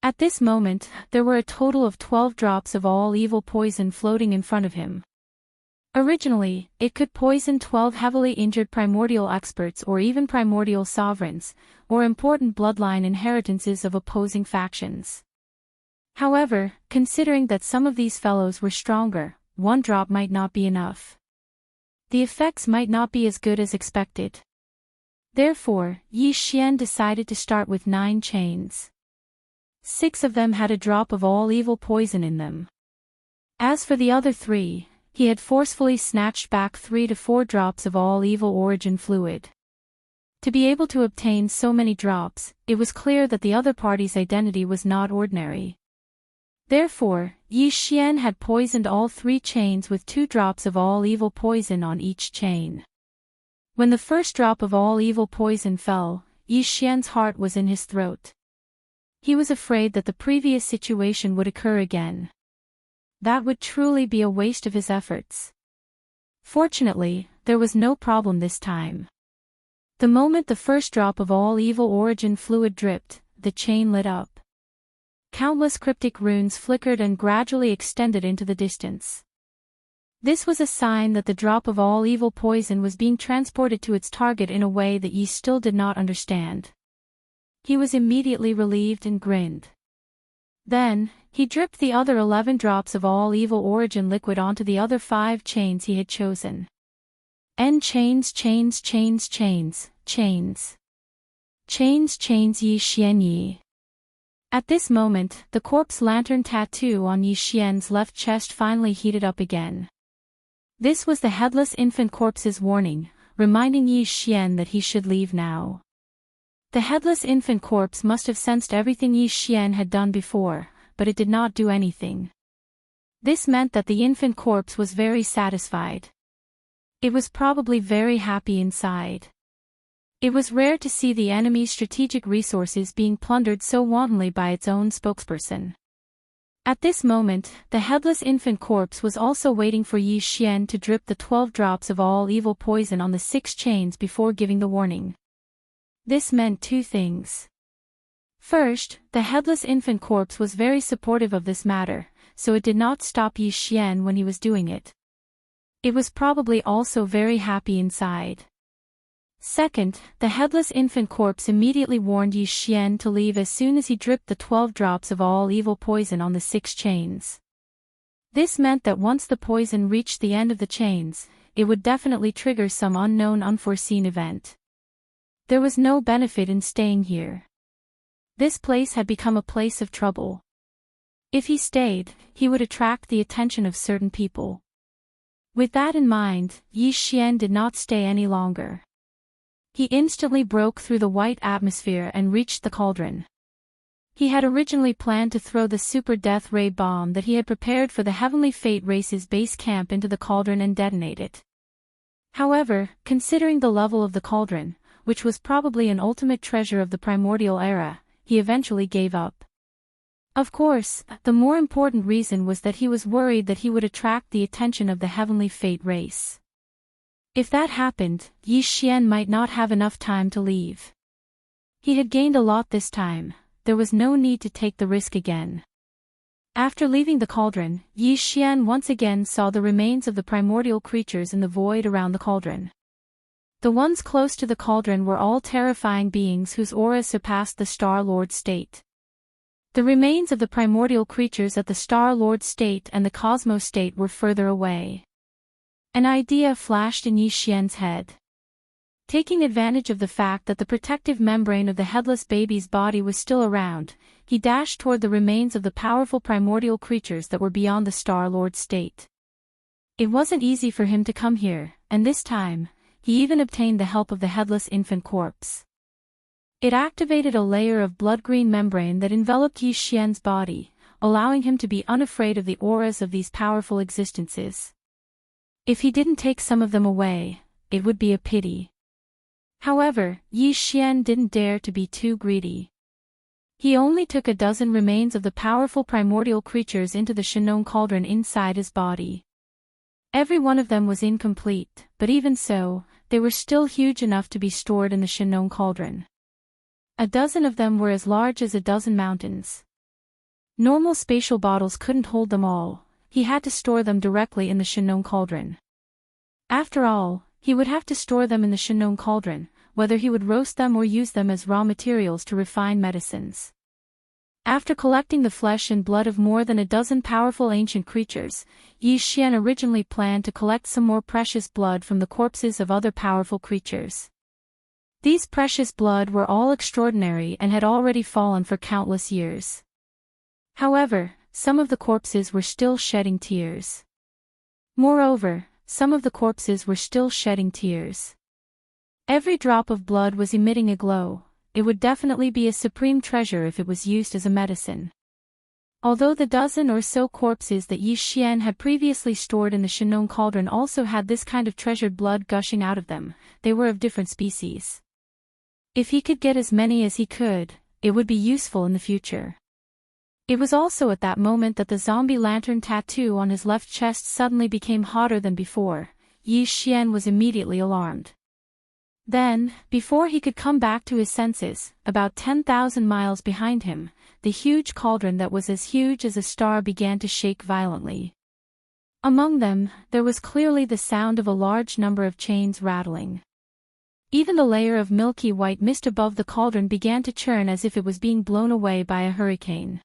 Speaker 1: At this moment, there were a total of 12 drops of all evil poison floating in front of him. Originally, it could poison 12 heavily injured primordial experts or even primordial sovereigns, or important bloodline inheritances of opposing factions. However, considering that some of these fellows were stronger, 1 drop might not be enough. The effects might not be as good as expected. Therefore, Yi Xian decided to start with 9 chains. 6 of them had a drop of all evil poison in them. As for the other 3, he had forcefully snatched back 3 to 4 drops of all evil origin fluid. To be able to obtain so many drops, it was clear that the other party's identity was not ordinary. Therefore, Yi Xian had poisoned all 3 chains with 2 drops of all evil poison on each chain. When the first drop of all evil poison fell, Yi Xian's heart was in his throat. He was afraid that the previous situation would occur again. That would truly be a waste of his efforts. Fortunately, there was no problem this time. The moment the first drop of all evil origin fluid dripped, the chain lit up. Countless cryptic runes flickered and gradually extended into the distance. This was a sign that the drop of all evil poison was being transported to its target in a way that Yi still did not understand. He was immediately relieved and grinned. Then, he dripped the other 11 drops of all evil origin liquid onto the other 5 chains he had chosen. Chains Yi Xian Yi. At this moment, the corpse lantern tattoo on Yi Xian's left chest finally heated up again. This was the headless infant corpse's warning, reminding Yi Xian that he should leave now. The headless infant corpse must have sensed everything Yi Xian had done before, but it did not do anything. This meant that the infant corpse was very satisfied. It was probably very happy inside. It was rare to see the enemy's strategic resources being plundered so wantonly by its own spokesperson. At this moment, the headless infant corpse was also waiting for Yi Xian to drip the 12 drops of all evil poison on the 6 chains before giving the warning. This meant 2 things. First, the headless infant corpse was very supportive of this matter, so it did not stop Yi Xian when he was doing it. It was probably also very happy inside. Second, the headless infant corpse immediately warned Yi Xian to leave as soon as he dripped the 12 drops of all evil poison on the 6 chains. This meant that once the poison reached the end of the chains, it would definitely trigger some unknown unforeseen event. There was no benefit in staying here. This place had become a place of trouble. If he stayed, he would attract the attention of certain people. With that in mind, Yi Xian did not stay any longer. He instantly broke through the white atmosphere and reached the cauldron. He had originally planned to throw the super death ray bomb that he had prepared for the Heavenly Fate Race's base camp into the cauldron and detonate it. However, considering the level of the cauldron, which was probably an ultimate treasure of the primordial era, he eventually gave up. Of course, the more important reason was that he was worried that he would attract the attention of the Heavenly Fate Race. If that happened, Yi Xian might not have enough time to leave. He had gained a lot this time, there was no need to take the risk again. After leaving the cauldron, Yi Xian once again saw the remains of the primordial creatures in the void around the cauldron. The ones close to the cauldron were all terrifying beings whose aura surpassed the Star Lord state. The remains of the primordial creatures at the Star Lord state and the Cosmos state were further away. An idea flashed in Yi Xian's head. Taking advantage of the fact that the protective membrane of the headless baby's body was still around, he dashed toward the remains of the powerful primordial creatures that were beyond the Star Lord state. It wasn't easy for him to come here, and this time, he even obtained the help of the headless infant corpse. It activated a layer of blood-green membrane that enveloped Yi Xian's body, allowing him to be unafraid of the auras of these powerful existences. If he didn't take some of them away, it would be a pity. However, Yi Xian didn't dare to be too greedy. He only took a dozen remains of the powerful primordial creatures into the Shinon cauldron inside his body. Every one of them was incomplete, but even so, they were still huge enough to be stored in the Shinon cauldron. A dozen of them were as large as a dozen mountains. Normal spatial bottles couldn't hold them all, he had to store them directly in the Shinon cauldron. After all, he would have to store them in the Shinon cauldron, whether he would roast them or use them as raw materials to refine medicines. After collecting the flesh and blood of more than a dozen powerful ancient creatures, Yi Xian originally planned to collect some more precious blood from the corpses of other powerful creatures. These precious blood were all extraordinary and had already fallen for countless years. However, some of the corpses were still shedding tears. Moreover, some of the corpses were still shedding tears. Every drop of blood was emitting a glow. It would definitely be a supreme treasure if it was used as a medicine. Although the dozen or so corpses that Yi Xian had previously stored in the Shinon cauldron also had this kind of treasured blood gushing out of them, they were of different species. If he could get as many as he could, it would be useful in the future. It was also at that moment that the zombie lantern tattoo on his left chest suddenly became hotter than before. Yi Xian was immediately alarmed. Then, before he could come back to his senses, about 10,000 miles behind him, the huge cauldron that was as huge as a star began to shake violently. Among them, there was clearly the sound of a large number of chains rattling. Even the layer of milky white mist above the cauldron began to churn as if it was being blown away by a hurricane.